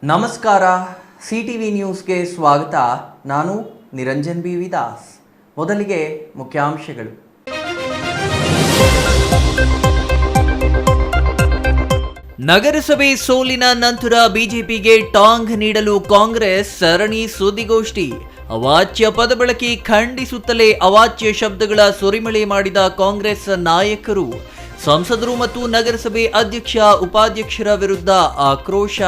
ನಮಸ್ಕಾರ, CTV ನ್ಯೂಸ್ಗೆ ಸ್ವಾಗತ. ನಾನು ನಿರಂಜನ್ ಬಿ ವಿದಾಸ್. ಮೊದಲಿಗೆ ಮುಖ್ಯಾಂಶಗಳು. ನಗರಸಭೆ ಸೋಲಿನ ನಂತರ ಬಿಜೆಪಿಗೆ ಟಾಂಗ್ ನೀಡಲು ಕಾಂಗ್ರೆಸ್ ಸರಣಿ ಸುದ್ದಿಗೋಷ್ಠಿ. ಅವಾಚ್ಯ ಪದ ಬಳಕೆ ಖಂಡಿಸುತ್ತಲೇ ಅವಾಚ್ಯ ಶಬ್ದಗಳ ಸುರಿಮಳೆ ಮಾಡಿದ ಕಾಂಗ್ರೆಸ್ ನಾಯಕರು. ಸಂಸದರು ಮತ್ತು ನಗರಸಭೆ ಅಧ್ಯಕ್ಷ ಉಪಾಧ್ಯಕ್ಷರ ವಿರುದ್ಧ ಆಕ್ರೋಶ.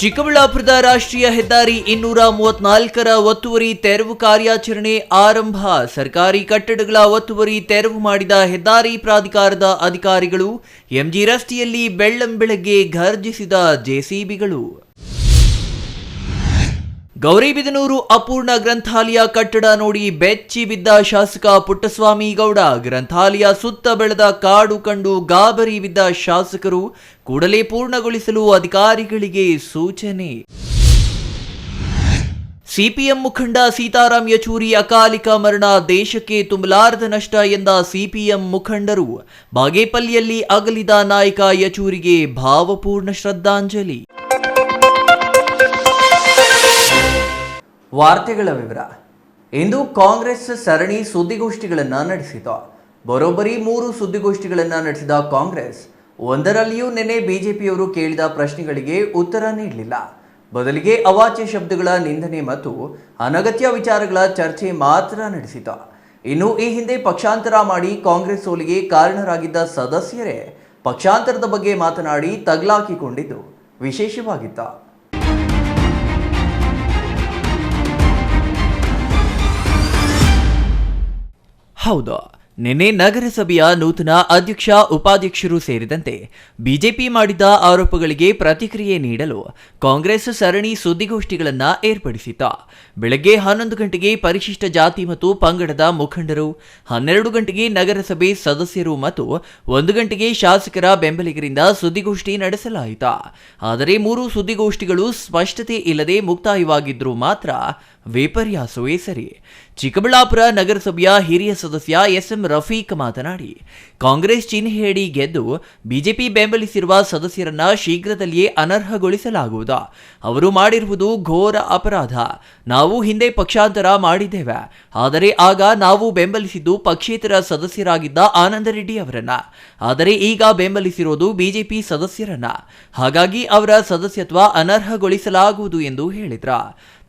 ಚಿಕ್ಕಬಳ್ಳಾಪುರದ ರಾಷ್ಟ್ರೀಯ ಹೆದ್ದಾರಿ 234ರ ಒತ್ತುವರಿ ತೆರವು ಕಾರ್ಯಾಚರಣೆ ಆರಂಭ. ಸರ್ಕಾರಿ ಕಟ್ಟಡಗಳ ಒತ್ತುವರಿ ತೆರವು ಮಾಡಿದ ಹೆದ್ದಾರಿ ಪ್ರಾಧಿಕಾರದ ಅಧಿಕಾರಿಗಳು. ಎಂಜಿ ರಸ್ತೆಯಲ್ಲಿ ಬೆಳ್ಳಂಬೆಳಗ್ಗೆ ಘರ್ಜಿಸಿದ ಜೆಸಿಬಿಗಳು. ಗೌರಿಬಿದನೂರು ಅಪೂರ್ಣ ಗ್ರಂಥಾಲಯ ಕಟ್ಟಡ ನೋಡಿ ಬೆಚ್ಚಿ ಬಿದ್ದ ಶಾಸಕ ಪುಟ್ಟಸ್ವಾಮಿ ಗೌಡ. ಗ್ರಂಥಾಲಯ ಸುತ್ತ ಬೆಳೆದ ಕಾಡು ಕಂಡು ಗಾಬರಿ ಬಿದ್ದ ಶಾಸಕರು. ಕೂಡಲೇ ಪೂರ್ಣಗೊಳಿಸಲು ಅಧಿಕಾರಿಗಳಿಗೆ ಸೂಚನೆ. ಸಿಪಿಎಂ ಮುಖಂಡ ಸೀತಾರಾಮ್ ಯಚೂರಿ ಅಕಾಲಿಕ ಮರಣ ದೇಶಕ್ಕೆ ತುಂಬಲಾರದ ನಷ್ಟ ಎಂದ ಸಿಪಿಎಂ ಮುಖಂಡರು. ಬಾಗೇಪಲ್ಲಿಯಲ್ಲಿ ಅಗಲಿದ ನಾಯಕ ಯಚೂರಿಗೆ ಭಾವಪೂರ್ಣ ಶ್ರದ್ಧಾಂಜಲಿ. ವಾರ್ತೆಗಳ ವಿವರ. ಇಂದು ಕಾಂಗ್ರೆಸ್ ಸರಣಿ ಸುದ್ದಿಗೋಷ್ಠಿಗಳನ್ನು ನಡೆಸಿತು. ಬರೋಬ್ಬರಿ 3 ಸುದ್ದಿಗೋಷ್ಠಿಗಳನ್ನು ನಡೆಸಿದ ಕಾಂಗ್ರೆಸ್ ಒಂದರಲ್ಲಿಯೂ ನಿನ್ನೆ ಬಿಜೆಪಿಯವರು ಕೇಳಿದ ಪ್ರಶ್ನೆಗಳಿಗೆ ಉತ್ತರ ನೀಡಲಿಲ್ಲ. ಬದಲಿಗೆ ಅವಾಚ್ಯ ಶಬ್ದಗಳ ನಿಂದನೆ ಮತ್ತು ಅನಗತ್ಯ ವಿಚಾರಗಳ ಚರ್ಚೆ ಮಾತ್ರ ನಡೆಸಿತು. ಇನ್ನು ಈ ಹಿಂದೆ ಪಕ್ಷಾಂತರ ಮಾಡಿ ಕಾಂಗ್ರೆಸ್ ಸೋಲಿಗೆ ಕಾರಣರಾಗಿದ್ದ ಸದಸ್ಯರೇ ಪಕ್ಷಾಂತರದ ಬಗ್ಗೆ ಮಾತನಾಡಿ ತಗಲಾಕಿಕೊಂಡಿದ್ದು ವಿಶೇಷವಾಗಿತ್ತು. ಹೌದು, ನಿನ್ನೆ ನಗರಸಭೆಯ ನೂತನ ಅಧ್ಯಕ್ಷ ಉಪಾಧ್ಯಕ್ಷರು ಸೇರಿದಂತೆ ಬಿಜೆಪಿ ಮಾಡಿದ ಆರೋಪಗಳಿಗೆ ಪ್ರತಿಕ್ರಿಯೆ ನೀಡಲು ಕಾಂಗ್ರೆಸ್ ಸರಣಿ ಸುದ್ದಿಗೋಷ್ಠಿಗಳನ್ನು ಏರ್ಪಡಿಸಿತ್ತು. ಬೆಳಗ್ಗೆ 11 ಗಂಟೆಗೆ ಪರಿಶಿಷ್ಟ ಜಾತಿ ಮತ್ತು ಪಂಗಡದ ಮುಖಂಡರು, 12 ಗಂಟೆಗೆ ನಗರಸಭೆ ಸದಸ್ಯರು ಮತ್ತು 1 ಗಂಟೆಗೆ ಶಾಸಕರ ಬೆಂಬಲಿಗರಿಂದ ಸುದ್ದಿಗೋಷ್ಠಿ ನಡೆಸಲಾಯಿತು. ಆದರೆ 3 ಸುದ್ದಿಗೋಷ್ಠಿಗಳು ಸ್ಪಷ್ಟತೆ ಇಲ್ಲದೆ ಮುಕ್ತಾಯವಾಗಿದ್ದರೂ ಮಾತ್ರ ವಿಪರ್ಯಾಸವೇ ಸರಿ. ಚಿಕ್ಕಬಳ್ಳಾಪುರ ನಗರಸಭೆಯ ಹಿರಿಯ ಸದಸ್ಯ SM ರಫೀಕ್ ಮಾತನಾಡಿ, ಕಾಂಗ್ರೆಸ್ ಚಿಹ್ನೆಯಡಿ ಗೆದ್ದು ಬಿಜೆಪಿ ಬೆಂಬಲಿಸಿರುವ ಸದಸ್ಯರನ್ನ ಶೀಘ್ರದಲ್ಲಿಯೇ ಅನರ್ಹಗೊಳಿಸಲಾಗುವುದು. ಅವರು ಮಾಡಿರುವುದು ಘೋರ ಅಪರಾಧ. ನಾವು ಹಿಂದೆ ಪಕ್ಷಾಂತರ ಮಾಡಿದ್ದೇವೆ, ಆದರೆ ಆಗ ನಾವು ಬೆಂಬಲಿಸಿದ್ದು ಪಕ್ಷೇತರ ಸದಸ್ಯರಾಗಿದ್ದ ಆನಂದ ರೆಡ್ಡಿ ಅವರನ್ನ. ಆದರೆ ಈಗ ಬೆಂಬಲಿಸಿರೋದು ಬಿಜೆಪಿ ಸದಸ್ಯರನ್ನ. ಹಾಗಾಗಿ ಅವರ ಸದಸ್ಯತ್ವ ಅನರ್ಹಗೊಳಿಸಲಾಗುವುದು ಎಂದು ಹೇಳಿದ್ರ.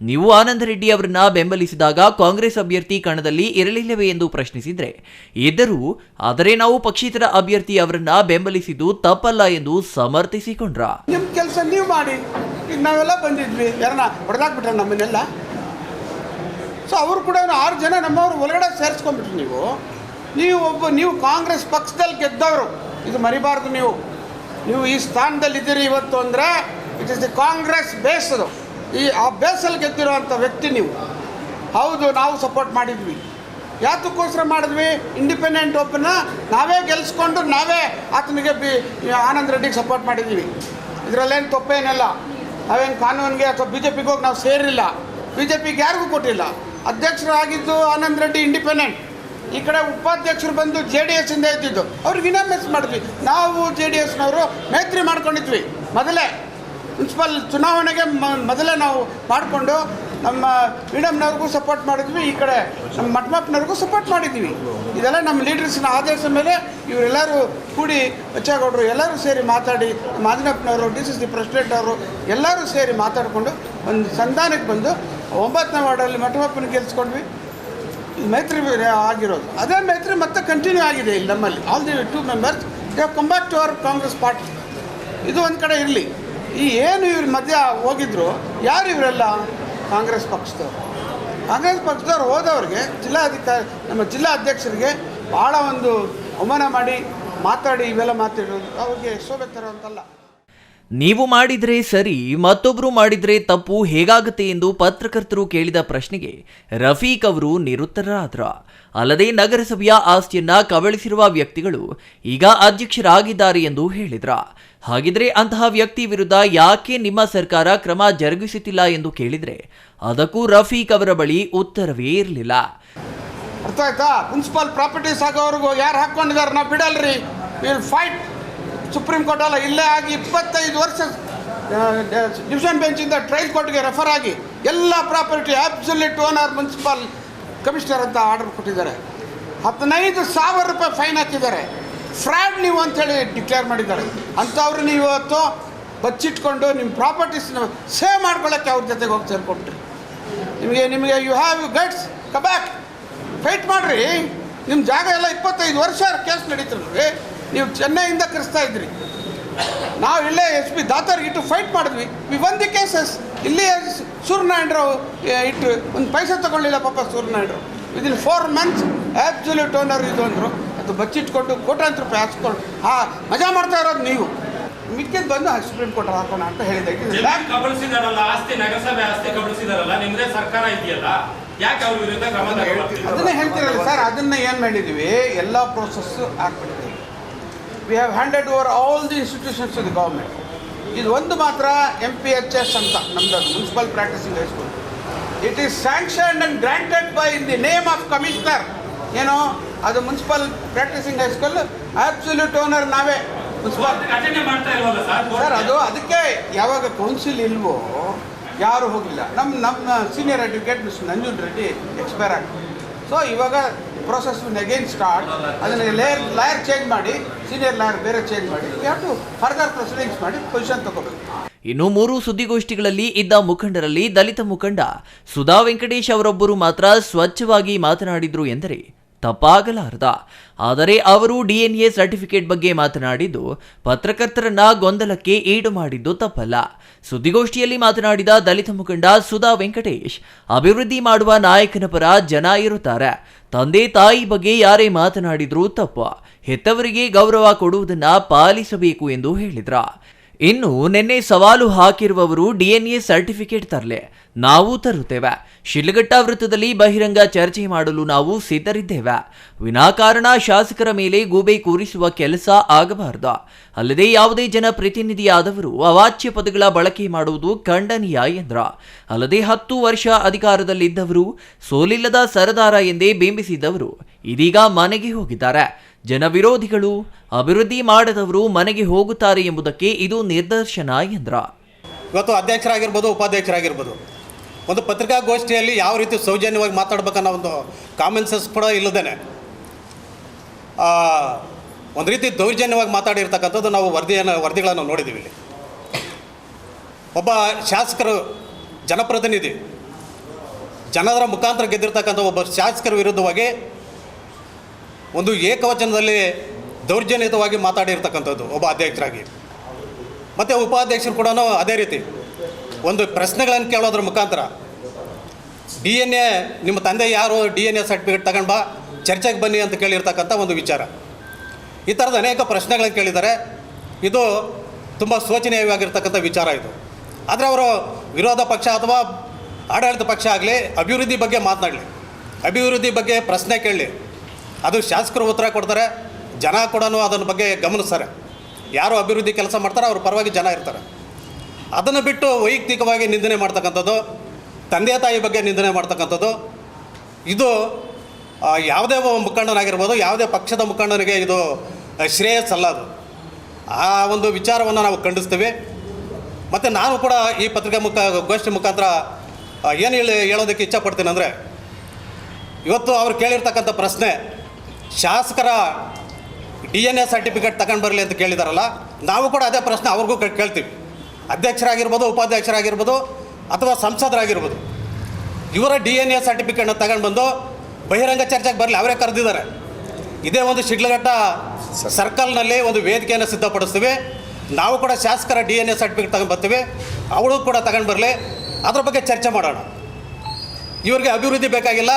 ನೀವು ಆನಂದ ರೆಡ್ಡಿ ಅವರನ್ನ ಬೆಂಬಲಿಸಿದಾಗ ಕಾಂಗ್ರೆಸ್ ಅಭ್ಯರ್ಥಿ ಕಣದಲ್ಲಿ ಇರಲಿಲ್ಲವೇ ಎಂದು ಪ್ರಶ್ನಿಸಿದ್ರೆ, ಇದ್ದರೂ ಆದರೆ ನಾವು ಪಕ್ಷೇತರ ಅಭ್ಯರ್ಥಿ ಅವರನ್ನ ಬೆಂಬಲಿಸಿದ್ದು ತಪ್ಪಲ್ಲ ಎಂದು ಸಮರ್ಥಿಸಿಕೊಂಡ್ರ. ನಿಮ್ಮ ಕೆಲಸ ನೀವು ಮಾಡಿ, ಈಗ ನಾವೆಲ್ಲ ಬಂದಿದ್ವಿ, ಯಾರನ್ನ ಹೊಡೆದಾಕ್ಬಿಟ್ರೆ ನಮ್ಮನ್ನೆಲ್ಲ. ಸೊ ಅವರು ಕೂಡ 6 ಜನ ನಮ್ಮವರು ಒಳಗಡೆ ಸೇರಿಸ್ಕೊಂಡ್ಬಿಟ್ರಿ. ನೀವು ಕಾಂಗ್ರೆಸ್ ಪಕ್ಷದಲ್ಲಿ ಗೆದ್ದವರು, ಇದು ಮರಿಬಾರ್ದು. ನೀವು ಈ ಸ್ಥಾನದಲ್ಲಿದ್ದೀರಿ ಇವತ್ತು ಅಂದರೆ it is the Congress base. ಅದು ಆ ಬೇಸಲ್ಲಿ ಗೆದ್ದಿರೋವಂಥ ವ್ಯಕ್ತಿ ನೀವು. ಹೌದು, ನಾವು ಸಪೋರ್ಟ್ ಮಾಡಿದ್ವಿ. ಯಾತಕ್ಕೋಸ್ಕರ ಮಾಡಿದ್ವಿ? ಇಂಡಿಪೆಂಡೆಂಟ್ ಒಬ್ಬನ ನಾವೇ ಗೆಲ್ಲಿಸ್ಕೊಂಡು ನಾವೇ ಆತನಿಗೆ ಆನಂದ್ ರೆಡ್ಡಿಗೆ ಸಪೋರ್ಟ್ ಮಾಡಿದ್ವಿ. ಇದರಲ್ಲೇನು ತಪ್ಪೇನಿಲ್ಲ. ನಾವೇನು ಕಾನೂನಿಗೆ ಅಥವಾ BJPಗೆ ಹೋಗಿ ನಾವು ಸೇರಿಲ್ಲ. BJPಗೆ ಯಾರಿಗೂ ಕೊಟ್ಟಿಲ್ಲ. ಅಧ್ಯಕ್ಷರಾಗಿದ್ದು ಆನಂದ್ ರೆಡ್ಡಿ ಇಂಡಿಪೆಂಡೆಂಟ್. ಈ ಕಡೆ ಉಪಾಧ್ಯಕ್ಷರು ಬಂದು JDS ಇಂದ ಇದ್ದಿದ್ದು. ಅವ್ರಿಗೆ ಇನಾಮೆಸ್ ಮಾಡಿದ್ವಿ. ನಾವು JDSನವರು ಮೈತ್ರಿ ಮಾಡ್ಕೊಂಡಿದ್ವಿ. ಮೊದಲೇ ಮುನ್ಸಿಪಲ್ ಚುನಾವಣೆಗೆ ಮೊದಲೇ ನಾವು ಮಾಡಿಕೊಂಡು ನಮ್ಮ ಮೇಡಮ್ನವ್ರಿಗೂ ಸಪೋರ್ಟ್ ಮಾಡಿದ್ವಿ, ಈ ಕಡೆ ನಮ್ಮ ಮಠಮಪ್ಪನವ್ರಿಗೂ ಸಪೋರ್ಟ್ ಮಾಡಿದ್ವಿ. ಇದೆಲ್ಲ ನಮ್ಮ ಲೀಡರ್ಸ್ನ ಆದೇಶ ಮೇಲೆ ಇವರೆಲ್ಲರೂ ಕೂಡಿ, ಬಚ್ಚೇಗೌಡರು ಎಲ್ಲರೂ ಸೇರಿ ಮಾತಾಡಿ, ಮಾದನಪ್ಪನವರು, DCC ಪ್ರೆಸಿಡೆಂಟ್ ಅವರು ಎಲ್ಲರೂ ಸೇರಿ ಮಾತಾಡಿಕೊಂಡು ಒಂದು ಸಂಧಾನಕ್ಕೆ ಬಂದು 9ನೇ ವಾರ್ಡಲ್ಲಿ ಮಠಮಪ್ಪನ ಗೆಲ್ಸ್ಕೊಂಡ್ವಿ. ಮೈತ್ರಿ ಆಗಿರೋದು ಅದೇ ಮೈತ್ರಿ ಮತ್ತೆ ಕಂಟಿನ್ಯೂ ಆಗಿದೆ ಇಲ್ಲಿ ನಮ್ಮಲ್ಲಿ. All the 2 members they have come back to our Congress party. ಇದು ಒಂದು ಕಡೆ ಇರಲಿ. ಈ ಏನು ಇವ್ರ ಮಧ್ಯ ಹೋಗಿದ್ರು ಯಾರು ಇವರೆಲ್ಲ? ಕಾಂಗ್ರೆಸ್ ಪಕ್ಷದವ್ರು ಹೋದವ್ರಿಗೆ ನಮ್ಮ ಜಿಲ್ಲಾ ಅಧ್ಯಕ್ಷರಿಗೆ ಭಾಳ ಒಂದು ಅವಮಾನ ಮಾಡಿ ಮಾತಾಡಿ ಇವೆಲ್ಲ ಮಾತಾಡೋದು ಅವ್ರಿಗೆ ಶೋಭೆ ತರುವಂತಲ್ಲ. ನೀವು ಮಾಡಿದ್ರೆ ಸರಿ, ಮತ್ತೊಬ್ರು ಮಾಡಿದ್ರೆ ತಪ್ಪು ಹೇಗಾಗುತ್ತೆ ಎಂದು ಪತ್ರಕರ್ತರು ಕೇಳಿದ ಪ್ರಶ್ನೆಗೆ ರಫೀಕ್ ಅವರು ನಿರುತ್ತರರಾದ್ರ. ಅಲ್ಲದೆ ನಗರಸಭೆಯ ಆಸ್ತಿಯನ್ನ ಕಬಳಿಸಿರುವ ವ್ಯಕ್ತಿಗಳು ಈಗ ಅಧ್ಯಕ್ಷರಾಗಿದ್ದಾರೆ ಎಂದು ಹೇಳಿದ್ರ. ಹಾಗಿದ್ರೆ ಅಂತಹ ವ್ಯಕ್ತಿ ವಿರುದ್ಧ ಯಾಕೆ ನಿಮ್ಮ ಸರ್ಕಾರ ಕ್ರಮ ಜರುಗಿಸುತ್ತಿಲ್ಲ ಎಂದು ಕೇಳಿದ್ರೆ ಅದಕ್ಕೂ ರಫೀಕ್ ಅವರ ಬಳಿ ಉತ್ತರವೇ ಇರಲಿಲ್ಲ. ಅರ್ಥ ಆಯ್ತಾ? ಮುನ್ಸಿಪಲ್ ಪ್ರಾಪರ್ಟೀಸ್ ಆಗೋವರೆಗೂ ಯಾರು ಹಾಕ್ಕೊಂಡಿದ್ದಾರೆ ನಾವು ಬಿಡಲ್ರಿ. ವಿಲ್ ಫೈಟ್ ಸುಪ್ರೀಂ ಕೋರ್ಟ್ ಅಲ್ಲ, ಇಲ್ಲೇ ಆಗಿ 25 ವರ್ಷ ಡಿವಿಷನ್ ಬೆಂಚಿಂದ ಟ್ರಯಲ್ ಕೋರ್ಟ್ಗೆ ರೆಫರ್ ಆಗಿ ಎಲ್ಲ property absolute owner municipal commissioner ಅಂತ ಆರ್ಡರ್ ಕೊಟ್ಟಿದ್ದಾರೆ. 15,000 ರೂಪಾಯಿ ಫೈನ್ ಹಾಕಿದ್ದಾರೆ. ಫ್ರಾಡ್ ನೀವು ಅಂಥೇಳಿ ಡಿಕ್ಲೇರ್ ಮಾಡಿದ್ದಾರೆ. ಅಂಥವ್ರು ನೀವು ಇವತ್ತು ಬಚ್ಚಿಟ್ಕೊಂಡು ನಿಮ್ಮ ಪ್ರಾಪರ್ಟೀಸ್ನ ಸೇವ್ ಮಾಡ್ಕೊಳ್ಳೋಕ್ಕೆ ಅವ್ರ ಜೊತೆಗೆ ಹೋಗಿ ಸೇರಿಕೊಟ್ರಿ. ನಿಮಗೆ you have you guts come back, fight ಮಾಡಿರಿ. ನಿಮ್ಮ ಜಾಗ ಎಲ್ಲ 25 ವರ್ಷ ಕೇಸ್ ನಡೀತಿರಲ್ರಿ. ನೀವು ಚೆನ್ನೈಯಿಂದ ಕರೆಸ್ತಾ ಇದ್ರಿ, ನಾವು ಇಲ್ಲೇ SP ದಾತಾರ್ಗಿಟ್ಟು ಫೈಟ್ ಮಾಡಿದ್ವಿ. We won the cases. ಇಲ್ಲಿ ಸೂರ್ಯನಾರಾಯಣರಾವ್ ಇಟ್ಟು ಒಂದು ಪೈಸೆ ತೊಗೊಳ್ಳಿಲ್ಲ ಪಾಪ Suryanarayanarao. Within 4 months absolute owner ಇದು ಅಂದರು. ಅದು ಬಚ್ಚಿಟ್ಕೊಂಡು ಕೋಟ್ಯಾಂತರ ರೂಪಾಯಿ ಹಾಕ್ಸ್ಕೊಂಡು ಮಜಾ ಮಾಡ್ತಾ ಇರೋದು ನೀವು. ಮಿಕ್ಕಿದ್ದು ಬಂದು ಸುಪ್ರೀಂ ಕೋರ್ಟ್ ಹಾಕೋಣ ಅಂತ ಹೇಳಿದೆ. ಕಬಳಿಸಿದಾರಲ್ಲ ಆಸ್ತಿ, ನಗರಸಭೆ ಆಸ್ತಿ ಕಬಳಿಸಿದಾರಲ್ಲ, ನಿಮ್ಮದೇ ಸರ್ಕಾರ ಇದೆಯಲ್ಲ, ಯಾಕೆ ಅವ್ರ ವಿರುದ್ಧ ಕ್ರಮ ತಗೊಳ್ತೀವಿ? ಅದನ್ನೇ ಹೇಳ್ತಿರಲ್ಲ ಸರ್. ಅದನ್ನ ಏನು ಮಾಡಿದ್ದೀವಿ, ಎಲ್ಲ ಪ್ರೋಸೆಸ್ಸು ಆಗ್ಬಿಟ್ಟಿದೆ. We have handed over all the institutions to the government. ಇದು ಒಂದು ಮಾತ್ರ MPHS ಅಂತ ನಮ್ಮದು municipal practising high school. It is sanctioned and granted by in the name of commissioner. ಏನೋ ಅದು municipal practising high school, absolute owner ನಾವೇ municipal. Sir ಅದು ಅದಕ್ಕೆ ಯಾವಾಗ ಕೌನ್ಸಿಲ್ ಇಲ್ವೋ ಯಾರು ಹೋಗಿಲ್ಲ. ನಮ್ಮ senior advocate mister Nanjun Reddy expire ಆಗ್ತದೆ. ಸೊ ಇವಾಗ ಪ್ರೊಸೆಸ್ ಅಗೇನ್ ಸ್ಟಾರ್ಟ್. ಅದನ್ನು ಲಾಯರ್ ಚೇಂಜ್ ಮಾಡಿ, ಸೀನಿಯರ್ ಲಾಯರ್ ಬೇರೆ ಚೇಂಜ್ ಮಾಡಿ, you have to further proceedings ಮಾಡಿ ಪೊಸಿಷನ್ ತಗೋಬೇಕು. ಇನ್ನು 3 ಸುದ್ದಿಗೋಷ್ಠಿಗಳಲ್ಲಿ ಇದ್ದ ಮುಖಂಡರಲ್ಲಿ ದಲಿತ ಮುಖಂಡ ಸುಧಾ ವೆಂಕಟೇಶ್ ಅವರೊಬ್ಬರು ಮಾತ್ರ ಸ್ವಚ್ಛವಾಗಿ ಮಾತನಾಡಿದ್ರು ಎಂದರೆ ತಪ್ಪಾಗಲಾರದ. ಆದರೆ ಅವರು DNA ಸರ್ಟಿಫಿಕೇಟ್ ಬಗ್ಗೆ ಮಾತನಾಡಿದ್ದು ಪತ್ರಕರ್ತರನ್ನ ಗೊಂದಲಕ್ಕೆ ಈಡು ಮಾಡಿದ್ದು ತಪ್ಪಲ್ಲ. ಸುದ್ದಿಗೋಷ್ಠಿಯಲ್ಲಿ ಮಾತನಾಡಿದ ದಲಿತ ಮುಖಂಡ ಸುಧಾ ವೆಂಕಟೇಶ್, ಅಭಿವೃದ್ಧಿ ಮಾಡುವ ನಾಯಕನ ಪರ ಜನ ಇರುತ್ತಾರೆ. ತಂದೆ ತಾಯಿ ಬಗ್ಗೆ ಯಾರೇ ಮಾತನಾಡಿದ್ರೂ ತಪ್ಪು. ಹೆತ್ತವರಿಗೆ ಗೌರವ ಕೊಡುವುದನ್ನ ಪಾಲಿಸಬೇಕು ಎಂದು ಹೇಳಿದ್ರ. ಇನ್ನು ನಿನ್ನೆ ಸವಾಲು ಹಾಕಿರುವವರು DNA ಸರ್ಟಿಫಿಕೇಟ್ ತರಲೆ, ನಾವು ತರುತ್ತೇವೆ. ಶಿಡ್ಲಘಟ್ಟ ವೃತ್ತದಲ್ಲಿ ಬಹಿರಂಗ ಚರ್ಚೆ ಮಾಡಲು ನಾವು ಸಿದ್ಧರಿದ್ದೇವೆ. ವಿನಾಕಾರಣ ಶಾಸಕರ ಮೇಲೆ ಗೂಬೆ ಕೂರಿಸುವ ಕೆಲಸ ಆಗಬಾರದು. ಅಲ್ಲದೆ ಯಾವುದೇ ಜನಪ್ರತಿನಿಧಿಯಾದವರು ಅವಾಚ್ಯ ಪದಗಳ ಬಳಕೆ ಮಾಡುವುದು ಖಂಡನೀಯ ಎಂದ್ರ. ಅಲ್ಲದೆ 10 ವರ್ಷ ಅಧಿಕಾರದಲ್ಲಿದ್ದವರು ಸೋಲಿಲ್ಲದ ಸರದಾರ ಎಂದೇ ಬಿಂಬಿಸಿದ್ದವರು ಇದೀಗ ಮನೆಗೆ ಹೋಗಿದ್ದಾರೆ. ಜನವಿರೋಧಿಗಳು ಅಭಿವೃದ್ಧಿ ಮಾಡದವರು ಮನೆಗೆ ಹೋಗುತ್ತಾರೆ ಎಂಬುದಕ್ಕೆ ಇದು ನಿದರ್ಶನ ಎಂದ್ರ. ಇವತ್ತು ಅಧ್ಯಕ್ಷರಾಗಿರ್ಬೋದು, ಉಪಾಧ್ಯಕ್ಷರಾಗಿರ್ಬೋದು, ಒಂದು ಪತ್ರಿಕಾಗೋಷ್ಠಿಯಲ್ಲಿ ಯಾವ ರೀತಿ ಸೌಜನ್ಯವಾಗಿ ಮಾತಾಡ್ಬೇಕನ್ನೋ ಒಂದು ಕಾಮನ್ ಸೆನ್ಸ್ ಕೂಡ ಇಲ್ಲದೇನೆ ಒಂದು ರೀತಿ ದೌರ್ಜನ್ಯವಾಗಿ ಮಾತಾಡಿರ್ತಕ್ಕಂಥದ್ದು ನಾವು ವರದಿಗಳನ್ನು ನೋಡಿದ್ದೀವಿ. ಇಲ್ಲಿ ಒಬ್ಬ ಶಾಸಕರು, ಜನಪ್ರತಿನಿಧಿ, ಜನರ ಮುಖಾಂತರ ಗೆದ್ದಿರ್ತಕ್ಕಂಥ ಒಬ್ಬ ಶಾಸಕರ ವಿರುದ್ಧವಾಗಿ ಒಂದು ಏಕವಚನದಲ್ಲಿ ದೌರ್ಜನ್ಯಯುತವಾಗಿ ಮಾತಾಡಿರ್ತಕ್ಕಂಥದ್ದು ಒಬ್ಬ ಅಧ್ಯಕ್ಷರಾಗಿ. ಮತ್ತು ಉಪಾಧ್ಯಕ್ಷರು ಕೂಡ ಅದೇ ರೀತಿ ಒಂದು ಪ್ರಶ್ನೆಗಳನ್ನು ಕೇಳೋದ್ರ ಮುಖಾಂತರ DNA ನಿಮ್ಮ ತಂದೆ ಯಾರು, DNA ಸರ್ಟಿಫಿಕೇಟ್ ತಗೊಂಡು ಬಾ, ಚರ್ಚೆಗೆ ಬನ್ನಿ ಅಂತ ಕೇಳಿರ್ತಕ್ಕಂಥ ಒಂದು ವಿಚಾರ. ಈ ಥರದ ಅನೇಕ ಪ್ರಶ್ನೆಗಳನ್ನು ಕೇಳಿದ್ದಾರೆ. ಇದು ತುಂಬ ಶೋಚನೀಯವಾಗಿರ್ತಕ್ಕಂಥ ವಿಚಾರ ಇದು. ಆದರೆ ಅವರು ವಿರೋಧ ಪಕ್ಷ ಅಥವಾ ಆಡಳಿತ ಪಕ್ಷ ಆಗಲಿ ಅಭಿವೃದ್ಧಿ ಬಗ್ಗೆ ಮಾತನಾಡಲಿ, ಅಭಿವೃದ್ಧಿ ಬಗ್ಗೆ ಪ್ರಶ್ನೆ ಕೇಳಲಿ, ಅದು ಶಾಸಕರು ಉತ್ತರ ಕೊಡ್ತಾರೆ, ಜನ ಕೂಡ ಅದನ್ನ ಬಗ್ಗೆ ಗಮನಿಸ್ತಾರೆ. ಯಾರು ಅಭಿವೃದ್ಧಿ ಕೆಲಸ ಮಾಡ್ತಾರೆ ಅವ್ರ ಪರವಾಗಿ ಜನ ಇರ್ತಾರೆ. ಅದನ್ನು ಬಿಟ್ಟು ವೈಯಕ್ತಿಕವಾಗಿ ನಿಂದನೆ ಮಾಡ್ತಕ್ಕಂಥದ್ದು, ತಂದೆ ತಾಯಿ ಬಗ್ಗೆ ನಿಂದನೆ ಮಾಡ್ತಕ್ಕಂಥದ್ದು, ಇದು ಯಾವುದೇ ಮುಖಂಡನಾಗಿರ್ಬೋದು, ಯಾವುದೇ ಪಕ್ಷದ ಮುಖಂಡನಿಗೆ ಇದು ಶ್ರೇಯಸ್ಸಲ್ಲ. ಅದು ಆ ಒಂದು ವಿಚಾರವನ್ನು ನಾವು ಖಂಡಿಸ್ತೀವಿ. ಮತ್ತು ನಾನು ಕೂಡ ಈ ಗೋಷ್ಠಿ ಮುಖಾಂತರ ಏನು ಹೇಳೋದಕ್ಕೆ ಇಚ್ಛಪಡ್ತೀನಿ ಅಂದರೆ, ಇವತ್ತು ಅವ್ರು ಕೇಳಿರ್ತಕ್ಕಂಥ ಪ್ರಶ್ನೆ, ಶಾಸಕರ DNA ಸರ್ಟಿಫಿಕೇಟ್ ತಗೊಂಡು ಬರಲಿ ಅಂತ ಕೇಳಿದಾರಲ್ಲ, ನಾವು ಕೂಡ ಅದೇ ಪ್ರಶ್ನೆ ಅವ್ರಿಗೂ ಕೇಳ್ತೀವಿ. ಅಧ್ಯಕ್ಷರಾಗಿರ್ಬೋದು, ಉಪಾಧ್ಯಕ್ಷರಾಗಿರ್ಬೋದು, ಅಥವಾ ಸಂಸದರಾಗಿರ್ಬೋದು, ಇವರ DNA ಸರ್ಟಿಫಿಕೇಟ್ನ ತಗೊಂಡು ಬಂದು ಬಹಿರಂಗ ಚರ್ಚೆಗೆ ಬರಲಿ, ಅವರೇ ಕರೆದಿದ್ದಾರೆ. ಇದೇ ಒಂದು ಶಿಡ್ಲಘಟ್ಟ ಸರ್ಕಲ್ನಲ್ಲಿ ಒಂದು ವೇದಿಕೆಯನ್ನು ಸಿದ್ಧಪಡಿಸ್ತೀವಿ. ನಾವು ಕೂಡ ಶಾಸಕರ DNA ಸರ್ಟಿಫಿಕೇಟ್ ತಗೊಂಡು ಬರ್ತೀವಿ, ಅವಳು ಕೂಡ ತಗೊಂಡು ಬರಲಿ, ಅದ್ರ ಬಗ್ಗೆ ಚರ್ಚೆ ಮಾಡೋಣ. ಇವ್ರಿಗೆ ಅಭಿವೃದ್ಧಿ ಬೇಕಾಗಿಲ್ಲ,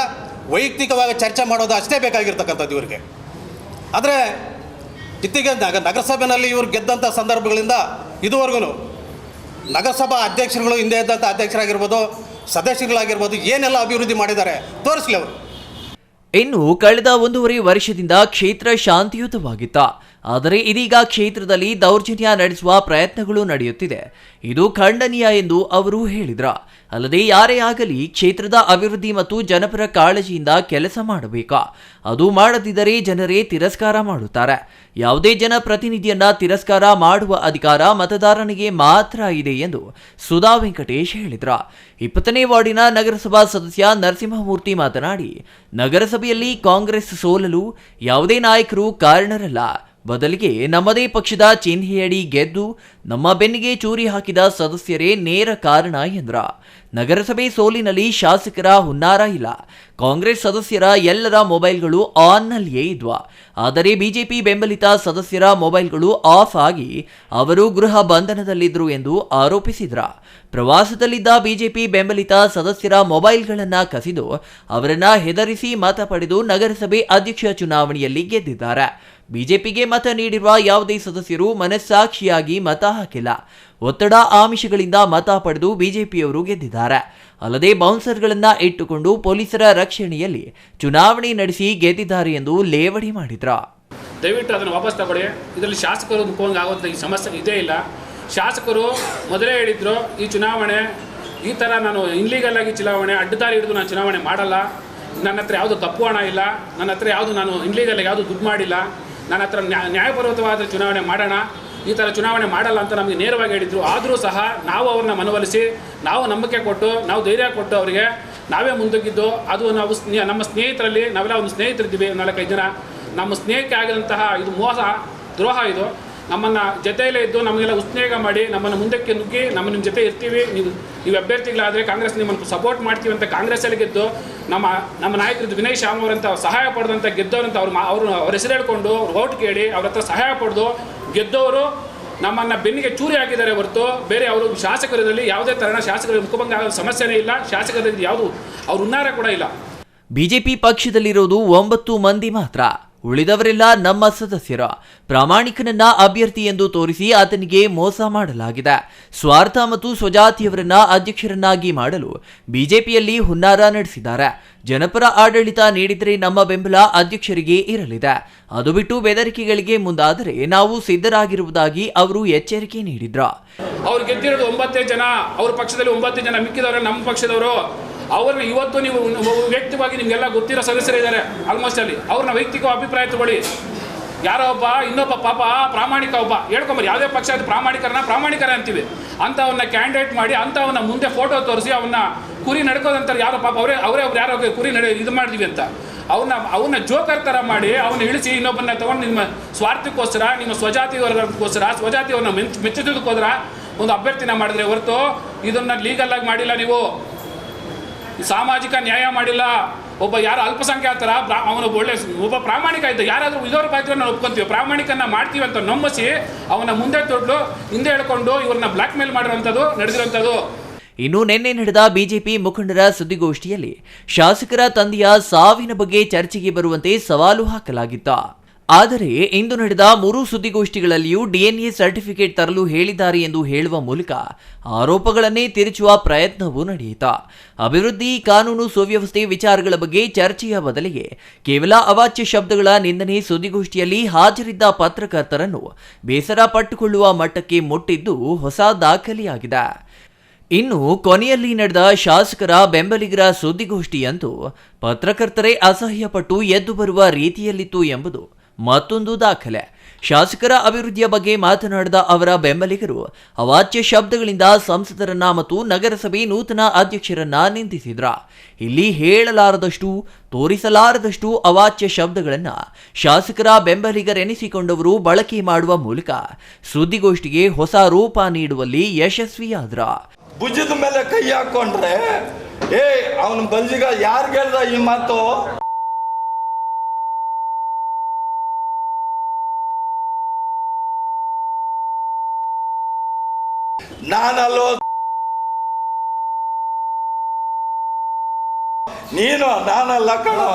ವೈಯಕ್ತಿಕವಾಗಿ ಚರ್ಚೆ ಮಾಡೋದು ಅಷ್ಟೇ ಬೇಕಾಗಿರ್ತಕ್ಕಂಥದ್ದು ಇವರಿಗೆ. ಆದರೆ ಇತ್ತೀಗೆ ನಗರಸಭೆಯಲ್ಲಿ ಇವ್ರು ಗೆದ್ದಂಥ ಸಂದರ್ಭಗಳಿಂದ ಇದುವರೆಗೂ ನಗರಸಭಾ ಅಧ್ಯಕ್ಷರುಗಳು, ಹಿಂದೆ ಇದ್ದಂಥ ಅಧ್ಯಕ್ಷರಾಗಿರ್ಬೋದು, ಸದಸ್ಯರುಗಳಾಗಿರ್ಬೋದು, ಏನೆಲ್ಲ ಅಭಿವೃದ್ಧಿ ಮಾಡಿದ್ದಾರೆ ತೋರಿಸಲಿ ಅವರು. ಇನ್ನು ಕಳೆದ 1.5 ವರ್ಷದಿಂದ ಕ್ಷೇತ್ರ ಶಾಂತಿಯುತವಾಗಿತ್ತ. ಆದರೆ ಇದೀಗ ಕ್ಷೇತ್ರದಲ್ಲಿ ದೌರ್ಜನ್ಯ ನಡೆಸುವ ಪ್ರಯತ್ನಗಳು ನಡೆಯುತ್ತಿದೆ. ಇದು ಖಂಡನೀಯ ಎಂದು ಅವರು ಹೇಳಿದ್ರ. ಅಲ್ಲದೆ ಯಾರೇ ಆಗಲಿ ಕ್ಷೇತ್ರದ ಅಭಿವೃದ್ಧಿ ಮತ್ತು ಜನಪರ ಕಾಳಜಿಯಿಂದ ಕೆಲಸ ಮಾಡಬೇಕಾ, ಅದು ಮಾಡದಿದ್ದರೆ ಜನರೇ ತಿರಸ್ಕಾರ ಮಾಡುತ್ತಾರೆ. ಯಾವುದೇ ಜನಪ್ರತಿನಿಧಿಯನ್ನ ತಿರಸ್ಕಾರ ಮಾಡುವ ಅಧಿಕಾರ ಮತದಾರನಿಗೆ ಮಾತ್ರ ಇದೆ ಎಂದು ಸುಧಾ ವೆಂಕಟೇಶ್ ಹೇಳಿದ್ರ. 20ನೇ ವಾರ್ಡಿನ ನಗರಸಭಾ ಸದಸ್ಯ ನರಸಿಂಹಮೂರ್ತಿ ಮಾತನಾಡಿ, ನಗರಸಭೆಯಲ್ಲಿ ಕಾಂಗ್ರೆಸ್ ಸೋಲಲು ಯಾವುದೇ ನಾಯಕರು ಕಾರಣರಲ್ಲ, ಬದಲಿಗೆ ನಮ್ಮದೇ ಪಕ್ಷದ ಚಿಹ್ನೆಯಡಿ ಗೆದ್ದು ನಮ್ಮ ಬೆನ್ನಿಗೆ ಚೂರಿ ಹಾಕಿದ ಸದಸ್ಯರೇ ನೇರ ಕಾರಣ ಎಂದ್ರ. ನಗರಸಭೆ ಸೋಲಿನಲ್ಲಿ ಶಾಸಕರ ಹುನ್ನಾರ ಇಲ್ಲ. ಕಾಂಗ್ರೆಸ್ ಸದಸ್ಯರ ಎಲ್ಲರ ಮೊಬೈಲ್ಗಳು ಆನ್ನಲ್ಲಿಯೇ ಇದ್ವಾ. ಆದರೆ ಬಿಜೆಪಿ ಬೆಂಬಲಿತ ಸದಸ್ಯರ ಮೊಬೈಲ್ಗಳು ಆಫ್ ಆಗಿ ಅವರು ಗೃಹ ಬಂಧನದಲ್ಲಿದ್ದರು ಎಂದು ಆರೋಪಿಸಿದ್ರ. ಪ್ರವಾಸದಲ್ಲಿದ್ದ ಬಿಜೆಪಿ ಬೆಂಬಲಿತ ಸದಸ್ಯರ ಮೊಬೈಲ್ಗಳನ್ನು ಕಸಿದು ಅವರನ್ನ ಹೆದರಿಸಿ ಮತ ಪಡೆದು ನಗರಸಭೆ ಅಧ್ಯಕ್ಷ ಚುನಾವಣೆಯಲ್ಲಿ ಗೆದ್ದಿದ್ದಾರೆ. ಬಿಜೆಪಿಗೆ ಮತ ನೀಡಿರುವ ಯಾವುದೇ ಸದಸ್ಯರು ಮನಸ್ಸಾಕ್ಷಿಯಾಗಿ ಮತ ಹಾಕಿಲ್ಲ. ಒತ್ತಡ ಆಮಿಷಗಳಿಂದ ಮತ ಪಡೆದು ಬಿಜೆಪಿಯವರು ಗೆದ್ದಿದ್ದಾರೆ. ಅಲ್ಲದೆ ಬೌನ್ಸರ್ಗಳನ್ನ ಇಟ್ಟುಕೊಂಡು ಪೊಲೀಸರ ರಕ್ಷಣೆಯಲ್ಲಿ ಚುನಾವಣೆ ನಡೆಸಿ ಗೆದ್ದಿದ್ದಾರೆ ಎಂದು ಲೇವಡಿ ಮಾಡಿದ್ರ. ದಯವಿಟ್ಟು ಅದನ್ನು ವಾಪಸ್ ತಗೊಳ್ಳಿ. ಇದರಲ್ಲಿ ಶಾಸಕರು ಮುಖವಂಗ ಆಗೋದು ಈ ಸಮಸ್ಯೆ ಇದೇ ಇಲ್ಲ. ಶಾಸಕರು ಮೊದಲೇ ಹೇಳಿದ್ರು, ಈ ಚುನಾವಣೆ ಈ ಥರ ನಾನು ಇನ್ಲೀಗಲ್ ಆಗಿ ಚುನಾವಣೆ ಅಡ್ಡದಾರಿ ಹಿಡಿದು ನಾನು ಚುನಾವಣೆ ಮಾಡಲ್ಲ, ನನ್ನ ಹತ್ರ ಯಾವುದು ಕಪ್ಪು ಹಣ ಇಲ್ಲ, ನನ್ನ ಹತ್ರ ಯಾವುದು ನಾನು ಇನ್ಲೀಗಲ್ ಯಾವುದು ದುಡ್ಡು ಮಾಡಿಲ್ಲ, ನನ್ನ ಹತ್ರ ನ್ಯಾಯಪೂರ್ವಕವಾದ ಚುನಾವಣೆ ಮಾಡೋಣ, ಈ ಥರ ಚುನಾವಣೆ ಮಾಡಲ್ಲ ಅಂತ ನಮಗೆ ನೇರವಾಗಿ ಹೇಳಿದರು. ಆದರೂ ಸಹ ನಾವು ಅವ್ರನ್ನ ಮನವೊಲಿಸಿ, ನಾವು ನಂಬಿಕೆ ಕೊಟ್ಟು, ನಾವು ಧೈರ್ಯ ಕೊಟ್ಟು ಅವರಿಗೆ ನಾವೇ ಮುಂದೋಗಿದ್ದು. ಅದು ನಾವು ನಮ್ಮ ಸ್ನೇಹಿತರಲ್ಲಿ ನಾವೆಲ್ಲ ಒಂದು ಸ್ನೇಹಿತರಿದ್ದೀವಿ, 4-5 ಜನ. ನಮ್ಮ ಸ್ನೇಹಕ್ಕೆ ಆಗಿದಂತಹ ಇದು ಮೋಸ, ದ್ರೋಹ. ಇದು ನಮ್ಮನ್ನು ಜೊತೆಯಲ್ಲೇ ಇದ್ದು ನಮಗೆಲ್ಲ ಉತ್ಸ್ನೇಹ ಮಾಡಿ ನಮ್ಮನ್ನು ಮುಂದಕ್ಕೆ ನುಗ್ಗಿ ನಿಮ್ಮ ಜೊತೆ ಇರ್ತೀವಿ, ನೀವು ಅಭ್ಯರ್ಥಿಗಳಾದರೆ ಕಾಂಗ್ರೆಸ್ ನಿಮ್ಮನ್ನು ಸಪೋರ್ಟ್ ಮಾಡ್ತೀವಿ ಅಂತ ಕಾಂಗ್ರೆಸ್ಸಲ್ಲಿ ಗೆದ್ದು ನಮ್ಮ ನಾಯಕರದ್ದು ವಿನಯ್ ಶ್ಯಾಮ್ ಅವರಂತ ಸಹಾಯ ಪಡೆದಂಥ ಗೆದ್ದವರಂತ ಅವ್ರ ಹೆಸರು ಹೇಳ್ಕೊಂಡು ಅವ್ರು ಓಟ್ ಕೇಳಿ ಅವ್ರ ಹತ್ರ ಸಹಾಯ ಪಡೆದು ಗೆದ್ದವರು ನಮ್ಮನ್ನು ಬೆನ್ನಿಗೆ ಚೂರಿ ಹಾಕಿದ್ದಾರೆ ಹೊರತು ಬೇರೆ ಅವರು ಶಾಸಕರಲ್ಲಿ ಯಾವುದೇ ಥರ ಶಾಸಕರ ಮುಖಭಂಗ ಆಗೋ ಸಮಸ್ಯೆನೇ ಇಲ್ಲ. ಶಾಸಕರಲ್ಲಿ ಯಾವುದು ಅವ್ರ ಹುನ್ನಾರ ಕೂಡ ಇಲ್ಲ. ಬಿಜೆಪಿ ಪಕ್ಷದಲ್ಲಿರೋದು 9 ಮಂದಿ ಮಾತ್ರ. ಉಳಿದವರೆಲ್ಲ ನಮ್ಮ ಸದಸ್ಯರ. ಪ್ರಾಮಾಣಿಕನನ್ನ ಅಭ್ಯರ್ಥಿ ಎಂದು ತೋರಿಸಿ ಆತನಿಗೆ ಮೋಸ ಮಾಡಲಾಗಿದೆ. ಸ್ವಾರ್ಥ ಮತ್ತು ಸ್ವಜಾತಿಯವರನ್ನ ಅಧ್ಯಕ್ಷರನ್ನಾಗಿ ಮಾಡಲು ಬಿಜೆಪಿಯಲ್ಲಿ ಹುನ್ನಾರ ನಡೆಸಿದ್ದಾರೆ. ಜನಪರ ಆಡಳಿತ ನೀಡಿದರೆ ನಮ್ಮ ಬೆಂಬಲ ಅಧ್ಯಕ್ಷರಿಗೆ ಇರಲಿದೆ. ಅದು ಬಿಟ್ಟು ಬೆದರಿಕೆಗಳಿಗೆ ಮುಂದಾದರೆ ನಾವು ಸಿದ್ಧರಾಗಿರುವುದಾಗಿ ಅವರು ಎಚ್ಚರಿಕೆ ನೀಡಿದ್ರ. ಅವ್ರು ಗೆದ್ದಿರೋದು 9 ಜನ, ಅವ್ರ ಪಕ್ಷದಲ್ಲಿ 9 ಜನ, ಮಿಕ್ಕಿದವರು ನಮ್ಮ ಪಕ್ಷದವರು. ಅವ್ರನ್ನ ಇವತ್ತು ನೀವು ವ್ಯಕ್ತಿವಾಗಿ ನಿಮಗೆಲ್ಲ ಗೊತ್ತಿರೋ ಸದಸ್ಯರಿದ್ದಾರೆ ಆಲ್ಮೋಸ್ಟ್ ಅಲ್ಲಿ. ಅವ್ರನ್ನ ವೈಯಕ್ತಿಕ ಅಭಿಪ್ರಾಯ ತಗೊಳ್ಳಿ. ಯಾರೋ ಇನ್ನೊಬ್ಬ ಪಾಪ ಪ್ರಾಮಾಣಿಕ ಒಬ್ಬ ಹೇಳ್ಕೊಂಬರಿ, ಯಾವುದೇ ಪಕ್ಷ ಅದು ಪ್ರಾಮಾಣಿಕರ ಅಂತೀವಿ ಅಂಥವನ್ನ ಕ್ಯಾಂಡಿಡೇಟ್ ಮಾಡಿ ಅಂಥವನ್ನ ಮುಂದೆ ಫೋಟೋ ತೋರಿಸಿ ಅವನ್ನ ಕುರಿ ನಡ್ಕೋದಂತಾರೆ. ಯಾರೋ ಪಾಪ ಅವ್ರು ಯಾರೋ ಕುರಿ ಇದು ಮಾಡಿದ್ವಿ ಅಂತ ಅವನ್ನ ಜೋಕರ್ ಥರ ಮಾಡಿ ಅವನ್ನ ಇಳಿಸಿ ಇನ್ನೊಬ್ಬನ್ನ ತಗೊಂಡು ನಿಮ್ಮ ಸ್ವಾರ್ಥಕ್ಕೋಸ್ಕರ, ನಿಮ್ಮ ಸ್ವಜಾತಿಯವರಿಗೋಸ್ಕರ, ಸ್ವಜಾತಿಯವ್ರನ್ನ ಮೆಚ್ಚೋದಕ್ಕೋಸ್ಕರ ಒಂದು ಅಭ್ಯರ್ಥಿನ ಮಾಡಿದ್ರೆ ಹೊರತು ಇದನ್ನ ಲೀಗಲ್ ಆಗಿ ಮಾಡಿಲ್ಲ. ನೀವು ಸಾಮಾಜಿಕ ನ್ಯಾಯ ಮಾಡಿಲ್ಲ. ಒಬ್ಬ ಯಾರು ಅಲ್ಪಸಂಖ್ಯಾತರ ಅವನೊಬ್ಬ ಒಬ್ಬ ಪ್ರಾಮಾಣಿಕ ಇದ್ದ ಯಾರಾದರೂ ಇದರ ಬಾಧ್ಯತೆ ನಾವು ಒಪ್ಕೊಂತೀವಿ, ಪ್ರಾಮಾಣಿಕನ ಮಾಡ್ತೀವಿ ಅಂತ ನಂಬಿಸಿ ಅವನ ಮುಂದೆ ತೊಡ್ಲು ಹಿಂದೆ ಹೇಳ್ಕೊಂಡು ಇವ್ರನ್ನ ಬ್ಲಾಕ್ ಮೇಲ್ ಮಾಡಿರೋಂಥದ್ದು ನಡೆದಿರೋಂಥದ್ದು. ಇನ್ನು ನಿನ್ನೆ ನಡೆದ ಬಿಜೆಪಿ ಮುಖಂಡರ ಸುದ್ದಿಗೋಷ್ಠಿಯಲ್ಲಿ ಶಾಸಕರ ತಂದೆಯ ಸಾವಿನ ಬಗ್ಗೆ ಚರ್ಚೆಗೆ ಬರುವಂತೆ ಸವಾಲು ಹಾಕಲಾಗಿತ್ತ. ಆದರೆ ಇಂದು ನಡೆದ 3 ಸುದ್ದಿಗೋಷ್ಠಿಗಳಲ್ಲಿಯೂ ಡಿಎನ್ಎ ಸರ್ಟಿಫಿಕೇಟ್ ತರಲು ಹೇಳಿದ್ದಾರೆ ಎಂದು ಹೇಳುವ ಮೂಲಕ ಆರೋಪಗಳನ್ನೇ ತಿರುಚುವ ಪ್ರಯತ್ನವೂ ನಡೆಯಿತು. ಅಭಿವೃದ್ಧಿ, ಕಾನೂನು ಸುವ್ಯವಸ್ಥೆ ವಿಚಾರಗಳ ಬಗ್ಗೆ ಚರ್ಚೆಯ ಬದಲಿಗೆ ಕೇವಲ ಅವಾಚ್ಯ ಶಬ್ದಗಳ ನಿಂದನೆ ಸುದ್ದಿಗೋಷ್ಠಿಯಲ್ಲಿ ಹಾಜರಿದ್ದ ಪತ್ರಕರ್ತರನ್ನು ಬೇಸರ ಪಟ್ಟುಕೊಳ್ಳುವ ಮಟ್ಟಕ್ಕೆ ಮುಟ್ಟಿದ್ದು ಹೊಸ ದಾಖಲೆಯಾಗಿದೆ. ಇನ್ನು ಕೊನೆಯಲ್ಲಿ ನಡೆದ ಶಾಸಕರ ಬೆಂಬಲಿಗರ ಸುದ್ದಿಗೋಷ್ಠಿಯಂತೂ ಪತ್ರಕರ್ತರೇ ಅಸಹ್ಯಪಟ್ಟು ಎದ್ದು ಬರುವ ರೀತಿಯಲ್ಲಿತ್ತು ಎಂಬುದು ಮತ್ತೊಂದು ದಾಖಲೆ. ಶಾಸಕರ ಅಭಿವೃದ್ಧಿಯ ಬಗ್ಗೆ ಮಾತನಾಡಿದ ಅವರ ಬೆಂಬಲಿಗರು ಅವಾಚ್ಯ ಶಬ್ದಗಳಿಂದ ಸಂಸದರನ್ನ ಮತ್ತು ನಗರಸಭೆ ನೂತನ ಅಧ್ಯಕ್ಷರನ್ನ ನಿಂದಿಸಿದ್ರ. ಇಲ್ಲಿ ಹೇಳಲಾರದಷ್ಟು, ತೋರಿಸಲಾರದಷ್ಟು ಅವಾಚ್ಯ ಶಬ್ದಗಳನ್ನ ಶಾಸಕರ ಬೆಂಬಲಿಗರೆನಿಸಿಕೊಂಡವರು ಬಳಕೆ ಮಾಡುವ ಮೂಲಕ ಸುದ್ದಿಗೋಷ್ಠಿಗೆ ಹೊಸ ರೂಪ ನೀಡುವಲ್ಲಿ ಯಶಸ್ವಿಯಾದ್ರ. ಭುಜದ ಮೇಲೆ ಕೈ ಹಾಕೊಂಡ್ರೆ ಅವನ ಬಲ್ಜಿಗ ಯಾರು ಹೇಳ್ದ ಈ ಮಾತು? ನಾನಲ್ಲೋ, ನಾನಲ್ಲ ಕಣೋ.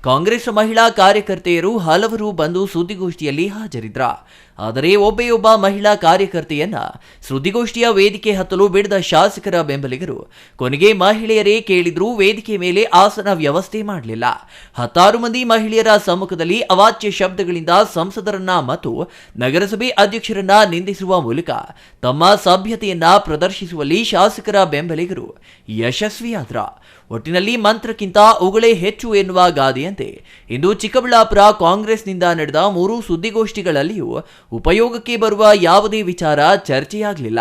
ಕಾಂಗ್ರೆಸ್ ಮಹಿಳಾ ಕಾರ್ಯಕರ್ತೆಯರು ಹಲವರು ಬಂದು ಸುದ್ದಿಗೋಷ್ಠಿಯಲ್ಲಿ ಹಾಜರಿದ್ರ. ಆದರೆ ಒಬ್ಬ ಮಹಿಳಾ ಕಾರ್ಯಕರ್ತೆಯನ್ನ ಸುದ್ದಿಗೋಷ್ಠಿಯ ವೇದಿಕೆ ಹತ್ತಲು ಬಿಡದ ಶಾಸಕರ ಬೆಂಬಲಿಗರು ಕೊನೆಗೆ ಮಹಿಳೆಯರೇ ಕೇಳಿದ್ರೂ ವೇದಿಕೆ ಮೇಲೆ ಆಸನ ವ್ಯವಸ್ಥೆ ಮಾಡಲಿಲ್ಲ. 10 ಮಂದಿ ಮಹಿಳೆಯರ ಸಮ್ಮುಖದಲ್ಲಿ ಅವಾಚ್ಯ ಶಬ್ದಗಳಿಂದ ಸಂಸದರನ್ನ ಮತ್ತು ನಗರಸಭೆ ಅಧ್ಯಕ್ಷರನ್ನ ನಿಂದಿಸುವ ಮೂಲಕ ತಮ್ಮ ಸಭ್ಯತೆಯನ್ನ ಪ್ರದರ್ಶಿಸುವಲ್ಲಿ ಶಾಸಕರ ಬೆಂಬಲಿಗರು ಯಶಸ್ವಿಯಾದ್ರ. ಒಟ್ಟಿನಲ್ಲಿ ಮಂತ್ರಕ್ಕಿಂತ ಉಗುಳೇ ಹೆಚ್ಚು ಎನ್ನುವ ಗಾದೆಯಂತೆ ಇಂದು ಚಿಕ್ಕಬಳ್ಳಾಪುರ ಕಾಂಗ್ರೆಸ್ನಿಂದ ನಡೆದ 3 ಸುದ್ದಿಗೋಷ್ಠಿಗಳಲ್ಲಿಯೂ ಉಪಯೋಗಕ್ಕೆ ಬರುವ ಯಾವುದೇ ವಿಚಾರ ಚರ್ಚೆಯಾಗಲಿಲ್ಲ.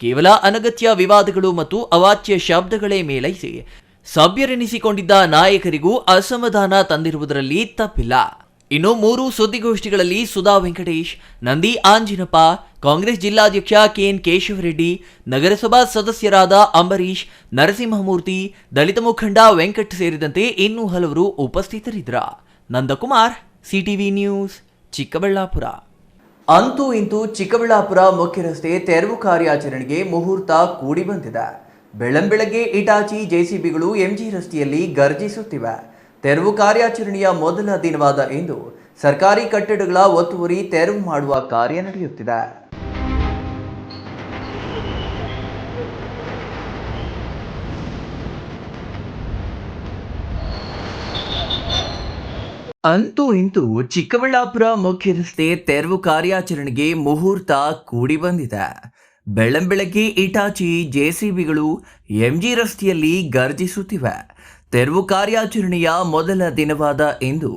ಕೇವಲ ಅನಗತ್ಯ ವಿವಾದಗಳು ಮತ್ತು ಅವಾಚ್ಯ ಶಬ್ದಗಳೇ ಮೇಳೈಸಿ ಸಭ್ಯರೆನಿಸಿಕೊಂಡಿದ್ದ ನಾಯಕರಿಗೂ ಅಸಮಾಧಾನ ತಂದಿರುವುದರಲ್ಲಿ ತಪ್ಪಿಲ್ಲ. ಇನ್ನು 3 ಸುದ್ದಿಗೋಷ್ಠಿಗಳಲ್ಲಿ ಸುಧಾ ವೆಂಕಟೇಶ್, ನಂದಿ ಆಂಜಿನಪ್ಪ, ಕಾಂಗ್ರೆಸ್ ಜಿಲ್ಲಾಧ್ಯಕ್ಷ ಕೆಎನ್ ಕೇಶವರೆಡ್ಡಿ, ನಗರಸಭಾ ಸದಸ್ಯರಾದ ಅಂಬರೀಶ್, ನರಸಿಂಹಮೂರ್ತಿ, ದಲಿತ ಮುಖಂಡ ವೆಂಕಟ್ ಸೇರಿದಂತೆ ಇನ್ನೂ ಹಲವರು ಉಪಸ್ಥಿತರಿದ್ದ. Nandakumar, CTV news, Chikkaballapur. ಅಂತೂ ಇಂತೂ ಚಿಕ್ಕಬಳ್ಳಾಪುರ ಮುಖ್ಯ ರಸ್ತೆ ತೆರವು ಕಾರ್ಯಾಚರಣೆಗೆ ಮುಹೂರ್ತ ಕೂಡಿ ಬಂದಿದೆ. ಬೆಳ್ಳಂಬೆಳಗ್ಗೆ ಇಟಾಚಿ ಜೆಸಿಬಿಗಳು ಎಂಜಿ ರಸ್ತೆಯಲ್ಲಿ ಗರ್ಜಿಸುತ್ತಿವೆ. ತೆರವು ಕಾರ್ಯಾಚರಣೆಯ ಮೊದಲ ದಿನವಾದ ಇಂದು ಸರ್ಕಾರಿ ಕಟ್ಟಡಗಳ ಒತ್ತುವರಿ ತೆರವು ಮಾಡುವ ಕಾರ್ಯ ನಡೆಯುತ್ತಿದೆ. ಅಂತೂ ಇಂತೂ ಚಿಕ್ಕಬಳ್ಳಾಪುರ ಮುಖ್ಯ ರಸ್ತೆ ತೆರವು ಕಾರ್ಯಾಚರಣೆಗೆ ಮುಹೂರ್ತ ಕೂಡಿ ಬಂದಿದೆ. ಬೆಳ್ಳಂಬೆಳಗ್ಗೆ ಇಟಾಚಿ ಜೆಸಿಬಿಗಳು ಎಂಜಿ ರಸ್ತೆಯಲ್ಲಿ ಗರ್ಜಿಸುತ್ತಿವೆ. ತೆರವು ಕಾರ್ಯಾಚರಣೆಯ ಮೊದಲ ದಿನವಾದ ಇಂದು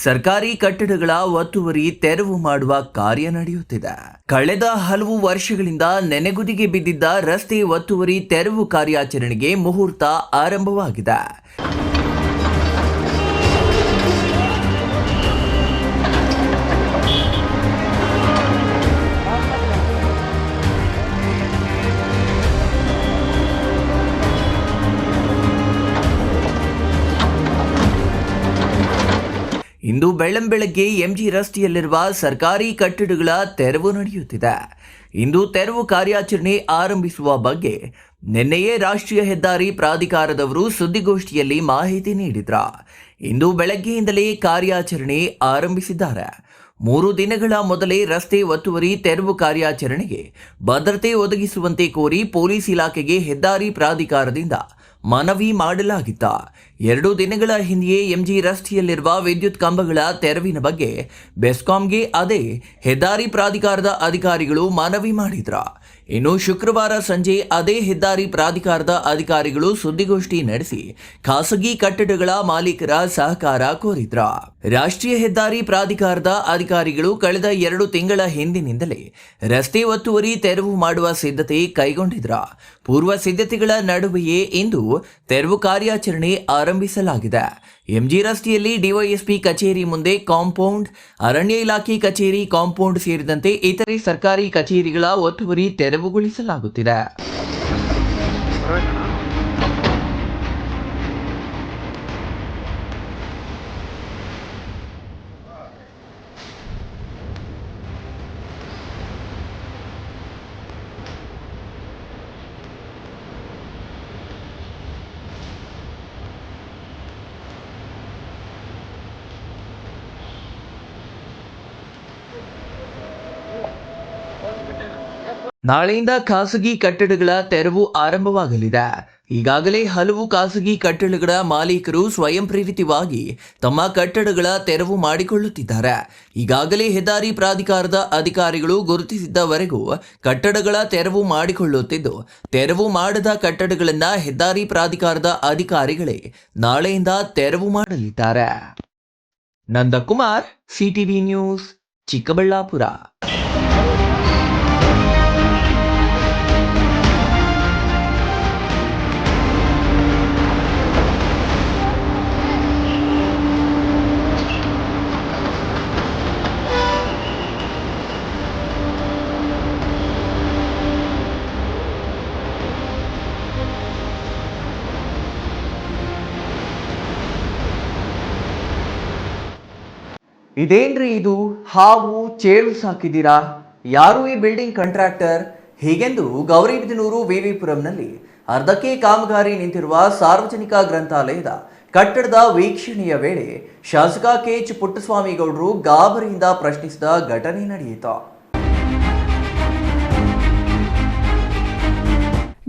ಸರ್ಕಾರಿ ಕಟ್ಟಡಗಳ ಒತ್ತುವರಿ ತೆರವು ಮಾಡುವ ಕಾರ್ಯ ನಡೆಯುತ್ತಿದೆ. ಕಳೆದ ಹಲವು ವರ್ಷಗಳಿಂದ ನೆನೆಗುದಿಗೆ ಬಿದ್ದಿದ್ದ ರಸ್ತೆ ಒತ್ತುವರಿ ತೆರವು ಕಾರ್ಯಾಚರಣೆಗೆ ಮುಹೂರ್ತ ಆರಂಭವಾಗಿದೆ. ಇಂದು ಬೆಳ್ಳಂಬೆಳಗ್ಗೆ ಎಂಜಿ ರಸ್ತೆಯಲ್ಲಿರುವ ಸರ್ಕಾರಿ ಕಟ್ಟಡಗಳ ತೆರವು ನಡೆಯುತ್ತಿದೆ. ಇಂದು ತೆರವು ಕಾರ್ಯಾಚರಣೆ ಆರಂಭಿಸುವ ಬಗ್ಗೆ ನಿನ್ನೆಯೇ ರಾಷ್ಟ್ರೀಯ ಹೆದ್ದಾರಿ ಪ್ರಾಧಿಕಾರದವರು ಸುದ್ದಿಗೋಷ್ಠಿಯಲ್ಲಿ ಮಾಹಿತಿ ನೀಡಿದ್ರ. ಇಂದು ಬೆಳಗ್ಗೆಯಿಂದಲೇ ಕಾರ್ಯಾಚರಣೆ ಆರಂಭಿಸಿದ್ದಾರೆ. 3 ದಿನಗಳ ಮೊದಲೇ ರಸ್ತೆ ಒತ್ತುವರಿ ತೆರವು ಕಾರ್ಯಾಚರಣೆಗೆ ಭದ್ರತೆ ಒದಗಿಸುವಂತೆ ಕೋರಿ ಪೊಲೀಸ್ ಇಲಾಖೆಗೆ ಹೆದ್ದಾರಿ ಪ್ರಾಧಿಕಾರದಿಂದ ಮನವಿ ಮಾಡಲಾಗಿತ್ತ. 2 ದಿನಗಳ ಹಿಂದೆಯೇ ಎಂಜಿ ರಸ್ತೆಯಲ್ಲಿರುವ ವಿದ್ಯುತ್ ಕಂಬಗಳ ತೆರವಿನ ಬಗ್ಗೆ ಬೆಸ್ಕಾಂಗೆ ಅದೇ ಹೆದ್ದಾರಿ ಪ್ರಾಧಿಕಾರದ ಅಧಿಕಾರಿಗಳು ಮನವಿ ಮಾಡಿದ್ರ. ಇನ್ನು ಶುಕ್ರವಾರ ಸಂಜೆ ಅದೇ ಹೆದ್ದಾರಿ ಪ್ರಾಧಿಕಾರದ ಅಧಿಕಾರಿಗಳು ಸುದ್ದಿಗೋಷ್ಠಿ ನಡೆಸಿ ಖಾಸಗಿ ಕಟ್ಟಡಗಳ ಮಾಲೀಕರ ಸಹಕಾರ ಕೋರಿದ್ರ. ರಾಷ್ಟ್ರೀಯ ಹೆದ್ದಾರಿ ಪ್ರಾಧಿಕಾರದ ಅಧಿಕಾರಿಗಳು ಕಳೆದ 2 ತಿಂಗಳ ಹಿಂದಿನಿಂದಲೇ ರಸ್ತೆ ಒತ್ತುವರಿ ತೆರವು ಮಾಡುವ ಸಿದ್ಧತೆ ಕೈಗೊಂಡಿದ್ರ. ಪೂರ್ವ ಸಿದ್ಧತೆಗಳ ನಡುವೆಯೇ ಇಂದು ತೆರವು ಕಾರ್ಯಾಚರಣೆ ಆರಂಭಿಸಲಾಗಿದೆ. ಎಂಜಿ ರಸ್ತೆಯಲ್ಲಿ ಡಿವೈಎಸ್ಪಿ ಕಚೇರಿ ಮುಂದೆ ಕಾಂಪೌಂಡ್, ಅರಣ್ಯ ಇಲಾಖೆ ಕಚೇರಿ ಕಾಂಪೌಂಡ್ ಸೇರಿದಂತೆ ಇತರೆ ಸರ್ಕಾರಿ ಕಚೇರಿಗಳ ಒತ್ತುವರಿ ತೆರವುಗೊಳಿಸಲಾಗುತ್ತಿದೆ. ನಾಳೆಯಿಂದ ಖಾಸಗಿ ಕಟ್ಟಡಗಳ ತೆರವು ಆರಂಭವಾಗಲಿದೆ. ಈಗಾಗಲೇ ಹಲವು ಖಾಸಗಿ ಕಟ್ಟಡಗಳ ಮಾಲೀಕರು ಸ್ವಯಂ ಪ್ರೇರಿತವಾಗಿ ತಮ್ಮ ಕಟ್ಟಡಗಳ ತೆರವು ಮಾಡಿಕೊಳ್ಳುತ್ತಿದ್ದಾರೆ. ಈಗಾಗಲೇ ಹೆದ್ದಾರಿ ಪ್ರಾಧಿಕಾರದ ಅಧಿಕಾರಿಗಳು ಗುರುತಿಸಿದ್ದವರೆಗೂ ಕಟ್ಟಡಗಳ ತೆರವು ಮಾಡಿಕೊಳ್ಳುತ್ತಿದ್ದು, ತೆರವು ಮಾಡದ ಕಟ್ಟಡಗಳನ್ನು ಹೆದ್ದಾರಿ ಪ್ರಾಧಿಕಾರದ ಅಧಿಕಾರಿಗಳೇ ನಾಳೆಯಿಂದ ತೆರವು ಮಾಡಲಿದ್ದಾರೆ. Nandakumar, CTV news, Chikkaballapur. ಇದೇನ್ರಿ ಇದು, ಹಾವು ಚೇಳು ಸಾಕಿದ್ದೀರಾ? ಯಾರು ಈ ಬಿಲ್ಡಿಂಗ್ ಕಾಂಟ್ರಾಕ್ಟರ್? ಹೀಗೆಂದು ಗೌರಿಬಿದನೂರು ವಿವಿಪುರಂನಲ್ಲಿ ಅರ್ಧಕ್ಕೆ ಕಾಮಗಾರಿ ನಿಂತಿರುವ ಸಾರ್ವಜನಿಕ ಗ್ರಂಥಾಲಯದ ಕಟ್ಟಡದ ವೀಕ್ಷಣೆಯ ವೇಳೆ ಶಾಸಕ ಕೆಎಚ್ ಪುಟ್ಟಸ್ವಾಮಿ ಗೌಡರು ಗಾಬರಿಯಿಂದ ಪ್ರಶ್ನಿಸಿದ ಘಟನೆ ನಡೆಯಿತು.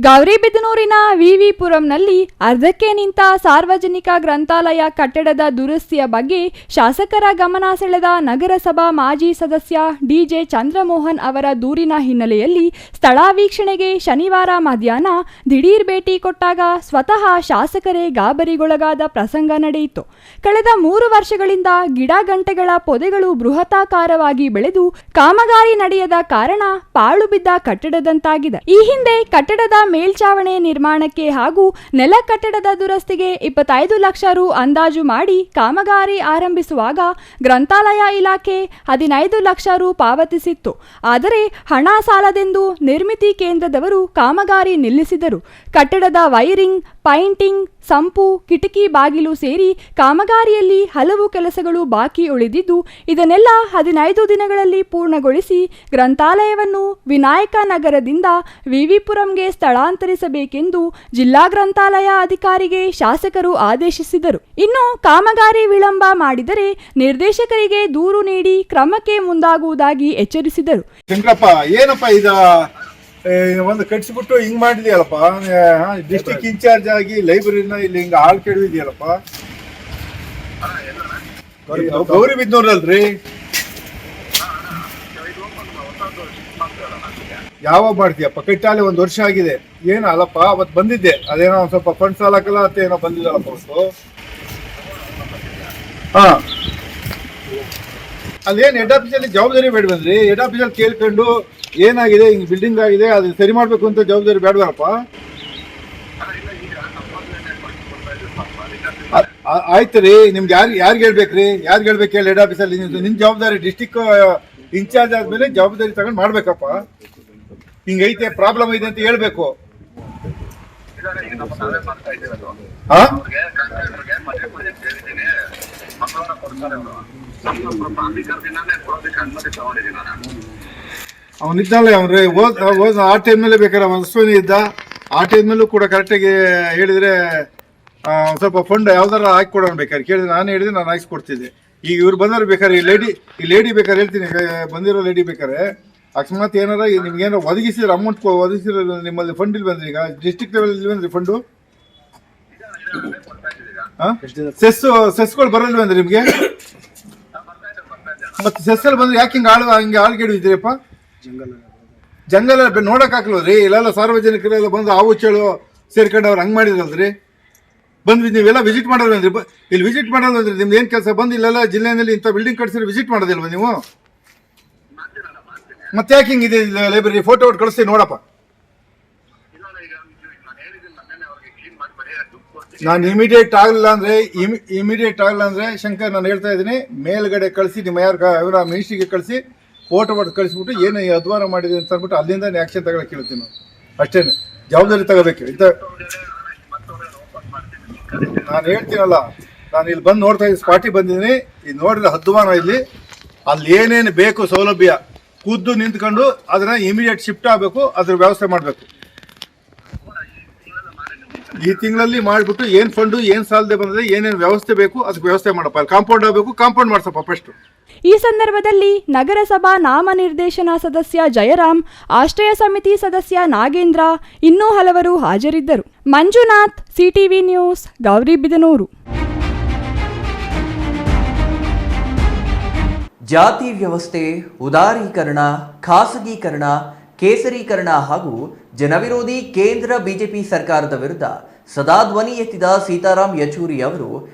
ಗೌರಿಬಿದನೂರಿನ ವಿವಿಪುರಂನಲ್ಲಿ ಅರ್ಧಕ್ಕೆ ನಿಂತ ಸಾರ್ವಜನಿಕ ಗ್ರಂಥಾಲಯ ಕಟ್ಟಡದ ದುರಸ್ತಿಯ ಬಗ್ಗೆ ಶಾಸಕರ ಗಮನ ಸೆಳೆದ ನಗರಸಭಾ ಮಾಜಿ ಸದಸ್ಯ ಡಿಜೆ ಚಂದ್ರಮೋಹನ್ ಅವರ ದೂರಿನ ಹಿನ್ನೆಲೆಯಲ್ಲಿ ಸ್ಥಳ ವೀಕ್ಷಣೆಗೆ ಶನಿವಾರ ಮಧ್ಯಾಹ್ನ ದಿಢೀರ್ ಭೇಟಿ ಕೊಟ್ಟಾಗ ಸ್ವತಃ ಶಾಸಕರೇ ಗಾಬರಿಗೊಳಗಾದ ಪ್ರಸಂಗ ನಡೆಯಿತು. ಕಳೆದ 3 ವರ್ಷಗಳಿಂದ ಗಿಡ ಗಂಟೆಗಳ ಪೊದೆಗಳು ಬೃಹತಾಕಾರವಾಗಿ ಬೆಳೆದು ಕಾಮಗಾರಿ ನಡೆಯದ ಕಾರಣ ಪಾಳು ಬಿದ್ದ ಕಟ್ಟಡದಂತಾಗಿದೆ. ಈ ಹಿಂದೆ ಕಟ್ಟಡದ ಮೇಲ್ಚಾವಣಿ ನಿರ್ಮಾಣಕ್ಕೆ ಹಾಗೂ ನೆಲ ಕಟ್ಟಡದ ದುರಸ್ತಿಗೆ 25 ಲಕ್ಷ ರು ಅಂದಾಜು ಮಾಡಿ ಕಾಮಗಾರಿ ಆರಂಭಿಸುವಾಗ ಗ್ರಂಥಾಲಯ ಇಲಾಖೆ 15 ಲಕ್ಷ ರು ಪಾವತಿಸಿತ್ತು. ಆದರೆ ಹಣ ಸಾಲದೆಂದು ನಿರ್ಮಿತಿ ಕೇಂದ್ರದವರು ಕಾಮಗಾರಿ ನಿಲ್ಲಿಸಿದರು. ಕಟ್ಟಡದ ವೈರಿಂಗ್, ಪೈಂಟಿಂಗ್, ಸಂಪು, ಕಿಟಕಿ ಬಾಗಿಲು ಸೇರಿ ಕಾಮಗಾರಿಯಲ್ಲಿ ಹಲವು ಕೆಲಸಗಳು ಬಾಕಿ ಉಳಿದಿದ್ದು ಇದನ್ನೆಲ್ಲ 15 ದಿನಗಳಲ್ಲಿ ಪೂರ್ಣಗೊಳಿಸಿ ಗ್ರಂಥಾಲಯವನ್ನು ವಿನಾಯಕ ನಗರದಿಂದ ವಿವಿಪುರಂಗೆ ಸ್ಥಳಾಂತರಿಸಬೇಕೆಂದು ಜಿಲ್ಲಾ ಗ್ರಂಥಾಲಯ ಅಧಿಕಾರಿಗೆ ಶಾಸಕರು ಆದೇಶಿಸಿದರು. ಇನ್ನು ಕಾಮಗಾರಿ ವಿಳಂಬ ಮಾಡಿದರೆ ನಿರ್ದೇಶಕರಿಗೆ ದೂರು ನೀಡಿ ಕ್ರಮಕ್ಕೆ ಮುಂದಾಗುವುದಾಗಿ ಎಚ್ಚರಿಸಿದರು. ಶಂಕರಪ್ಪ, ಏನಪ್ಪ ಇದು ಒಂದು ಕಟ್ಸಿಬಿಟ್ಟು ಹಿಂಗ್ ಮಾಡಿದ್ಯಲ್ಲಪ್ಪ, ಡಿಸ್ಟಿಕ್ ಇನ್ಚಾರ್ಜ್ ಆಗಿ ಲೈಬ್ರರಿನ ಇಲ್ಲಿ ಹಿಂಗ ಹಾಳು ಕೆಡವಿದ್ಯಲ್ಲಪ್ಪ. ಗೌರಿಬಿದನೂರಲ್ರಿ, ಯಾವಾಗ ಮಾಡ್ತೀಯಪ್ಪ? ಕಟ್ಟಾಲೆ 1 ವರ್ಷ ಆಗಿದೆ. ಏನೋ ಅಲ್ಲಪ್ಪ, ಅವತ್ತು ಬಂದಿದ್ದೆ, ಅದೇನೋ ಒಂದ್ ಸ್ವಲ್ಪ ಫಂಡ್ ಸಾಲಕ್ಕಲ್ಲ ಅಂತ ಏನೋ ಬಂದಿಲ್ಲಪ್ಪ ಅವತ್ತು. ಹಾ, ಅಲ್ಲೇನು ಹೆಡ್ ಆಫೀಸಲ್ಲಿ ಜವಾಬ್ದಾರಿ ಬೇಡ ಬಂದ್ರಿ? ಹೆಡ್ ಆಫೀಸಲ್ಲಿ ಕೇಳ್ಕೊಂಡು ಏನಾಗಿದೆ, ಹಿಂಗ್ ಬಿಲ್ಡಿಂಗ್ ಆಗಿದೆ, ಅದನ್ನ ಸರಿ ಮಾಡ್ಬೇಕು ಅಂತ ಜವಾಬ್ದಾರಿ ಬೇಡವಲ್ಲಪ್ಪ? ಆಯ್ತು ರೀ, ನಿಮ್ಗೆ ಯಾರಿಗೆ ಹೇಳ್ಬೇಕ್ರಿ? ಯಾರಿಗೆ ಹೇಳ್ಬೇಕು ಹೇಳಿ? ಹೆಡ್ ಆಫೀಸಲ್ಲಿ ನಿನ್ ಜವಾಬ್ದಾರಿ, ಡಿಸ್ಟಿಕ್ ಇನ್ಚಾರ್ಜ್ ಆದ್ಮೇಲೆ ಜವಾಬ್ದಾರಿ ತಗೊಂಡು ಮಾಡ್ಬೇಕಪ್ಪ. ಹಿಂಗೈತೆ, ಪ್ರಾಬ್ಲಮ್ ಇದೆ ಅಂತ ಹೇಳ್ಬೇಕು. ಅವನಿದ್ದಾಳೆ, ಅವ್ರೆ ಓದ್ ಆ ಟೈಮ್ನಲ್ಲೇ ಬೇಕಾದ್ರೆ ಅಶ್ವಿನಿ ಇದ್ದ, ಆ ಟೈಮ್ನಲ್ಲೂ ಕೂಡ ಕರೆಕ್ಟಾಗಿ ಹೇಳಿದ್ರೆ ಸ್ವಲ್ಪ ಫಂಡ್ ಯಾವ್ದಾರ ಹಾಕಿ ಕೊಡೋಣ. ಬೇಕಾದ್ರೆ ಕೇಳಿದ್ರೆ ನಾನು ಹೇಳಿದ್ರೆ ನಾನು ಹಾಕಿಸ್ಕೊಡ್ತಿದ್ದೆ. ಈಗ ಇವ್ರು ಬಂದವ್ರು ಬೇಕಾದ್ರೆ ಈ ಲೇಡಿ ಬೇಕಾದ್ರೆ ಹೇಳ್ತೀನಿ, ಬಂದಿರೋ ಲೇಡಿ ಬೇಕಾದ್ರೆ ಅಕಸ್ಮಾತ್ ಏನಾರ ನಿಮ್ಗೇನಾರ ಒದಗಿಸಿದ್ರೆ, ಅಮೌಂಟ್ ಒದಗಿಸಿದ್ರೆ ನಿಮ್ಮಲ್ಲಿ ಫಂಡ್ ಇಲ್ಲಿ ಬಂದ್ರಿ? ಈಗ ಡಿಸ್ಟ್ರಿಕ್ಟ್ ಲೆವೆಲ್ ಇಲ್ಲಿ ಬಂದ್ರಿ ಫಂಡು? ಸೆಸ್ಗಳು ಬರಲ್ವಂದ್ರಿ ನಿಮ್ಗೆ? ಮತ್ತೆ ಸೆಸ್ಸಲ್ಲಿ ಬಂದ್ರೆ ಯಾಕೆ ಹಿಂಗೆ ಆಳ್ಗೆಡಿದ್ರಿಯಪ್ಪ? ಜಂಗಲ್ ನೋಡಕ್ ಹಾಕ್ಲವ್ರಿ? ಇಲ್ಲೆಲ್ಲ ಸಾರ್ವಜನಿಕರೆಲ್ಲ ಬಂದು ಹಾವು ಚೇಳು ಸೇರ್ಕೊಂಡು ಅವ್ರು ಹಂಗೆ ಮಾಡಿದ್ರಲ್ರಿ. ಬಂದ್ವಿ, ನೀವೆಲ್ಲ ವಿಸಿಟ್ ಮಾಡೋದ್ರಿ? ಇಲ್ಲಿ ವಿಸಿಟ್ ಮಾಡೋದ್ರಿ? ನಿಮ್ದು ಏನ್ ಕೆಲಸ? ಬಂದು ಇಲ್ಲೆಲ್ಲ ಜಿಲ್ಲೆಯಲ್ಲಿ ಇಂಥ ಬಿಲ್ಡಿಂಗ್ ಕಟ್ಸಿದ್ರೆ ವಿಸಿಟ್ ಮಾಡೋದಿಲ್ವ ನೀವು? ಮತ್ತೆ ಯಾಕೆ ಹಿಂಗಿದೆ ಲೈಬ್ರರಿ? ಫೋಟೋ ಹೊಟ್ಟು ಕಳಿಸ್ತೀನಿ ನೋಡಪ್ಪ. ನಾನು ಇಮಿಡಿಯೇಟ್ ಆಗಲಿಲ್ಲ ಅಂದ್ರೆ ಶಂಕರ್, ನಾನು ಹೇಳ್ತಾ ಇದ್ದೀನಿ, ಮೇಲ್ಗಡೆ ಕಳಿಸಿ, ನಿಮ್ಮ ಇವರ ಮಿನಿಸ್ಟ್ರಿಗೆ ಕಳಿಸಿ, ಫೋಟೋ ಹೊಟ್ಟು ಕಳಿಸ್ಬಿಟ್ಟು ಏನು ಅಧ್ವಾನ ಮಾಡಿದೆ ಅಂತ ಅಂದ್ಬಿಟ್ಟು ಅಲ್ಲಿಂದ ಆಕ್ಷನ್ ತಗೊಳಕ್ಕೆ ಹೇಳ್ತೀನಿ ನಾವು. ಅಷ್ಟೇನೆ, ಜವಾಬ್ದಾರಿ ತಗೋಬೇಕು. ಇಂಥ ನಾನು ಹೇಳ್ತೀನಲ್ಲ, ನಾನು ಇಲ್ಲಿ ಬಂದು ನೋಡ್ತಾ ಇದ್ದೀನಿ, ಸ್ಪಾಟಿಗೆ ಬಂದಿದ್ದೀನಿ. ಇದು ನೋಡಿದ್ರೆ ಅಧ್ವಾನ. ಇಲ್ಲಿ ಅಲ್ಲಿ ಏನೇನು ಬೇಕು ಸೌಲಭ್ಯ ಖುದ್ದು ನಿಂತ್ಕೊಂಡು ಅದನ್ನ ಇಮಿಡಿಯೇಟ್ ಶಿಫ್ಟ್ ಆಗಬೇಕು, ಅದ್ರ ವ್ಯವಸ್ಥೆ ಮಾಡಬೇಕು. ಈ ತಿಂಗಳಲ್ಲಿ ಮಾಡಿಬಿಟ್ಟು ಏನು ಫಂಡು, ಏನು ಸಾಲದೆ ಬಂದರೆ ಏನೇನು ವ್ಯವಸ್ಥೆ ಬೇಕು ಅದಕ್ಕೆ ವ್ಯವಸ್ಥೆ ಮಾಡಪ್ಪ. ಅಲ್ಲಿ ಕಾಂಪೌಂಡ್ ಆಗಬೇಕು, ಕಾಂಪೌಂಡ್ ಮಾಡಿಸಪ್ಪ ಫಸ್ಟ್. ಈ ಸಂದರ್ಭದಲ್ಲಿ ನಗರಸಭಾ ನಾಮನಿರ್ದೇಶನ ಸದಸ್ಯ ಜಯರಾಮ್, ಆಶ್ರಯ ಸಮಿತಿ ಸದಸ್ಯ ನಾಗೇಂದ್ರ, ಇನ್ನೂ ಹಲವರು ಹಾಜರಿದ್ದರು. Manjunath, CTV news, Gauribidanur. ಜಾತಿ ವ್ಯವಸ್ಥೆ, ಉದಾರೀಕರಣ, ಖಾಸಗೀಕರಣ, ಕೇಸರೀಕರಣ ಹಾಗೂ ಜನವಿರೋಧಿ ಕೇಂದ್ರ ಬಿಜೆಪಿ ಸರ್ಕಾರದ ವಿರುದ್ಧ ಸದಾ ಧ್ವನಿ ಎತ್ತಿದ ಸೀತಾರಾಮ್ ಯೆಚೂರಿ ಅವರು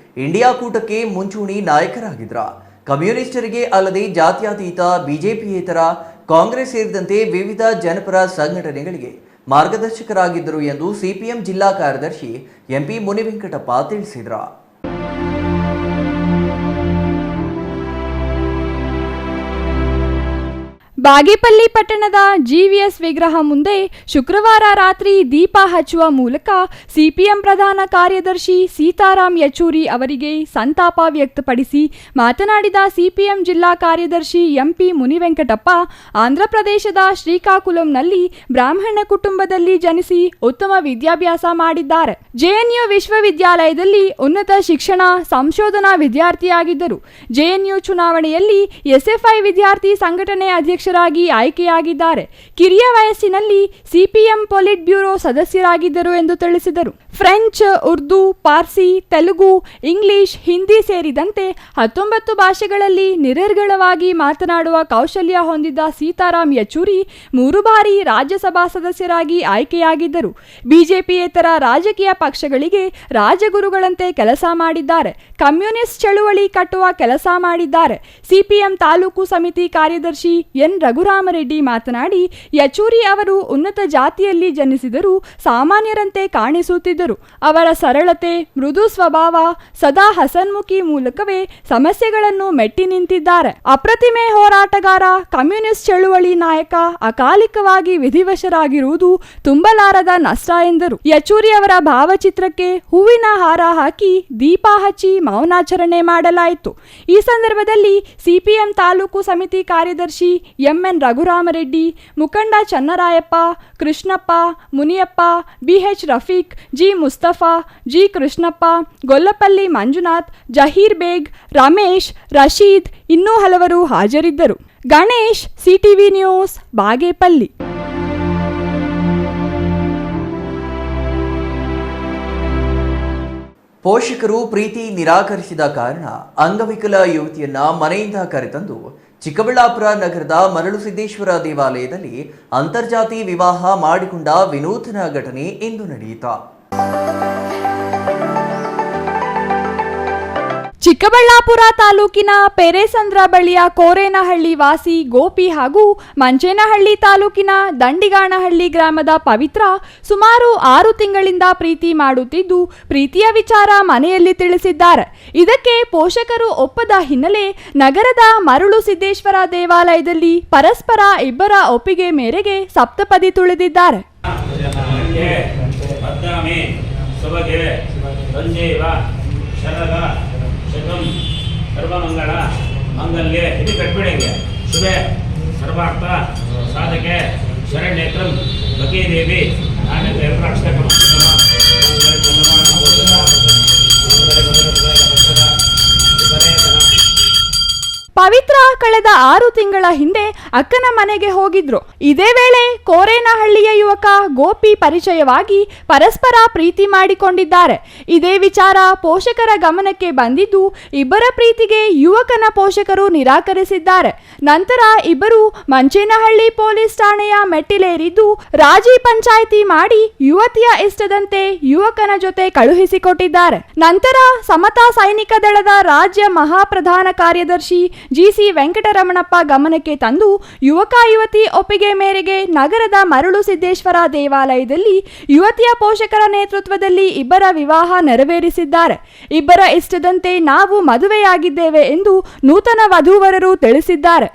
ಇಂಡಿಯಾ ಕೂಟಕ್ಕೆ ಮುಂಚೂಣಿ ನಾಯಕರಾಗಿದ್ರ. ಕಮ್ಯುನಿಸ್ಟರಿಗೆ ಅಲ್ಲದೆ ಜಾತ್ಯತೀತ, ಬಿಜೆಪಿಯೇತರ, ಕಾಂಗ್ರೆಸ್ ಸೇರಿದಂತೆ ವಿವಿಧ ಜನಪರ ಸಂಘಟನೆಗಳಿಗೆ ಮಾರ್ಗದರ್ಶಕರಾಗಿದ್ದರು ಎಂದು ಸಿಪಿಎಂ ಜಿಲ್ಲಾ ಕಾರ್ಯದರ್ಶಿ ಎಂಪಿ ಮುನಿವೆಂಕಟಪ್ಪ ತಿಳಿಸಿದರು. ಬಾಗೇಪಲ್ಲಿ ಪಟ್ಟಣದ ಜಿವಿಎಸ್ ವಿಗ್ರಹ ಮುಂದೆ ಶುಕ್ರವಾರ ರಾತ್ರಿ ದೀಪ ಹಚ್ಚುವ ಮೂಲಕ ಸಿಪಿಎಂ ಪ್ರಧಾನ ಕಾರ್ಯದರ್ಶಿ ಸೀತಾರಾಮ್ ಯೆಚೂರಿ ಅವರಿಗೆ ಸಂತಾಪ ವ್ಯಕ್ತಪಡಿಸಿ ಮಾತನಾಡಿದ ಸಿಪಿಎಂ ಜಿಲ್ಲಾ ಕಾರ್ಯದರ್ಶಿ ಎಂಪಿ ಮುನಿವೆಂಕಟಪ್ಪ, ಆಂಧ್ರಪ್ರದೇಶದ ಶ್ರೀಕಾಕುಲಂನಲ್ಲಿ ಬ್ರಾಹ್ಮಣ ಕುಟುಂಬದಲ್ಲಿ ಜನಿಸಿ ಉತ್ತಮ ವಿದ್ಯಾಭ್ಯಾಸ ಮಾಡಿದ್ದಾರೆ. ಜೆಎನ್ಯು ವಿಶ್ವವಿದ್ಯಾಲಯದಲ್ಲಿ ಉನ್ನತ ಶಿಕ್ಷಣ ಸಂಶೋಧನಾ ವಿದ್ಯಾರ್ಥಿಯಾಗಿದ್ದರು. ಜೆಎನ್ಯು ಚುನಾವಣೆಯಲ್ಲಿ ಎಸ್ಎಫ್ಐ ವಿದ್ಯಾರ್ಥಿ ಸಂಘಟನೆ ಅಧ್ಯಕ್ಷ ಅಧ್ಯಕ್ಷರಾಗಿ ಆಯ್ಕೆಯಾಗಿದ್ದಾರೆ. ಕಿರಿಯ ವಯಸ್ಸಿನಲ್ಲಿ ಸಿಪಿಎಂ ಪೊಲಿಟ್ ಬ್ಯೂರೋ ಸದಸ್ಯರಾಗಿದ್ದರು ಎಂದು ತಿಳಿಸಿದರು. ಫ್ರೆಂಚ್, ಉರ್ದು, ಪಾರ್ಸಿ, ತೆಲುಗು, ಇಂಗ್ಲಿಷ್, ಹಿಂದಿ ಸೇರಿದಂತೆ 19 ಭಾಷೆಗಳಲ್ಲಿ ನಿರರ್ಗಳವಾಗಿ ಮಾತನಾಡುವ ಕೌಶಲ್ಯ ಹೊಂದಿದ್ದ ಸೀತಾರಾಮ್ ಯೆಚೂರಿ 3 ಬಾರಿ ರಾಜ್ಯಸಭಾ ಸದಸ್ಯರಾಗಿ ಆಯ್ಕೆಯಾಗಿದ್ದರು. ಬಿಜೆಪಿಯೇತರ ರಾಜಕೀಯ ಪಕ್ಷಗಳಿಗೆ ರಾಜಗುರುಗಳಂತೆ ಕೆಲಸ ಮಾಡಿದ್ದಾರೆ. ಕಮ್ಯುನಿಸ್ಟ್ ಚಳುವಳಿ ಕಟ್ಟುವ ಕೆಲಸ ಮಾಡಿದ್ದಾರೆ. ಸಿಪಿಎಂ ತಾಲೂಕು ಸಮಿತಿ ಕಾರ್ಯದರ್ಶಿ ಎನ್ ರಘುರಾಮರೆಡ್ಡಿ ಮಾತನಾಡಿ, ಯೆಚೂರಿ ಅವರು ಉನ್ನತ ಜಾತಿಯಲ್ಲಿ ಜನಿಸಿದರೂ ಸಾಮಾನ್ಯರಂತೆ ಕಾಣಿಸುತ್ತಿದ್ದರು. ಅವರ ಸರಳತೆ, ಮೃದು ಸ್ವಭಾವ, ಸದಾ ಹಸನ್ಮುಖಿ ಮೂಲಕವೇ ಸಮಸ್ಯೆಗಳನ್ನು ಮೆಟ್ಟಿ ನಿಂತಿದ್ದಾರೆ. ಅಪ್ರತಿಮೆ ಹೋರಾಟಗಾರ, ಕಮ್ಯುನಿಸ್ಟ್ ಚಳುವಳಿ ನಾಯಕ ಅಕಾಲಿಕವಾಗಿ ವಿಧಿವಶರಾಗಿರುವುದು ತುಂಬಲಾರದ ನಷ್ಟ ಎಂದರು. ಯೆಚೂರಿ ಅವರ ಭಾವಚಿತ್ರಕ್ಕೆ ಹೂವಿನ ಹಾರ ಹಾಕಿ ದೀಪ ಹಚ್ಚಿ ಮೌನಾಚರಣೆ ಮಾಡಲಾಯಿತು. ಈ ಸಂದರ್ಭದಲ್ಲಿ ಸಿಪಿಎಂ ತಾಲೂಕು ಸಮಿತಿ ಕಾರ್ಯದರ್ಶಿ ಎಂಎನ್ ರಘುರಾಮರೆಡ್ಡಿ, ಮುಖಂಡ Channarayappa, Krishnappa, Muniyappa, B H Rafiq, G Mustafa, G Krishnappa, Gollapalli Manjunath, Zaheer Baig, Ramesh, Rashid ಇನ್ನೂ ಹಲವರು ಹಾಜರಿದ್ದರು. Ganesh, CTV news, Bagepalli. ಪೋಷಕರು ಪ್ರೀತಿ ನಿರಾಕರಿಸಿದ ಕಾರಣ ಅಂಗವಿಕಲ ಯುವತಿಯನ್ನ ಮನೆಯಿಂದ ಕರೆತಂದು ಚಿಕ್ಕಬಳ್ಳಾಪುರ ನಗರದ ಮರಳುಸಿದ್ದೇಶ್ವರ ದೇವಾಲಯದಲ್ಲಿ ಅಂತರ್ಜಾತಿ ವಿವಾಹ ಮಾಡಿಕೊಂಡ ವಿನೂತನ ಘಟನೆ ಇಂದು ನಡೆಯಿತು. ಚಿಕ್ಕಬಳ್ಳಾಪುರ ತಾಲೂಕಿನ ಪೆರೇಸಂದ್ರ ಬಳಿಯ ಕೋರೇನಹಳ್ಳಿ ವಾಸಿ ಗೋಪಿ ಹಾಗೂ ಮಂಚೇನಹಳ್ಳಿ ತಾಲೂಕಿನ ದಂಡಿಗಾಣಹಳ್ಳಿ ಗ್ರಾಮದ ಪವಿತ್ರ ಸುಮಾರು 6 ತಿಂಗಳಿಂದ ಪ್ರೀತಿ ಮಾಡುತ್ತಿದ್ದು, ಪ್ರೀತಿಯ ವಿಚಾರ ಮನೆಯಲ್ಲಿ ತಿಳಿಸಿದ್ದಾರೆ. ಇದಕ್ಕೆ ಪೋಷಕರು ಒಪ್ಪದ ಹಿನ್ನೆಲೆ ನಗರದ ಮರಳು ಸಿದ್ದೇಶ್ವರ ದೇವಾಲಯದಲ್ಲಿ ಪರಸ್ಪರ ಇಬ್ಬರ ಒಪ್ಪಿಗೆ ಮೇರೆಗೆ ಸಪ್ತಪದಿ ತುಳಿದಿದ್ದಾರೆ. ಶುಭಂ ಸರ್ವಮಂಗಳ ಮಂಗಲ್ಯ ಇದು ಕಟ್ಬಿಡಂಗೆ ಶುಭೆ ಸರ್ವಾರ್ಥ ಸಾಧಕೆ ಶರಣ್ಯೇತ್ರಂ ಬಕೀದೇವಿ ಆನಂದ ಎಲ್ಲರ ಅಕ್ಷರ ಪವಿತ್ರ ಕಳೆದ 6 ತಿಂಗಳ ಹಿಂದೆ ಅಕ್ಕನ ಮನೆಗೆ ಹೋಗಿದ್ರು. ಇದೇ ವೇಳೆ ಕೋರೇನಹಳ್ಳಿಯ ಯುವಕ ಗೋಪಿ ಪರಿಚಯವಾಗಿ ಪರಸ್ಪರ ಪ್ರೀತಿ ಮಾಡಿಕೊಂಡಿದ್ದಾರೆ. ಇದೇ ವಿಚಾರ ಪೋಷಕರ ಗಮನಕ್ಕೆ ಬಂದಿದ್ದು, ಇಬ್ಬರ ಪ್ರೀತಿಗೆ ಯುವಕನ ಪೋಷಕರು ನಿರಾಕರಿಸಿದ್ದಾರೆ. ನಂತರ ಇಬ್ಬರು ಮಂಚೇನಹಳ್ಳಿ ಪೊಲೀಸ್ ಠಾಣೆಯ ಮೆಟ್ಟಿಲೇರಿದ್ದು ರಾಜಿ ಪಂಚಾಯಿತಿ ಮಾಡಿ ಯುವತಿಯ ಇಷ್ಟದಂತೆ ಯುವಕನ ಜೊತೆ ಕಳುಹಿಸಿಕೊಟ್ಟಿದ್ದಾರೆ. ನಂತರ ಸಮತಾ ಸೈನಿಕ ದಳದ ರಾಜ್ಯ ಮಹಾಪ್ರಧಾನ ಕಾರ್ಯದರ್ಶಿ ಜಿಸಿ ವೆಂಕಟರಮಣಪ್ಪ ಗಮನಕ್ಕೆ ತಂದು ಯುವಕ ಯುವತಿ ಒಪ್ಪಿಗೆ ಮೇರೆಗೆ ನಗರದ ಮರಳು ಸಿದ್ದೇಶ್ವರ ದೇವಾಲಯದಲ್ಲಿ ಯುವತಿಯ ಪೋಷಕರ ನೇತೃತ್ವದಲ್ಲಿ ಇಬ್ಬರ ವಿವಾಹ ನೆರವೇರಿಸಿದ್ದಾರೆ. ಇಬ್ಬರ ಇಷ್ಟದಂತೆ ನಾವು ಮದುವೆಯಾಗಿದ್ದೇವೆ ಎಂದು ನೂತನ ವಧೂವರರು ತಿಳಿಸಿದ್ದಾರೆ.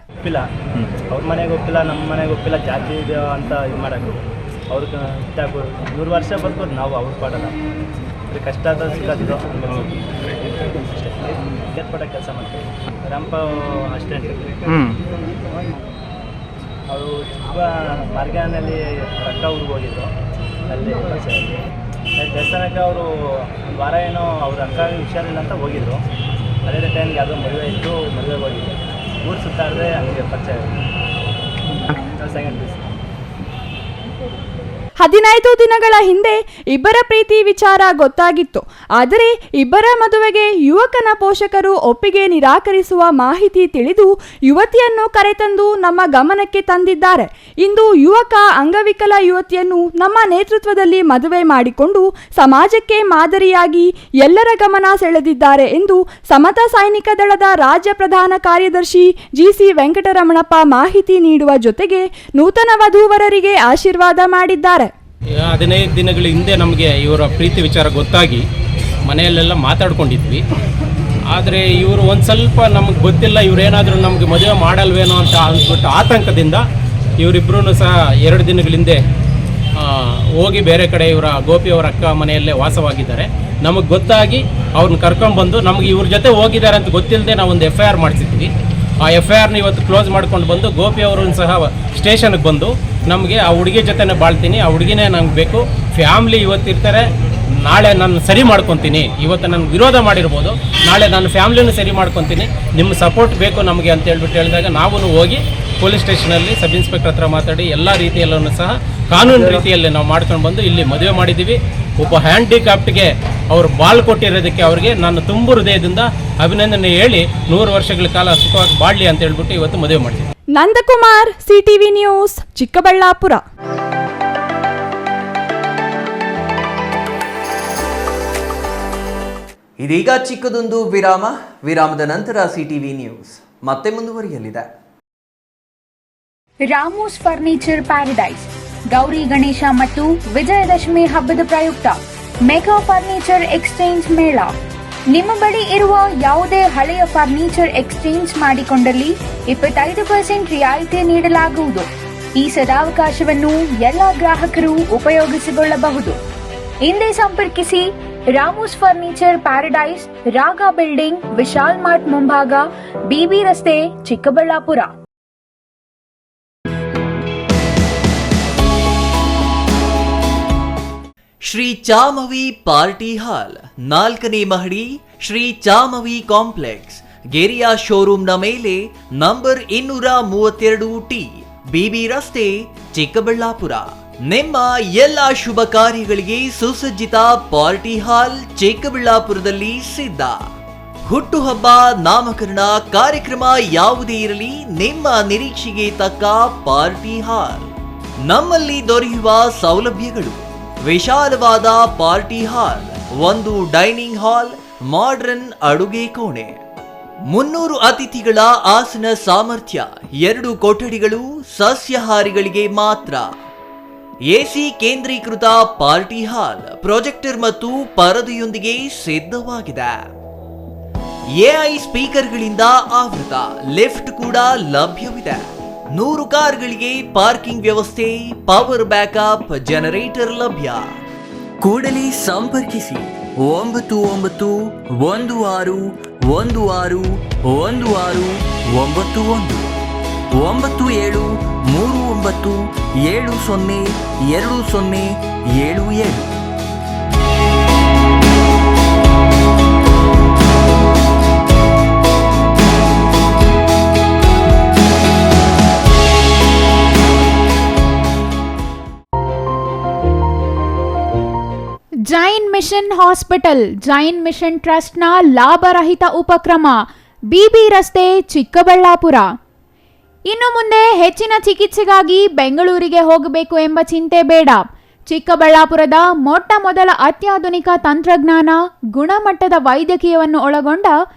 ಅವ್ರ ಮನೆಗೆ ಒಪ್ಪಿಲ್ಲ, ನಮ್ಮ ಮನೆಗೆ ಒಪ್ಪಿಲ್ಲ, ಜಾತಿ ಇದೆ ಅಂತ ಇದು ಮಾಡೋದು ಅವ್ರಿಗೆ ಇಷ್ಟ ಆಗ್ಬೋದು. 100 ವರ್ಷ ಬರ್ಬೋದು, ನಾವು ಅವ್ರು ಪಾಡಲ್ಲ. ಕಷ್ಟ ಅಂತ ಸಿಕ್ಕಾದಿದ್ದು ಪಡ ಕೆಲಸ ಮಾಡ್ತೀವಿ. ರಂಪ ಅಸ್ಟೆಂಟ್ ಅವರು ಚಿಕ್ಕ ಮಾರ್ಗಾನಲ್ಲಿ ರಕ್ಕ ಊರಿಗೆ ಹೋಗಿದ್ರು. ಅಲ್ಲಿ ದೇವಸ್ಥಾನಕ್ಕೆ ಅವರು 1 ವಾರ ಏನೋ ಅವ್ರ ಅಕ್ಕ ಹುಷಾರಿಲ್ಲ ಅಂತ ಹೋಗಿದ್ರು. ಅದೇ ಟೈಮ್ಗೆ ಯಾವುದೋ ಮದುವೆ ಇತ್ತು, ಮದುವೆಗೆ ಹೋಗಿದ್ರು. ಊರು ಸುತ್ತಾಡಿದ್ರೆ ಹಂಗೆ ಪರಿಚಯ ಸೆಕೆಂಡ್ ಪೀಸ್. 15 ದಿನಗಳ ಹಿಂದೆ ಇಬ್ಬರ ಪ್ರೀತಿ ವಿಚಾರ ಗೊತ್ತಾಗಿತ್ತು. ಆದರೆ ಇಬ್ಬರ ಮದುವೆಗೆ ಯುವಕನ ಪೋಷಕರು ಒಪ್ಪಿಗೆ ನಿರಾಕರಿಸುವ ಮಾಹಿತಿ ತಿಳಿದು ಯುವತಿಯನ್ನು ಕರೆತಂದು ನಮ್ಮ ಗಮನಕ್ಕೆ ತಂದಿದ್ದಾರೆ. ಇಂದು ಯುವಕ ಅಂಗವಿಕಲ ಯುವತಿಯನ್ನು ನಮ್ಮ ನೇತೃತ್ವದಲ್ಲಿ ಮದುವೆ ಮಾಡಿಕೊಂಡು ಸಮಾಜಕ್ಕೆ ಮಾದರಿಯಾಗಿ ಎಲ್ಲರ ಗಮನ ಸೆಳೆದಿದ್ದಾರೆ ಎಂದು ಸಮತಾ ಸೈನಿಕ ದಳದ ರಾಜ್ಯ ಪ್ರಧಾನ ಕಾರ್ಯದರ್ಶಿ ಜಿಸಿ ವೆಂಕಟರಮಣಪ್ಪ ಮಾಹಿತಿ ನೀಡುವ ಜೊತೆಗೆ ನೂತನ ವಧೂವರರಿಗೆ ಆಶೀರ್ವಾದ ಮಾಡಿದ್ದಾರೆ. 15 ದಿನಗಳ ಹಿಂದೆ ನಮಗೆ ಇವರ ಪ್ರೀತಿ ವಿಚಾರ ಗೊತ್ತಾಗಿ ಮನೆಯಲ್ಲೆಲ್ಲ ಮಾತಾಡ್ಕೊಂಡಿದ್ವಿ. ಆದರೆ ಇವರು ಒಂದು ಸ್ವಲ್ಪ ನಮಗೆ ಗೊತ್ತಿಲ್ಲ, ಇವರೇನಾದರೂ ನಮಗೆ ಮದುವೆ ಮಾಡಲ್ವೇನೋ ಅಂತ ಅಂದ್ಬಿಟ್ಟು ಆತಂಕದಿಂದ ಇವರಿಬ್ಬರೂ ಸಹ 2 ದಿನಗಳ ಹಿಂದೆ ಹೋಗಿ ಬೇರೆ ಕಡೆ ಇವರ ಗೋಪಿಯವರ ಅಕ್ಕ ಮನೆಯಲ್ಲೇ ವಾಸವಾಗಿದ್ದಾರೆ. ನಮಗೆ ಗೊತ್ತಾಗಿ ಅವ್ರನ್ನ ಕರ್ಕೊಂಡ್ಬಂದು ನಮಗೆ ಇವ್ರ ಜೊತೆ ಹೋಗಿದ್ದಾರೆ ಅಂತ ಗೊತ್ತಿಲ್ಲದೆ ನಾವೊಂದು FIR ಮಾಡಿಸಿದ್ವಿ. ಆ FIRನ ಇವತ್ತು ಕ್ಲೋಸ್ ಮಾಡ್ಕೊಂಡು ಬಂದು ಗೋಪಿಯವ್ರನ್ನ ಸಹ ಸ್ಟೇಷನ್ಗೆ ಬಂದು ನಮಗೆ ಆ ಹುಡುಗಿ ಜೊತೆನೇ ಬಾಳ್ತೀನಿ, ಆ ಹುಡುಗಿನೇ ನಮ್ಗೆ ಬೇಕು, ಫ್ಯಾಮ್ಲಿ ಇವತ್ತಿರ್ತಾರೆ, ನಾಳೆ ನಾನು ಸರಿ ಮಾಡ್ಕೊತೀನಿ, ಇವತ್ತು ನಾನು ವಿರೋಧ ಮಾಡಿರ್ಬೋದು, ನಾಳೆ ನಾನು ಫ್ಯಾಮ್ಲಿನೂ ಸರಿ ಮಾಡ್ಕೊತೀನಿ, ನಿಮ್ಮ ಸಪೋರ್ಟ್ ಬೇಕು ನಮಗೆ ಅಂತ ಹೇಳ್ಬಿಟ್ಟು ಹೇಳಿದಾಗ ನಾವು ಹೋಗಿ ಪೊಲೀಸ್ ಸ್ಟೇಷನಲ್ಲಿ ಸಬ್ ಇನ್ಸ್ಪೆಕ್ಟರ್ ಹತ್ರ ಮಾತಾಡಿ ಎಲ್ಲ ರೀತಿಯಲ್ಲೂ ಸಹ ಕಾನೂನು ರೀತಿಯಲ್ಲಿ ನಾವು ಮಾಡ್ಕೊಂಡು ಬಂದು ಇಲ್ಲಿ ಮದುವೆ ಮಾಡಿದ್ದೀವಿ. ಒಬ್ಬ ಹ್ಯಾಂಡಿಕ್ಯಾಪ್ಟ್ಗೆ ಅವರು ಬಾಳ್ ಕೊಟ್ಟಿರೋದಕ್ಕೆ ಅವರಿಗೆ ನಾನು ತುಂಬ ಹೃದಯದಿಂದ ಅಭಿನಂದನೆ ಹೇಳಿ 100 ವರ್ಷಗಳ ಕಾಲ ಸುಖವಾಗಿ ಬಾಳಲಿ ಅಂತ ಹೇಳ್ಬಿಟ್ಟು ಇವತ್ತು ಮದುವೆ ಮಾಡ್ತೀವಿ. Nandakumar, CTV news, Chikkaballapur. ಇದೀಗ ಚಿಕ್ಕದೊಂದು ವಿರಾಮದ ನಂತರ ಸಿಟಿವಿ ನ್ಯೂಸ್ ಮತ್ತೆ ಮುಂದುವರಿಯಲಿದೆ. Ramos furniture paradise Gowri Ganesha ಮತ್ತು ವಿಜಯದಶಮಿ ಹಬ್ಬದ ಪ್ರಯುಕ್ತ ಮೆಗಾ ಫರ್ನಿಚರ್ ಎಕ್ಸ್ಚೇಂಜ್ ಮೇಳ. ನಿಮ್ಮ ಬಳಿ ಇರುವ ಯಾವುದೇ ಹಳೆಯ ಫರ್ನಿಚರ್ ಎಕ್ಸ್ಚೇಂಜ್ ಮಾಡಿಕೊಂಡಲ್ಲಿ 25% ರಿಯಾಯಿತಿ ನೀಡಲಾಗುವುದು. ಈ ಸದಾವಕಾಶವನ್ನು ಎಲ್ಲ ಗ್ರಾಹಕರು ಉಪಯೋಗಿಸಿಕೊಳ್ಳಬಹುದು. ಹಿಂದೆ ಸಂಪರ್ಕಿಸಿ ರಾಮೋಸ್ ಫರ್ನಿಚರ್ ಪ್ಯಾರಡೈಸ್, ರಾಗ ಬಿಲ್ಡಿಂಗ್, ವಿಶಾಲ್ ಮಾರ್ಟ್ ಮುಂಭಾಗ, ಬಿಬಿ ರಸ್ತೆ, ಚಿಕ್ಕಬಳ್ಳಾಪುರ. ಶ್ರೀ ಚಾಮವಿ ಪಾರ್ಟಿ ಹಾಲ್ 4ನೇ ಮಹಡಿ, ಶ್ರೀ ಚಾಮವಿ ಕಾಂಪ್ಲೆಕ್ಸ್, ಗೆರಿಯಾ ಶೋರೂಮ್ನ ಮೇಲೆ, ನಂಬರ್ 232T, ಬಿಬಿ ರಸ್ತೆ, ಚಿಕ್ಕಬಳ್ಳಾಪುರ. ನಿಮ್ಮ ಎಲ್ಲ ಶುಭ ಕಾರ್ಯಗಳಿಗೆ ಸುಸಜ್ಜಿತ ಪಾರ್ಟಿ ಹಾಲ್ ಚಿಕ್ಕಬಳ್ಳಾಪುರದಲ್ಲಿ ಸಿದ್ಧ. ಹುಟ್ಟುಹಬ್ಬ, ನಾಮಕರಣ, ಕಾರ್ಯಕ್ರಮ ಯಾವುದೇ ಇರಲಿ, ನಿಮ್ಮ ನಿರೀಕ್ಷೆಗೆ ತಕ್ಕ ಪಾರ್ಟಿ ಹಾಲ್. ನಮ್ಮಲ್ಲಿ ದೊರೆಯುವ ಸೌಲಭ್ಯಗಳು: ವಿಶಾಲವಾದ party hall, 1 dining hall, modern ಅಡುಗೆ ಕೋಣೆ, 300 ಅತಿಥಿಗಳ ಆಸನ ಸಾಮರ್ಥ್ಯ, 2 ಕೊಠಡಿಗಳು ಸಸ್ಯಾಹಾರಿಗಳಿಗೆ ಮಾತ್ರ, ಎಸಿ ಕೇಂದ್ರೀಕೃತ ಪಾರ್ಟಿ ಹಾಲ್, ಪ್ರೊಜೆಕ್ಟರ್ ಮತ್ತು ಪರದೆಯೊಂದಿಗೆ ಸಿದ್ಧವಾಗಿದೆ. ಎಐ ಸ್ಪೀಕರ್ಗಳಿಂದ ಆವೃತ, ಲಿಫ್ಟ್ ಕೂಡ ಲಭ್ಯವಿದೆ. 100 ಕಾರ್ಗಳಿಗೆ ಪಾರ್ಕಿಂಗ್ ವ್ಯವಸ್ಥೆ, ಪವರ್ ಬ್ಯಾಕಪ್ ಜನರೇಟರ್ ಲಭ್ಯ. ಕೂಡಲೇ ಸಂಪರ್ಕಿಸಿ 9916161691 9739702077. Jain mission hospital, Jain mission ಟ್ರಸ್ಟ್ನ ಲಾಭರಹಿತ ಉಪಕ್ರಮ, ಬಿಬಿ ರಸ್ತೆ, ಚಿಕ್ಕಬಳ್ಳಾಪುರ. ಇನ್ನು ಮುಂದೆ ಹೆಚ್ಚಿನ ಚಿಕಿತ್ಸೆಗಾಗಿ ಬೆಂಗಳೂರಿಗೆ ಹೋಗಬೇಕು ಎಂಬ ಚಿಂತೆ ಬೇಡ. ಚಿಕ್ಕಬಳ್ಳಾಪುರದ ಮೊಟ್ಟ ಮೊದಲ ಅತ್ಯಾಧುನಿಕ ತಂತ್ರಜ್ಞಾನ, ಗುಣಮಟ್ಟದ ವೈದ್ಯಕೀಯವನ್ನು ಒಳಗೊಂಡ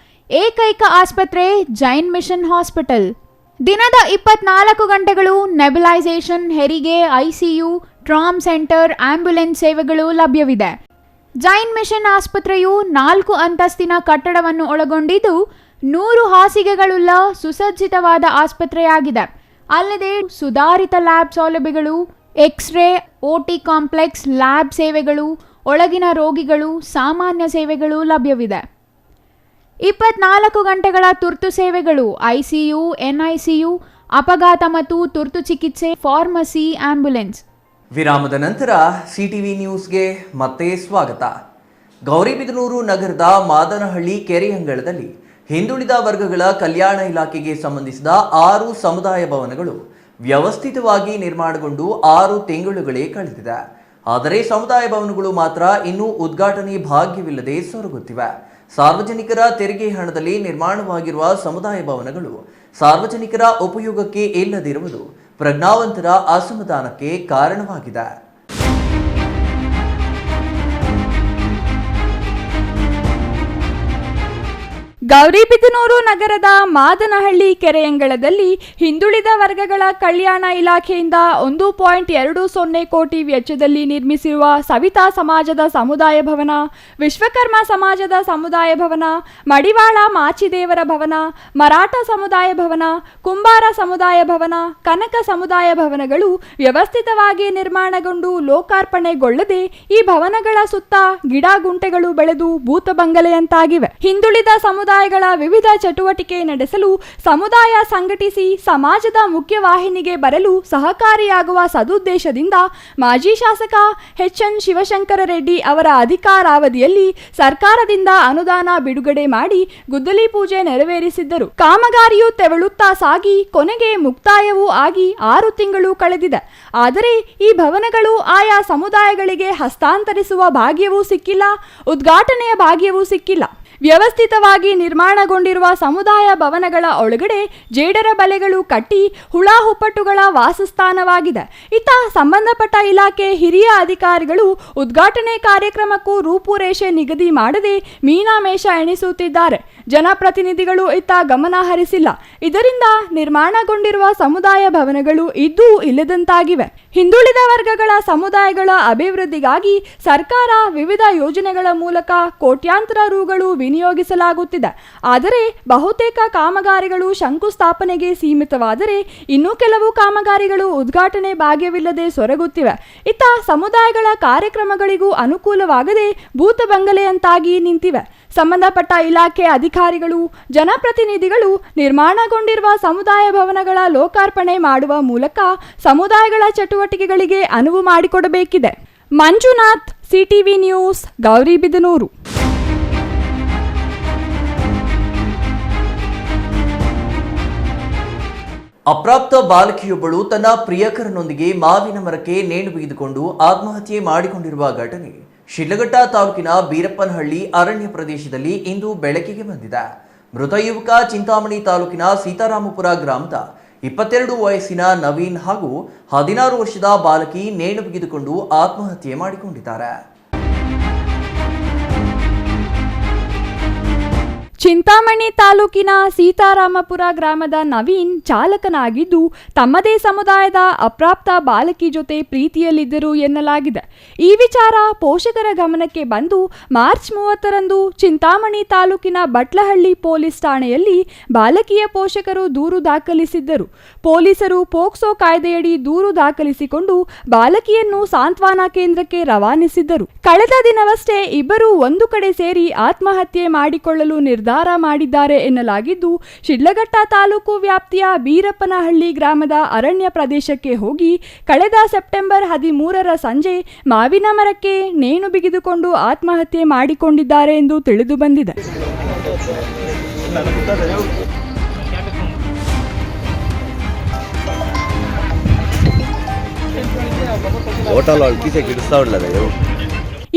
ಏಕೈಕ ಆಸ್ಪತ್ರೆ ಜೈನ್ ಮಿಷನ್ ಹಾಸ್ಪಿಟಲ್. ದಿನದ 24 ಗಂಟೆಗಳು ನೆಬುಲೈಸೇಷನ್, ಹೆರಿಗೆ, ಐಸಿಯು, ಟ್ರಾಮ್ ಸೆಂಟರ್, ಆಂಬ್ಯುಲೆನ್ಸ್ ಸೇವೆಗಳು ಲಭ್ಯವಿದೆ. ಜೈನ್ ಮಿಷನ್ ಆಸ್ಪತ್ರೆಯು 4 ಅಂತಸ್ತಿನ ಕಟ್ಟಡವನ್ನು ಒಳಗೊಂಡಿದ್ದು 100 ಹಾಸಿಗೆಗಳುಳ್ಳ ಸುಸಜ್ಜಿತವಾದ ಆಸ್ಪತ್ರೆಯಾಗಿದೆ. ಅಲ್ಲದೆ ಸುಧಾರಿತ ಲ್ಯಾಬ್ ಸೌಲಭ್ಯಗಳು, ಎಕ್ಸ್ರೇ, ಓಟಿ ಕಾಂಪ್ಲೆಕ್ಸ್, ಲ್ಯಾಬ್ ಸೇವೆಗಳು, ಒಳಗಿನ ರೋಗಿಗಳು, ಸಾಮಾನ್ಯ ಸೇವೆಗಳು ಲಭ್ಯವಿದೆ. 24 ಗಂಟೆಗಳ ತುರ್ತು ಸೇವೆಗಳು, ಐಸಿಯು, ಎನ್ಐಸಿಯು, ಅಪಘಾತ ಮತ್ತು ತುರ್ತು ಚಿಕಿತ್ಸೆ, ಫಾರ್ಮಸಿ, ಆಂಬ್ಯುಲೆನ್ಸ್. ವಿರಾಮದ ನಂತರ ಸಿಟಿವಿ ನ್ಯೂಸ್ಗೆ ಮತ್ತೆ ಸ್ವಾಗತ. ಗೌರಿಬಿದನೂರು ನಗರದ ಮಾದನಹಳ್ಳಿ ಕೆರೆಯಂಗಳದಲ್ಲಿ ಹಿಂದುಳಿದ ವರ್ಗಗಳ ಕಲ್ಯಾಣ ಇಲಾಖೆಗೆ ಸಂಬಂಧಿಸಿದ 6 ಸಮುದಾಯ ಭವನಗಳು ವ್ಯವಸ್ಥಿತವಾಗಿ ನಿರ್ಮಾಣಗೊಂಡು 6 ತಿಂಗಳುಗಳೇ ಕಳೆದಿದೆ. ಆದರೆ ಸಮುದಾಯ ಭವನಗಳು ಮಾತ್ರ ಇನ್ನೂ ಉದ್ಘಾಟನೆ ಭಾಗ್ಯವಿಲ್ಲದೆ ಸೊರಗುತ್ತಿವೆ. ಸಾರ್ವಜನಿಕರ ತೆರಿಗೆ ಹಣದಲ್ಲಿ ನಿರ್ಮಾಣವಾಗಿರುವ ಸಮುದಾಯ ಭವನಗಳು ಸಾರ್ವಜನಿಕರ ಉಪಯೋಗಕ್ಕೆ ಇಲ್ಲದಿರುವುದು ಪ್ರಜ್ಞಾವಂತರ ಅಸಮಾಧಾನಕ್ಕೆ ಕಾರಣವಾಗಿದೆ. ಗೌರಿಬಿದನೂರು ನಗರದ ಮಾದನಹಳ್ಳಿ ಕೆರೆಯಂಗಳದಲ್ಲಿ ಹಿಂದುಳಿದ ವರ್ಗಗಳ ಕಲ್ಯಾಣ ಇಲಾಖೆಯಿಂದ 1.20 ಕೋಟಿ ವೆಚ್ಚದಲ್ಲಿ ನಿರ್ಮಿಸಿರುವ ಸವಿತಾ ಸಮಾಜದ ಸಮುದಾಯ ಭವನ, ವಿಶ್ವಕರ್ಮ ಸಮಾಜದ ಸಮುದಾಯ ಭವನ, ಮಡಿವಾಳ ಮಾಚಿದೇವರ ಭವನ, ಮರಾಠ ಸಮುದಾಯ ಭವನ, ಕುಂಬಾರ ಸಮುದಾಯ ಭವನ, ಕನಕ ಸಮುದಾಯ ಭವನಗಳು ವ್ಯವಸ್ಥಿತವಾಗಿ ನಿರ್ಮಾಣಗೊಂಡು ಲೋಕಾರ್ಪಣೆಗೊಳ್ಳದೆ ಈ ಭವನಗಳ ಸುತ್ತ ಗಿಡ ಗುಂಟೆಗಳು ಬೆಳೆದು ಭೂತ ಬಂಗಲೆಯಂತಾಗಿವೆ. ಹಿಂದುಳಿದ ಸಮುದಾಯ ಸಮುದಾಯಗಳ ವಿವಿಧ ಚಟುವಟಿಕೆ ನಡೆಸಲು, ಸಮುದಾಯ ಸಂಘಟಿಸಿ ಸಮಾಜದ ಮುಖ್ಯವಾಹಿನಿಗೆ ಬರಲು ಸಹಕಾರಿಯಾಗುವ ಸದುದ್ದೇಶದಿಂದ ಮಾಜಿ ಶಾಸಕ ಎಚ್.ಎನ್. ಶಿವಶಂಕರ ರೆಡ್ಡಿ ಅವರ ಅಧಿಕಾರಾವಧಿಯಲ್ಲಿ ಸರ್ಕಾರದಿಂದ ಅನುದಾನ ಬಿಡುಗಡೆ ಮಾಡಿ ಗುದ್ದಲಿ ಪೂಜೆ ನೆರವೇರಿಸಿದ್ದರು. ಕಾಮಗಾರಿಯು ತೆವಳುತ್ತಾ ಸಾಗಿ ಕೊನೆಗೆ ಮುಕ್ತಾಯವೂ ಆಗಿ 6 ತಿಂಗಳು ಕಳೆದಿದೆ. ಆದರೆ ಈ ಭವನಗಳು ಆಯಾ ಸಮುದಾಯಗಳಿಗೆ ಹಸ್ತಾಂತರಿಸುವ ಭಾಗ್ಯವೂ ಸಿಕ್ಕಿಲ್ಲ, ಉದ್ಘಾಟನೆಯ ಭಾಗ್ಯವೂ ಸಿಕ್ಕಿಲ್ಲ. ವ್ಯವಸ್ಥಿತವಾಗಿ ನಿರ್ಮಾಣಗೊಂಡಿರುವ ಸಮುದಾಯ ಭವನಗಳ ಒಳಗಡೆ ಜೇಡರ ಬಲೆಗಳು ಕಟ್ಟಿ ಹುಳ ಹುಪ್ಪಟುಗಳ ವಾಸಸ್ಥಾನವಾಗಿದೆ. ಇತ್ತ ಸಂಬಂಧಪಟ್ಟ ಇಲಾಖೆ ಹಿರಿಯ ಅಧಿಕಾರಿಗಳು ಉದ್ಘಾಟನೆ ಕಾರ್ಯಕ್ರಮಕ್ಕೂ ರೂಪುರೇಷೆ ನಿಗದಿ ಮಾಡದೆ ಮೀನಾಮೇಷ ಎಣಿಸುತ್ತಿದ್ದಾರೆ. ಜನಪ್ರತಿನಿಧಿಗಳು ಇತ್ತ ಗಮನ ಹರಿಸಿಲ್ಲ. ಇದರಿಂದ ನಿರ್ಮಾಣಗೊಂಡಿರುವ ಸಮುದಾಯ ಭವನಗಳು ಇದ್ದೂ ಇಲ್ಲದಂತಾಗಿವೆ. ಹಿಂದುಳಿದ ವರ್ಗಗಳ ಸಮುದಾಯಗಳ ಅಭಿವೃದ್ಧಿಗಾಗಿ ಸರ್ಕಾರ ವಿವಿಧ ಯೋಜನೆಗಳ ಮೂಲಕ ಕೋಟ್ಯಾಂತರ ರುಗಳು ವಿನಿಯೋಗಿಸಲಾಗುತ್ತಿದೆ. ಆದರೆ ಬಹುತೇಕ ಕಾಮಗಾರಿಗಳು ಶಂಕುಸ್ಥಾಪನೆಗೆ ಸೀಮಿತವಾದರೆ ಇನ್ನೂ ಕೆಲವು ಕಾಮಗಾರಿಗಳು ಉದ್ಘಾಟನೆ ಭಾಗ್ಯವಿಲ್ಲದೆ ಸೊರಗುತ್ತಿವೆ. ಇತ್ತ ಸಮುದಾಯಗಳ ಕಾರ್ಯಕ್ರಮಗಳಿಗೂ ಅನುಕೂಲವಾಗದೆ ಭೂತ ಬಂಗಲೆಯಂತಾಗಿ ನಿಂತಿವೆ. ಸಂಬಂಧಪಟ್ಟ ಇಲಾಖೆ ಅಧಿಕಾರಿಗಳು, ಜನಪ್ರತಿನಿಧಿಗಳು ನಿರ್ಮಾಣಗೊಂಡಿರುವ ಸಮುದಾಯ ಭವನಗಳ ಲೋಕಾರ್ಪಣೆ ಮಾಡುವ ಮೂಲಕ ಸಮುದಾಯಗಳ ಚಟುವಟಿಕೆಗಳಿಗೆ ಅನುವು ಮಾಡಿಕೊಡಬೇಕಿದೆ. Manjunath, CTV news, Gauribidanur. ಅಪ್ರಾಪ್ತ ಬಾಲಕಿಯೊಬ್ಬಳು ತನ್ನ ಪ್ರಿಯಕರನೊಂದಿಗೆ ಮಾವಿನ ಮರಕ್ಕೆ ನೇಣು ಬಿಗಿದುಕೊಂಡು ಆತ್ಮಹತ್ಯೆ ಮಾಡಿಕೊಂಡಿರುವ ಘಟನೆ ಶಿಡ್ಲಘಟ್ಟ ತಾಲೂಕಿನ ಬೀರಪ್ಪನಹಳ್ಳಿ ಅರಣ್ಯ ಪ್ರದೇಶದಲ್ಲಿ ಇಂದು ಬೆಳಕಿಗೆ ಬಂದಿದೆ. ಮೃತ ಯುವಕ ಚಿಂತಾಮಣಿ ತಾಲೂಕಿನ ಸೀತಾರಾಮಪುರ ಗ್ರಾಮದ 22 ವಯಸ್ಸಿನ ನವೀನ್ ಹಾಗೂ 16 ವರ್ಷದ ಬಾಲಕಿ ನೇಣು ಬಿಗಿದುಕೊಂಡು ಆತ್ಮಹತ್ಯೆ ಮಾಡಿಕೊಂಡಿದ್ದಾರೆ. ಚಿಂತಾಮಣಿ ತಾಲೂಕಿನ ಸೀತಾರಾಮಪುರ ಗ್ರಾಮದ ನವೀನ್ ಚಾಲಕನಾಗಿದ್ದು ತಮ್ಮದೇ ಸಮುದಾಯದ ಅಪ್ರಾಪ್ತ ಬಾಲಕಿ ಜೊತೆ ಪ್ರೀತಿಯಲ್ಲಿದ್ದರು ಎನ್ನಲಾಗಿದೆ. ಈ ವಿಚಾರ ಪೋಷಕರ ಗಮನಕ್ಕೆ ಬಂದು ಮಾರ್ಚ್ 30ರಂದು ಚಿಂತಾಮಣಿ ತಾಲೂಕಿನ ಬಟ್ಲಹಳ್ಳಿ ಪೊಲೀಸ್ ಠಾಣೆಯಲ್ಲಿ ಬಾಲಕಿಯ ಪೋಷಕರು ದೂರು ದಾಖಲಿಸಿದ್ದರು. ಪೊಲೀಸರು ಪೋಕ್ಸೋ ಕಾಯ್ದೆಯಡಿ ದೂರು ದಾಖಲಿಸಿಕೊಂಡು ಬಾಲಕಿಯನ್ನು ಸಾಂತ್ವನ ಕೇಂದ್ರಕ್ಕೆ ರವಾನಿಸಿದ್ದರು. ಕಳೆದ ದಿನವಷ್ಟೇ ಇಬ್ಬರು ಒಂದು ಕಡೆ ಸೇರಿ ಆತ್ಮಹತ್ಯೆ ಮಾಡಿಕೊಳ್ಳಲು ನಿರ್ಧಾರ ಮಾಡಿದ್ದಾರೆ ಎನ್ನಲಾಗಿದ್ದು, ಶಿಡ್ಲಘಟ್ಟ ತಾಲೂಕು ವ್ಯಾಪ್ತಿಯ ಬೀರಪ್ಪನಹಳ್ಳಿ ಗ್ರಾಮದ ಅರಣ್ಯ ಪ್ರದೇಶಕ್ಕೆ ಹೋಗಿ ಕಳೆದ ಸೆಪ್ಟೆಂಬರ್ 13ರ ಸಂಜೆ ಮಾವಿನ ಮರಕ್ಕೆ ನೇಣು ಬಿಗಿದುಕೊಂಡು ಆತ್ಮಹತ್ಯೆ ಮಾಡಿಕೊಂಡಿದ್ದಾರೆ ಎಂದು ತಿಳಿದು ಬಂದಿದೆ.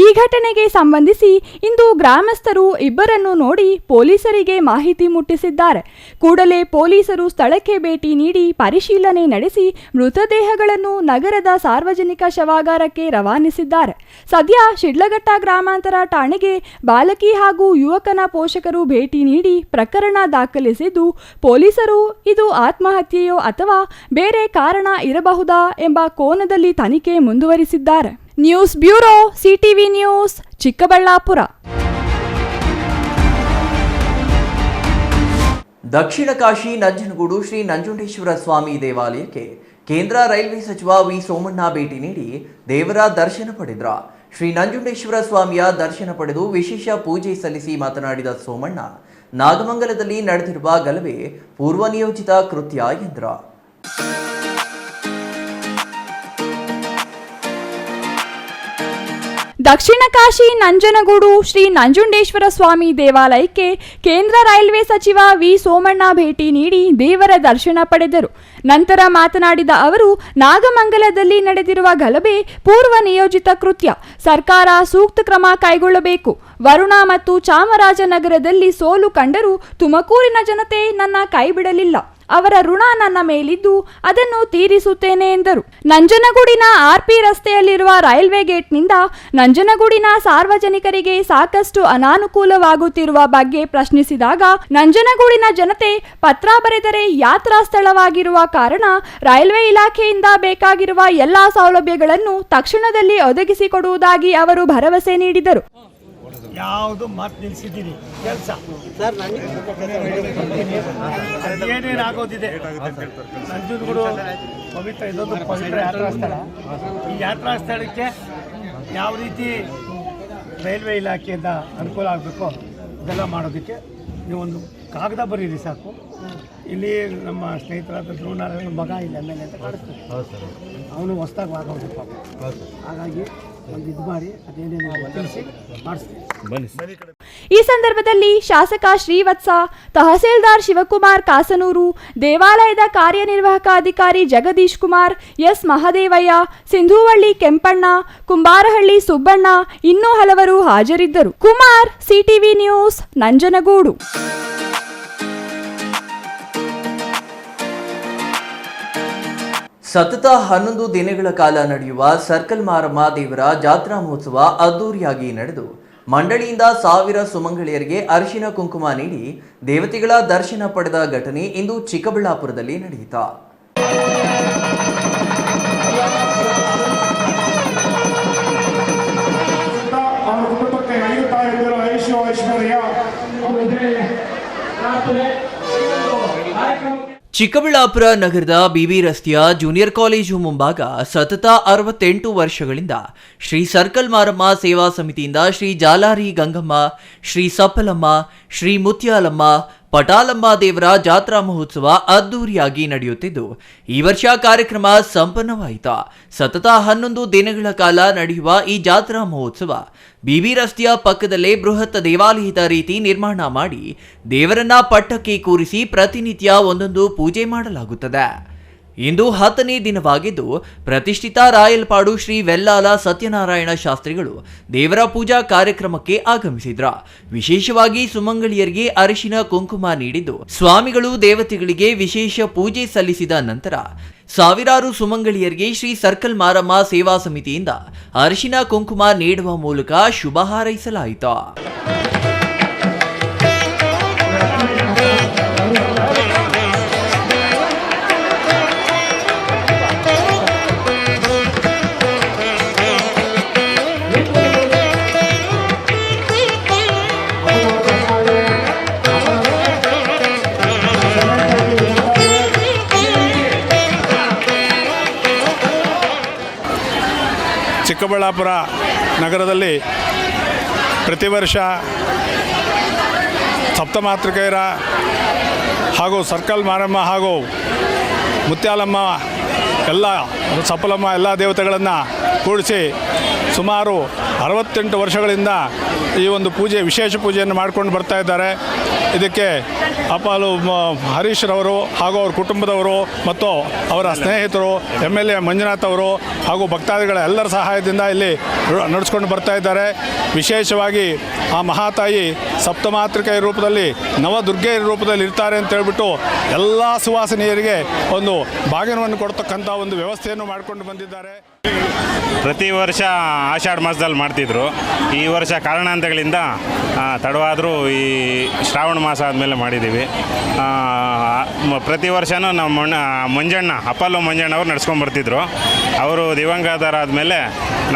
ಈ ಘಟನೆಗೆ ಸಂಬಂಧಿಸಿ ಇಂದು ಗ್ರಾಮಸ್ಥರು ಇಬ್ಬರನ್ನು ನೋಡಿ ಪೊಲೀಸರಿಗೆ ಮಾಹಿತಿ ಮುಟ್ಟಿಸಿದ್ದಾರೆ. ಕೂಡಲೇ ಪೊಲೀಸರು ಸ್ಥಳಕ್ಕೆ ಭೇಟಿ ನೀಡಿ ಪರಿಶೀಲನೆ ನಡೆಸಿ ಮೃತದೇಹಗಳನ್ನು ನಗರದ ಸಾರ್ವಜನಿಕ ಶವಾಗಾರಕ್ಕೆ ರವಾನಿಸಿದ್ದಾರೆ. ಸದ್ಯ ಶಿಡ್ಲಘಟ್ಟ ಗ್ರಾಮಾಂತರ ಠಾಣೆಗೆ ಬಾಲಕಿ ಹಾಗೂ ಯುವಕನ ಪೋಷಕರು ಭೇಟಿ ನೀಡಿ ಪ್ರಕರಣ ದಾಖಲಿಸಿದ್ದು, ಪೊಲೀಸರು ಇದು ಆತ್ಮಹತ್ಯೆಯೋ ಅಥವಾ ಬೇರೆ ಕಾರಣ ಇರಬಹುದಾ ಎಂಬ ಕೋನದಲ್ಲಿ ತನಿಖೆ ಮುಂದುವರಿಸಿದ್ದಾರೆ. News bureau, CTV news, Chikkaballapur. ದಕ್ಷಿಣ ಕಾಶಿ ನಂಜನಗೂಡು ಶ್ರೀ ನಂಜುಂಡೇಶ್ವರ ಸ್ವಾಮಿ ದೇವಾಲಯಕ್ಕೆ ಕೇಂದ್ರ ರೈಲ್ವೆ ಸಚಿವ ವಿ ಸೋಮಣ್ಣ ಭೇಟಿ ನೀಡಿ ದೇವರ ದರ್ಶನ ಪಡೆದರು. ಶ್ರೀ ನಂಜುಂಡೇಶ್ವರ ಸ್ವಾಮಿಯ ದರ್ಶನ ಪಡೆದು ವಿಶೇಷ ಪೂಜೆ ಸಲ್ಲಿಸಿ ಮಾತನಾಡಿದ ಸೋಮಣ್ಣ, ನಾಗಮಂಗಲದಲ್ಲಿ ನಡೆದಿರುವ ಗಲಭೆ ಪೂರ್ವ ನಿಯೋಜಿತ ಕೃತ್ಯ ಎಂದರು. ದಕ್ಷಿಣ ಕಾಶಿ ನಂಜನಗೂಡು ಶ್ರೀ ನಂಜುಂಡೇಶ್ವರ ಸ್ವಾಮಿ ದೇವಾಲಯಕ್ಕೆ ಕೇಂದ್ರ ರೈಲ್ವೆ ಸಚಿವ ವಿ ಸೋಮಣ್ಣ ಭೇಟಿ ನೀಡಿ ದೇವರ ದರ್ಶನ ಪಡೆದರು. ನಂತರ ಮಾತನಾಡಿದ ಅವರು, ನಾಗಮಂಗಲದಲ್ಲಿ ನಡೆದಿರುವ ಗಲಭೆ ಪೂರ್ವ ನಿಯೋಜಿತ ಕೃತ್ಯ, ಸರ್ಕಾರ ಸೂಕ್ತ ಕ್ರಮ ಕೈಗೊಳ್ಳಬೇಕು. ವರುಣ ಮತ್ತು ಚಾಮರಾಜನಗರದಲ್ಲಿ ಸೋಲು ಕಂಡರೂ ತುಮಕೂರಿನ ಜನತೆ ನನ್ನ ಕೈಬಿಡಲಿಲ್ಲ. ಅವರ ಋಣ ನನ್ನ ಮೇಲಿದ್ದು ಅದನ್ನು ತೀರಿಸುತ್ತೇನೆ ಎಂದರು. ನಂಜನಗೂಡಿನ ಆರ್ಪಿ ರಸ್ತೆಯಲ್ಲಿರುವ ರೈಲ್ವೆ ಗೇಟ್ನಿಂದ ನಂಜನಗೂಡಿನ ಸಾರ್ವಜನಿಕರಿಗೆ ಸಾಕಷ್ಟು ಅನಾನುಕೂಲವಾಗುತ್ತಿರುವ ಬಗ್ಗೆ ಪ್ರಶ್ನಿಸಿದಾಗ, ನಂಜನಗೂಡಿನ ಜನತೆ ಪತ್ರ ಬರೆದರೆ ಯಾತ್ರಾ ಸ್ಥಳವಾಗಿರುವ ಕಾರಣ ರೈಲ್ವೆ ಇಲಾಖೆಯಿಂದ ಬೇಕಾಗಿರುವ ಎಲ್ಲಾ ಸೌಲಭ್ಯಗಳನ್ನು ತಕ್ಷಣದಲ್ಲಿ ಒದಗಿಸಿಕೊಡುವುದಾಗಿ ಅವರು ಭರವಸೆ ನೀಡಿದರು. ಯಾವುದು ಮಾತು ನಿಲ್ಲಿಸಿದ್ದೀನಿ ಕೆಲಸ ಏನೇನಾಗೋದಿದೆ. ನಂಜನಗೂಡು ಪವಿತ್ರ ಇದೊಂದು ಪವಿತ್ರ ಯಾತ್ರಾ ಸ್ಥಳ. ಈ ಯಾತ್ರಾ ಸ್ಥಳಕ್ಕೆ ಯಾವ ರೀತಿ ರೈಲ್ವೆ ಇಲಾಖೆಯಿಂದ ಅನುಕೂಲ ಆಗಬೇಕೋ ಅದೆಲ್ಲ ಮಾಡೋದಕ್ಕೆ ನೀವೊಂದು ಕಾಗದ ಬರೀರಿ ಸಾಕು. ಇಲ್ಲಿ ನಮ್ಮ ಸ್ನೇಹಿತರಾದ ಧ್ರುವನಾರಾಯಣ ಮಗ ಇಲ್ಲಿ ಎಮ್ ಎಲ್ ಎ ಅಂತ ಕಾಣಿಸ್ತಾರೆ. ಅವನು ಹೊಸ್ದಾಗಿ ಆಗೋದು ಪಾಪ. ಹಾಗಾಗಿ ಒಂದು ಇದು ಮಾಡಿ ಅದೇನೇನು ತಿಳಿಸಿ ಮಾಡಿಸ್ತೀವಿ. ಈ ಸಂದರ್ಭದಲ್ಲಿ ಶಾಸಕ ಶ್ರೀವತ್ಸ, ತಹಸೀಲ್ದಾರ್ ಶಿವಕುಮಾರ್ ಕಾಸನೂರು, ದೇವಾಲಯದ ಕಾರ್ಯನಿರ್ವಾಹಕ ಅಧಿಕಾರಿ ಜಗದೀಶ್ ಕುಮಾರ್, ಎಸ್ ಮಹದೇವಯ್ಯ, ಸಿಂಧುವಳ್ಳಿ ಕೆಂಪಣ್ಣ, ಕುಂಬಾರಹಳ್ಳಿ ಸುಬ್ಬಣ್ಣ ಇನ್ನೂ ಹಲವರು ಹಾಜರಿದ್ದರು. Kumar, CTV news, Nanjangud. ಸತತ 11 ದಿನಗಳ ಕಾಲ ನಡೆಯುವ ಸರ್ಕಲ್ ಮಾರಮ್ಮ ದೇವರ ಜಾತ್ರಾ ಮಹೋತ್ಸವ ಅದ್ದೂರಿಯಾಗಿ ನಡೆದು ಮಂಡಳಿಯಿಂದ 1000 ಸುಮಂಗಳಿಯರಿಗೆ ಅರಿಶಿನ ಕುಂಕುಮ ನೀಡಿ ದೇವತೆಗಳ ದರ್ಶನ ಪಡೆದ ಘಟನೆ ಇಂದು ಚಿಕ್ಕಬಳ್ಳಾಪುರದಲ್ಲಿ ನಡೆಯಿತು. ಚಿಕ್ಕಬಳ್ಳಾಪುರ ನಗರದ ಬಿಬಿ ರಸ್ತೆಯ ಜೂನಿಯರ್ ಕಾಲೇಜು ಮುಂಭಾಗ ಸತತ 68 ವರ್ಷಗಳಿಂದ ಶ್ರೀ ಸರ್ಕಲ್ ಮಾರಮ್ಮ ಸೇವಾ ಸಮಿತಿಯಿಂದ ಶ್ರೀ ಜಾಲಾರಿ ಗಂಗಮ್ಮ, ಶ್ರೀ ಸಪ್ಪಲಮ್ಮ, ಶ್ರೀ ಮುತ್ಯಾಲಮ್ಮ, ಪಟಾಲಮ್ಮ ದೇವರ ಜಾತ್ರಾ ಮಹೋತ್ಸವ ಅದ್ದೂರಿಯಾಗಿ ನಡೆಯುತ್ತಿದ್ದು ಈ ವರ್ಷ ಕಾರ್ಯಕ್ರಮ ಸಂಪನ್ನವಾಯಿತು. ಸತತ 11 ದಿನಗಳ ಕಾಲ ನಡೆಯುವ ಈ ಜಾತ್ರಾ ಮಹೋತ್ಸವ ಬಿಬಿ ರಸ್ತೆಯ ಪಕ್ಕದಲ್ಲೇ ಬೃಹತ್ ದೇವಾಲಯದ ರೀತಿ ನಿರ್ಮಾಣ ಮಾಡಿ ದೇವರನ್ನ ಪಟ್ಟಕ್ಕೆ ಕೂರಿಸಿ ಪ್ರತಿನಿತ್ಯ ಒಂದೊಂದು ಪೂಜೆ ಮಾಡಲಾಗುತ್ತದೆ. ಇಂದು 10ನೇ ದಿನವಾಗಿದ್ದು ಪ್ರತಿಷ್ಠಿತ ರಾಯಲ್ಪಾಡು ಶ್ರೀ ವೆಲ್ಲಾಲ ಸತ್ಯನಾರಾಯಣ ಶಾಸ್ತ್ರಿಗಳು ದೇವರ ಪೂಜಾ ಕಾರ್ಯಕ್ರಮಕ್ಕೆ ಆಗಮಿಸಿದ್ರ. ವಿಶೇಷವಾಗಿ ಸುಮಂಗಳಿಯರಿಗೆ ಅರಿಶಿನ ಕುಂಕುಮ ನೀಡಿದ್ದು ಸ್ವಾಮಿಗಳು ದೇವತೆಗಳಿಗೆ ವಿಶೇಷ ಪೂಜೆ ಸಲ್ಲಿಸಿದ ನಂತರ ಸಾವಿರಾರು ಸುಮಂಗಳಿಯರಿಗೆ ಶ್ರೀ ಸರ್ಕಲ್ ಮಾರಮ್ಮ ಸೇವಾ ಸಮಿತಿಯಿಂದ ಅರಿಶಿನ ಕುಂಕುಮ ನೀಡುವ ಮೂಲಕ ಶುಭ ಹಾರೈಸಲಾಯಿತು. ಚಿಕ್ಕಬಳ್ಳಾಪುರ ನಗರದಲ್ಲಿ ಪ್ರತಿ ವರ್ಷ ಸಪ್ತಮಾತೃಕೆಯರ ಹಾಗೂ ಸರ್ಕಲ್ ಮಾರಮ್ಮ ಹಾಗೂ ಮುತ್ಯಾಲಮ್ಮ ಎಲ್ಲ ಸಪ್ಪಲಮ್ಮ ಎಲ್ಲ ದೇವತೆಗಳನ್ನು ಕೂಡಿಸಿ ಸುಮಾರು 68 ವರ್ಷಗಳಿಂದ ಈ ಒಂದು ಪೂಜೆ ವಿಶೇಷ ಪೂಜೆಯನ್ನು ಮಾಡ್ಕೊಂಡು ಬರ್ತಾ ಇದ್ದಾರೆ. ಇದಕ್ಕೆ ಅಪಾಲು ಹರೀಶ್ರವರು ಹಾಗೂ ಅವ್ರ ಕುಟುಂಬದವರು ಮತ್ತು ಅವರ ಸ್ನೇಹಿತರು MLA ಮಂಜುನಾಥ್ ಅವರು ಹಾಗೂ ಭಕ್ತಾದಿಗಳ ಎಲ್ಲರ ಸಹಾಯದಿಂದ ಇಲ್ಲಿ ನಡೆಸ್ಕೊಂಡು ಬರ್ತಾ ಇದ್ದಾರೆ. ವಿಶೇಷವಾಗಿ ಆ ಮಹಾತಾಯಿ ಸಪ್ತಮಾತೃಕೆಯ ರೂಪದಲ್ಲಿ ನವದುರ್ಗೆಯ ರೂಪದಲ್ಲಿ ಇರ್ತಾರೆ ಅಂತ ಹೇಳ್ಬಿಟ್ಟು ಎಲ್ಲ ಸುವಾಸಿನಿಯರಿಗೆ ಒಂದು ಬಾಗಿನವನ್ನು ಕೊಡ್ತಕ್ಕಂಥ ಒಂದು ವ್ಯವಸ್ಥೆಯನ್ನು ಮಾಡಿಕೊಂಡು ಬಂದಿದ್ದಾರೆ. ಪ್ರತಿ ವರ್ಷ ಆಷಾಢ ಮಾಸದಲ್ಲಿ ಮಾಡ್ತಿದ್ರು. ಈ ವರ್ಷ ಕಾರಣಾಂತರಗಳಿಂದ ತಡವಾದರೂ ಈ ಶ್ರಾವಣ ಮಾಸ ಆದಮೇಲೆ ಮಾಡಿದ್ದೀವಿ. ಪ್ರತಿ ವರ್ಷವೂ ನಮ್ಮ ಮಂಜಣ್ಣ ಅಪ್ಪಲ್ಲು ಮಂಜಣ್ಣ ಅವ್ರು ನಡ್ಸ್ಕೊಂಬರ್ತಿದ್ರು. ಅವರು ದಿವಂಗತರಾದಮೇಲೆ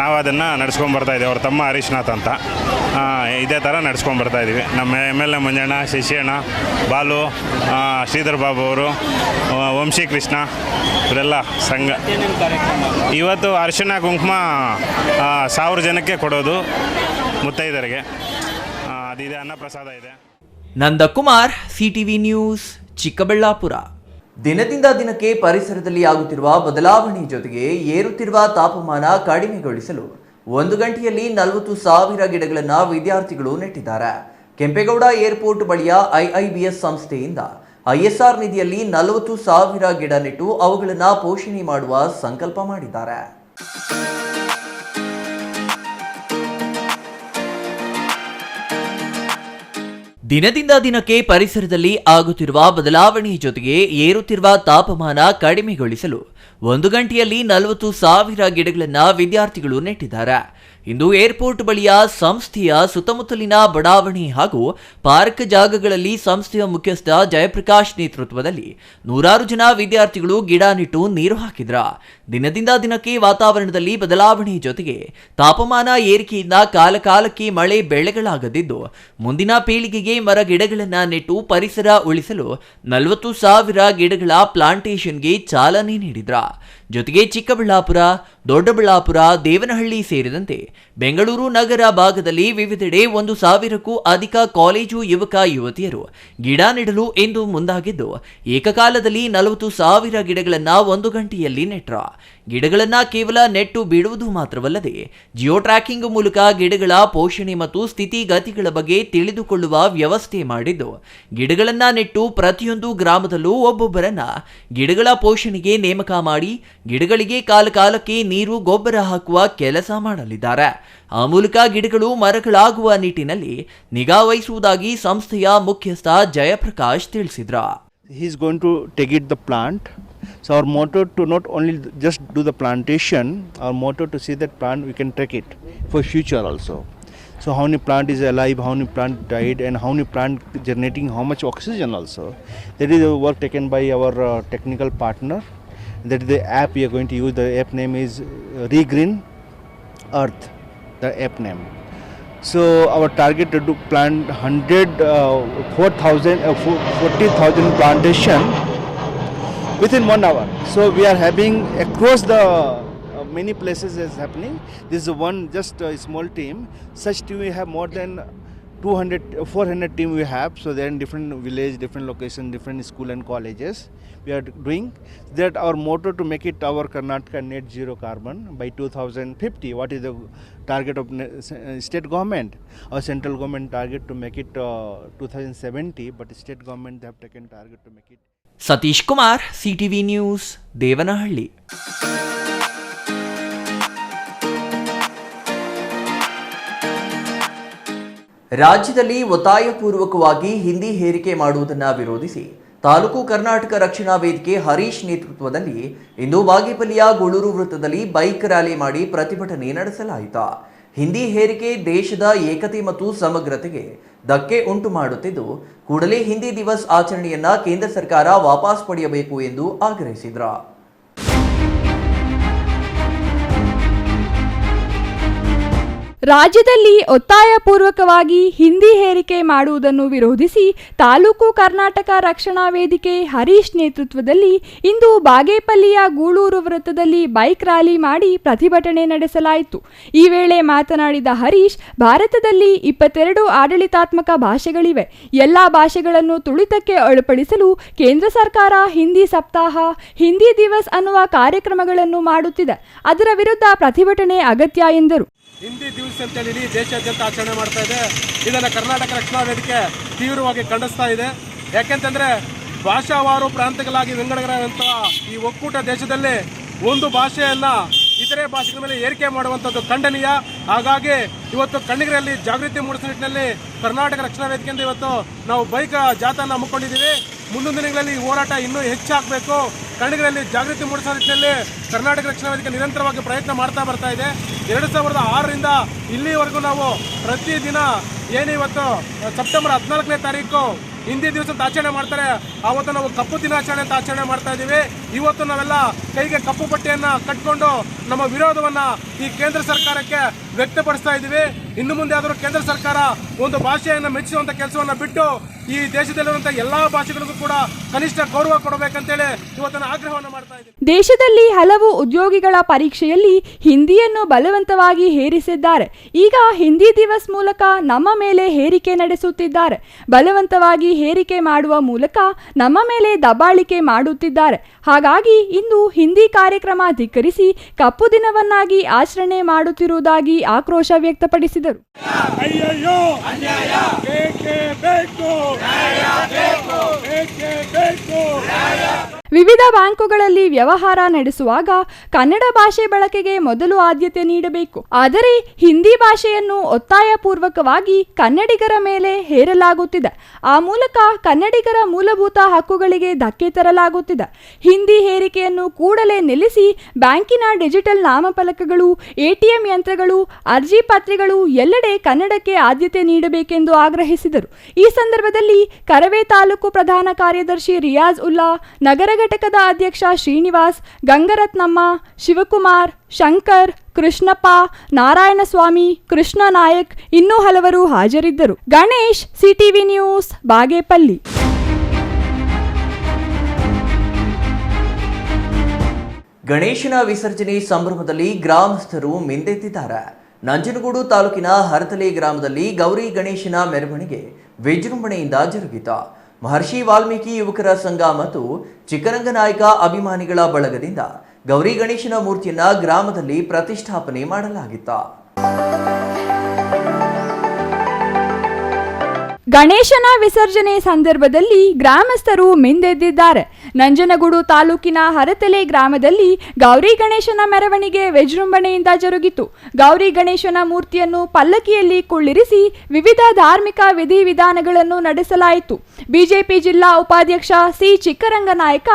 ನಾವು ಅದನ್ನು ನಡ್ಸ್ಕೊಂಬರ್ತಾಯಿದ್ದೀವಿ. ಅವ್ರ ತಮ್ಮ ಹರೀಶ್ನಾಥ್ ಅಂತ ಇದೇ ಥರ ನಡ್ಸ್ಕೊಂಬರ್ತಾಯಿದ್ದೀವಿ. ನಮ್ಮ MLA ಮಂಜಣ್ಣ, ಶಶಿಯಣ್ಣ, ಬಾಲು, ಶ್ರೀಧರ್ ಬಾಬು ಅವರು, ವಂಶಿ ಕೃಷ್ಣ ಇವರೆಲ್ಲ ಸಂಘ. ಇವತ್ತು ಅರಿಶಿನ ಕುಂಕುಮ 1000 ಜನಕ್ಕೆ ಕೊಡೋದು ಮುತ್ತೈದರಿಗೆ. ಅದಿದೆ, ಅನ್ನಪ್ರಸಾದ ಇದೆ. Nandakumar, CTV news, Chikkaballapur. ದಿನದಿಂದ ದಿನಕ್ಕೆ ಪರಿಸರದಲ್ಲಿ ಆಗುತ್ತಿರುವ ಬದಲಾವಣೆ ಜೊತೆಗೆ ಏರುತ್ತಿರುವ ತಾಪಮಾನ ಕಡಿಮೆಗೊಳಿಸಲು 1 ಗಂಟೆಯಲ್ಲಿ 40,000 ಗಿಡಗಳನ್ನು ವಿದ್ಯಾರ್ಥಿಗಳು ನೆಟ್ಟಿದ್ದಾರೆ. ಕೆಂಪೇಗೌಡ ಏರ್ಪೋರ್ಟ್ ಬಳಿಯ IIBS ಸಂಸ್ಥೆಯಿಂದ ISR ನಿಧಿಯಲ್ಲಿ 40,000 ಗಿಡ ನೆಟ್ಟು ಅವುಗಳನ್ನು ಪೋಷಣೆ ಮಾಡುವ ಸಂಕಲ್ಪ ಮಾಡಿದ್ದಾರೆ. ದಿನದಿಂದ ದಿನಕ್ಕೆ ಪರಿಸರದಲ್ಲಿ ಆಗುತ್ತಿರುವ ಬದಲಾವಣೆ ಜೊತೆಗೆ ಏರುತ್ತಿರುವ ತಾಪಮಾನ ಕಡಿಮೆಗೊಳಿಸಲು 1 ಗಂಟೆಯಲ್ಲಿ 40,000 ಗಿಡಗಳನ್ನು ವಿದ್ಯಾರ್ಥಿಗಳು ನೆಟ್ಟಿದ್ದಾರೆ. ಇಂದು ಏರ್ಪೋರ್ಟ್ ಬಳಿಯ ಸಂಸ್ಥೆಯ ಸುತ್ತಮುತ್ತಲಿನ ಬಡಾವಣೆ ಹಾಗೂ ಪಾರ್ಕ್ ಜಾಗಗಳಲ್ಲಿ ಸಂಸ್ಥೆಯ ಮುಖ್ಯಸ್ಥ ಜಯಪ್ರಕಾಶ್ ನೇತೃತ್ವದಲ್ಲಿ 100 ಜನ ವಿದ್ಯಾರ್ಥಿಗಳು ಗಿಡ ನೆಟ್ಟು ನೀರು ಹಾಕಿದ್ರ. ದಿನದಿಂದ ದಿನಕ್ಕೆ ವಾತಾವರಣದಲ್ಲಿ ಬದಲಾವಣೆ ಜೊತೆಗೆ ತಾಪಮಾನ ಏರಿಕೆಯಿಂದ ಕಾಲಕಾಲಕ್ಕೆ ಮಳೆ ಬೆಳೆಗಳಾಗದಿದ್ದು ಮುಂದಿನ ಪೀಳಿಗೆಗೆ ಮರ ಗಿಡಗಳನ್ನು ನೆಟ್ಟು ಪರಿಸರ ಉಳಿಸಲು 40,000 ಗಿಡಗಳ ಪ್ಲಾಂಟೇಶನ್ಗೆ ಚಾಲನೆ ನೀಡಿದ್ರ. ಜೊತೆಗೆ ಚಿಕ್ಕಬಳ್ಳಾಪುರ, ದೊಡ್ಡಬಳ್ಳಾಪುರ, ದೇವನಹಳ್ಳಿ ಸೇರಿದಂತೆ ಬೆಂಗಳೂರು ನಗರ ಭಾಗದಲ್ಲಿ ವಿವಿಧೆಡೆ 1,000ಕ್ಕೂ ಅಧಿಕ ಕಾಲೇಜು ಯುವಕ ಯುವತಿಯರು ಗಿಡ ನೆಡಲು ಎಂದು ಮುಂದಾಗಿದ್ದು ಏಕಕಾಲದಲ್ಲಿ 40,000 ಗಿಡಗಳನ್ನು 1 ಗಂಟೆಯಲ್ಲಿ ನೆಟ್ರ. ಗಿಡಗಳನ್ನ ಕೇವಲ ನೆಟ್ಟು ಬಿಡುವುದು ಮಾತ್ರವಲ್ಲದೆ ಜಿಯೋ ಟ್ರ್ಯಾಕಿಂಗ್ ಮೂಲಕ ಗಿಡಗಳ ಪೋಷಣೆ ಮತ್ತು ಸ್ಥಿತಿಗತಿಗಳ ಬಗ್ಗೆ ತಿಳಿದುಕೊಳ್ಳುವ ವ್ಯವಸ್ಥೆ ಮಾಡಿದ್ದು, ಗಿಡಗಳನ್ನ ನೆಟ್ಟು ಪ್ರತಿಯೊಂದು ಗ್ರಾಮದಲ್ಲೂ ಒಬ್ಬೊಬ್ಬರನ್ನ ಗಿಡಗಳ ಪೋಷಣೆಗೆ ನೇಮಕ ಮಾಡಿ ಗಿಡಗಳಿಗೆ ಕಾಲಕಾಲಕ್ಕೆ ನೀರು, ಗೊಬ್ಬರ ಹಾಕುವ ಕೆಲಸ ಮಾಡಲಿದ್ದಾರೆ. ಆ ಮೂಲಕ ಗಿಡಗಳು ಮರಗಳಾಗುವ ನಿಟ್ಟಿನಲ್ಲಿ ನಿಗಾ ವಹಿಸುವುದಾಗಿ ಸಂಸ್ಥೆಯ ಮುಖ್ಯಸ್ಥ ಜಯಪ್ರಕಾಶ್ ತಿಳಿಸಿದ್ರು. He is going to take it the plant. So our motto to not only just do the plantation, our motto to see that plant we can take it for future also. So how many plant is alive, how many plant died, and how many plant generating how much oxygen also. That is the work taken by our technical partner. That is the app we are going to use. The app name is Regreen Earth, the app name. So our target is to plant 40,000 plantation within 1 hour. So we are having across the many places is happening. This is one just a small team. Such team we have more than 400 team we have. So they are in different village, different location, different school and colleges. We are doing that. Our motto to make it our Karnataka net zero carbon by 2050. What is the target of state government? Our central government target to make it 2070, but state government they have taken target to make it. Satish Kumar, CTV news, Devanahalli. ರಾಜ್ಯದಲ್ಲಿ ಒತ್ತಾಯಪೂರ್ವಕವಾಗಿ ಹಿಂದಿ ಹೇರಿಕೆ ಮಾಡುವುದನ್ನು ವಿರೋಧಿಸಿ ತಾಲೂಕು ಕರ್ನಾಟಕ ರಕ್ಷಣಾ ವೇದಿಕೆ ಹರೀಶ್ ನೇತೃತ್ವದಲ್ಲಿ ಇಂದು ಬಾಗೇಪಲ್ಲಿಯ ಗೂಳೂರು ವೃತ್ತದಲ್ಲಿ bike rally ಮಾಡಿ ಪ್ರತಿಭಟನೆ ನಡೆಸಲಾಯಿತು. ಹಿಂದಿ ಹೇರಿಕೆ ದೇಶದ ಏಕತೆ ಮತ್ತು ಸಮಗ್ರತೆಗೆ ಧಕ್ಕೆ ಉಂಟು ಮಾಡುತ್ತಿದ್ದು, ಕೂಡಲೇ ಹಿಂದಿ ದಿವಸ್ ಆಚರಣೆಯನ್ನ ಕೇಂದ್ರ ಸರ್ಕಾರ ವಾಪಸ್ ಪಡೆಯಬೇಕು ಎಂದು ಆಗ್ರಹಿಸಿದರು. ರಾಜ್ಯದಲ್ಲಿ ಒತ್ತಾಯಪೂರ್ವಕವಾಗಿ ಹಿಂದಿ ಹೇರಿಕೆ ಮಾಡುವುದನ್ನು ವಿರೋಧಿಸಿ ತಾಲೂಕು ಕರ್ನಾಟಕ ರಕ್ಷಣಾ ವೇದಿಕೆ ಹರೀಶ್ ನೇತೃತ್ವದಲ್ಲಿ ಇಂದು ಬಾಗೇಪಲ್ಲಿಯ ಗೂಳೂರು ವೃತ್ತದಲ್ಲಿ ಬೈಕ್ ರ್ಯಾಲಿ ಮಾಡಿ ಪ್ರತಿಭಟನೆ ನಡೆಸಲಾಯಿತು. ಈ ವೇಳೆ ಮಾತನಾಡಿದ ಹರೀಶ್, ಭಾರತದಲ್ಲಿ 22 ಆಡಳಿತಾತ್ಮಕ ಭಾಷೆಗಳಿವೆ. ಎಲ್ಲ ಭಾಷೆಗಳನ್ನು ತುಳಿತಕ್ಕೆ ಒಳಪಡಿಸಲು ಕೇಂದ್ರ ಸರ್ಕಾರ ಹಿಂದಿ ಸಪ್ತಾಹ, ಹಿಂದಿ ದಿವಸ್ ಅನ್ನುವ ಕಾರ್ಯಕ್ರಮಗಳನ್ನು ಮಾಡುತ್ತಿದೆ. ಅದರ ವಿರುದ್ಧ ಪ್ರತಿಭಟನೆ ಅಗತ್ಯ ಎಂದರು. ಹಿಂದಿ ದಿವಸ ಅಂತೇಳಿ ಇಡೀ ದೇಶಾದ್ಯಂತ ಆಚರಣೆ ಮಾಡ್ತಾ ಇದೆ. ಇದನ್ನು ಕರ್ನಾಟಕ ರಕ್ಷಣಾ ವೇದಿಕೆ ತೀವ್ರವಾಗಿ ಖಂಡಿಸ್ತಾ ಇದೆ. ಯಾಕೆಂತಂದರೆ ಭಾಷಾವಾರು ಪ್ರಾಂತ್ಯಗಳಾಗಿ ವಿಂಗಡಣೆಯಾದಂತಹ ಈ ಒಕ್ಕೂಟ ದೇಶದಲ್ಲಿ ಒಂದು ಭಾಷೆಯನ್ನು ಇತರೆ ಭಾಷೆಗಳ ಮೇಲೆ ಏರಿಕೆ ಮಾಡುವಂಥದ್ದು ಖಂಡನೀಯ. ಹಾಗಾಗಿ ಇವತ್ತು ಕಣ್ಣಿಗರಲ್ಲಿ ಜಾಗೃತಿ ಮೂಡಿಸುವ ನಿಟ್ಟಿನಲ್ಲಿ ಕರ್ನಾಟಕ ರಕ್ಷಣಾ ವೇದಿಕೆಯಿಂದ ಇವತ್ತು ನಾವು ಬೈಕ್ ಜಾಥಾನ ಹಮ್ಮಿಕೊಂಡಿದ್ದೀವಿ. ಮುಂದಿನ ದಿನಗಳಲ್ಲಿ ಈ ಹೋರಾಟ ಇನ್ನೂ ಹೆಚ್ಚಾಗಬೇಕು. ಕಣ್ಣಿಗರಲ್ಲಿ ಜಾಗೃತಿ ಮೂಡಿಸುವ ನಿಟ್ಟಿನಲ್ಲಿ ಕರ್ನಾಟಕ ರಕ್ಷಣಾ ವೇದಿಕೆ ನಿರಂತರವಾಗಿ ಪ್ರಯತ್ನ ಮಾಡ್ತಾ ಬರ್ತಾ ಇದೆ. 2006ರಿಂದ ಇಲ್ಲಿವರೆಗೂ ನಾವು ಪ್ರತಿದಿನ ಏನು ಇವತ್ತು ಸೆಪ್ಟೆಂಬರ್ 14ನೇ ತಾರೀಕು ಹಿಂದಿ ದಿವಸ ಅಂತ ಆಚರಣೆ ಮಾಡ್ತಾರೆ, ಆವತ್ತು ನಾವು ಕಪ್ಪು ದಿನಾಚರಣೆ ಅಂತ ಆಚರಣೆ ಮಾಡ್ತಾ ಇದ್ದೀವಿ. ಇವತ್ತು ನಾವೆಲ್ಲ ಕೈಗೆ ಕಪ್ಪು ಪಟ್ಟಿಯನ್ನು ಕಟ್ಕೊಂಡು ನಮ್ಮ ವಿರೋಧವನ್ನು ಈ ಕೇಂದ್ರ ಸರ್ಕಾರಕ್ಕೆ ವ್ಯಕ್ತಪಡಿಸ್ತಾ ಇದ್ದೀವಿ. ಇನ್ನು ಮುಂದೆ ಆದರೂ ಕೇಂದ್ರ ಸರ್ಕಾರ ಒಂದು ಭಾಷೆಯನ್ನು ಮೆಚ್ಚಿಸುವಂಥ ಕೆಲಸವನ್ನು ಬಿಟ್ಟು ಈ ದೇಶದಲ್ಲಿರುವಂಥ ಎಲ್ಲ ಭಾಷೆಗಳಿಗೂ ಕೂಡ ಕನಿಷ್ಠ ಗೌರವ ಕೊಡಬೇಕಂತೇಳಿ ಇವತ್ತಿನ ಆಗ್ರಹವನ್ನು ಮಾಡ್ತಾ ಇದ್ದೀವಿ. ದೇಶದಲ್ಲಿ ಹಲವು ಉದ್ಯೋಗಿಗಳ ಪರೀಕ್ಷೆಯಲ್ಲಿ ಹಿಂದಿಯನ್ನು ಬಲವಂತವಾಗಿ ಹೇರಿಸಿದ್ದಾರೆ. ಈಗ ಹಿಂದಿ ದಿವಸ್ ಮೂಲಕ ನಮ್ಮ ಮೇಲೆ ಹೇರಿಕೆ ನಡೆಸುತ್ತಿದ್ದಾರೆ. ಬಲವಂತವಾಗಿ ಹೇರಿಕೆ ಮಾಡುವ ಮೂಲಕ ನಮ್ಮ ಮೇಲೆ ದಬ್ಬಾಳಿಕೆ ಮಾಡುತ್ತಿದ್ದಾರೆ. ಹಾಗಾಗಿ ಇಂದು ಹಿಂದಿ ಕಾರ್ಯಕ್ರಮ ಧಿಕ್ಕರಿಸಿ ಕಪ್ಪು ದಿನವನ್ನಾಗಿ ಆಚರಣೆ ಮಾಡುತ್ತಿರುವುದಾಗಿ ಆಕ್ರೋಶ ವ್ಯಕ್ತಪಡಿಸಿದರು. ವಿವಿಧ ಬ್ಯಾಂಕುಗಳಲ್ಲಿ ವ್ಯವಹಾರ ನಡೆಸುವಾಗ ಕನ್ನಡ ಭಾಷೆ ಬಳಕೆಗೆ ಮೊದಲು ಆದ್ಯತೆ ನೀಡಬೇಕು. ಆದರೆ ಹಿಂದಿ ಭಾಷೆಯನ್ನು ಒತ್ತಾಯಪೂರ್ವಕವಾಗಿ ಕನ್ನಡಿಗರ ಮೇಲೆ ಹೇರಲಾಗುತ್ತಿದೆ. ಆ ಮೂಲಕ ಕನ್ನಡಿಗರ ಮೂಲಭೂತ ಹಕ್ಕುಗಳಿಗೆ ಧಕ್ಕೆ ತರಲಾಗುತ್ತಿದೆ. ಹಿಂದಿ ಹೇರಿಕೆಯನ್ನು ಕೂಡಲೇ ನಿಲ್ಲಿಸಿ ಬ್ಯಾಂಕಿನ ಡಿಜಿಟಲ್ ನಾಮಫಲಕಗಳು, ಎಟಿಎಂ ಯಂತ್ರಗಳು, ಅರ್ಜಿ ಪತ್ರಿಗಳು ಎಲ್ಲೆಡೆ ಕನ್ನಡಕ್ಕೆ ಆದ್ಯತೆ ನೀಡಬೇಕೆಂದು ಆಗ್ರಹಿಸಿದರು. ಈ ಸಂದರ್ಭದಲ್ಲಿ ಕರವೇ ತಾಲೂಕು ಪ್ರಧಾನ ಕಾರ್ಯದರ್ಶಿ ರಿಯಾಜ್ ಉಲ್ಲಾ, ನಗರ ಘಟಕದ ಅಧ್ಯಕ್ಷ ಶ್ರೀನಿವಾಸ್, ಗಂಗರತ್ನಮ್ಮ, ಶಿವಕುಮಾರ್, ಶಂಕರ್, ಕೃಷ್ಣಪ್ಪ, ನಾರಾಯಣಸ್ವಾಮಿ, ಕೃಷ್ಣ ನಾಯಕ್ ಇನ್ನೂ ಹಲವರು ಹಾಜರಿದ್ದರು. Ganesh, CTV news, Bagepalli. ಗಣೇಶನ ವಿಸರ್ಜನೆ ಸಂಭ್ರಮದಲ್ಲಿ ಗ್ರಾಮಸ್ಥರು ಮಿಂದೆದ್ದಿದ್ದಾರೆ. ನಂಜನಗೂಡು ತಾಲೂಕಿನ ಹರತಲೆ ಗ್ರಾಮದಲ್ಲಿ ಗೌರಿ ಗಣೇಶನ ಮೆರವಣಿಗೆ ವಿಜೃಂಭಣೆಯಿಂದ ಜರುಗಿತು. ಮಹರ್ಷಿ ವಾಲ್ಮೀಕಿ ಯುವಕರ ಸಂಘ ಮತ್ತು ಚಿಕ್ಕರಂಗನಾಯಕ ಅಭಿಮಾನಿಗಳ ಬಳಗದಿಂದ ಗೌರಿ ಗಣೇಶನ ಮೂರ್ತಿಯನ್ನ ಗ್ರಾಮದಲ್ಲಿ ಪ್ರತಿಷ್ಠಾಪನೆ ಮಾಡಲಾಗಿತ್ತು. ಗಣೇಶನ ವಿಸರ್ಜನೆ ಸಂದರ್ಭದಲ್ಲಿ ಗ್ರಾಮಸ್ಥರು ಮಿಂದೆದ್ದಿದ್ದಾರೆ. ನಂಜನಗೂಡು ತಾಲೂಕಿನ ಹರತಲೆ ಗ್ರಾಮದಲ್ಲಿ ಗೌರಿ ಗಣೇಶನ ಮೆರವಣಿಗೆ ವಿಜೃಂಭಣೆಯಿಂದ ಜರುಗಿತು. ಗೌರಿ ಗಣೇಶನ ಮೂರ್ತಿಯನ್ನು ಪಲ್ಲಕ್ಕಿಯಲ್ಲಿ ಕುಳ್ಳಿರಿಸಿ ವಿವಿಧ ಧಾರ್ಮಿಕ ವಿಧಿವಿಧಾನಗಳನ್ನು ನಡೆಸಲಾಯಿತು. ಬಿಜೆಪಿ ಜಿಲ್ಲಾ ಉಪಾಧ್ಯಕ್ಷ ಸಿ ಚಿಕ್ಕರಂಗನಾಯಕ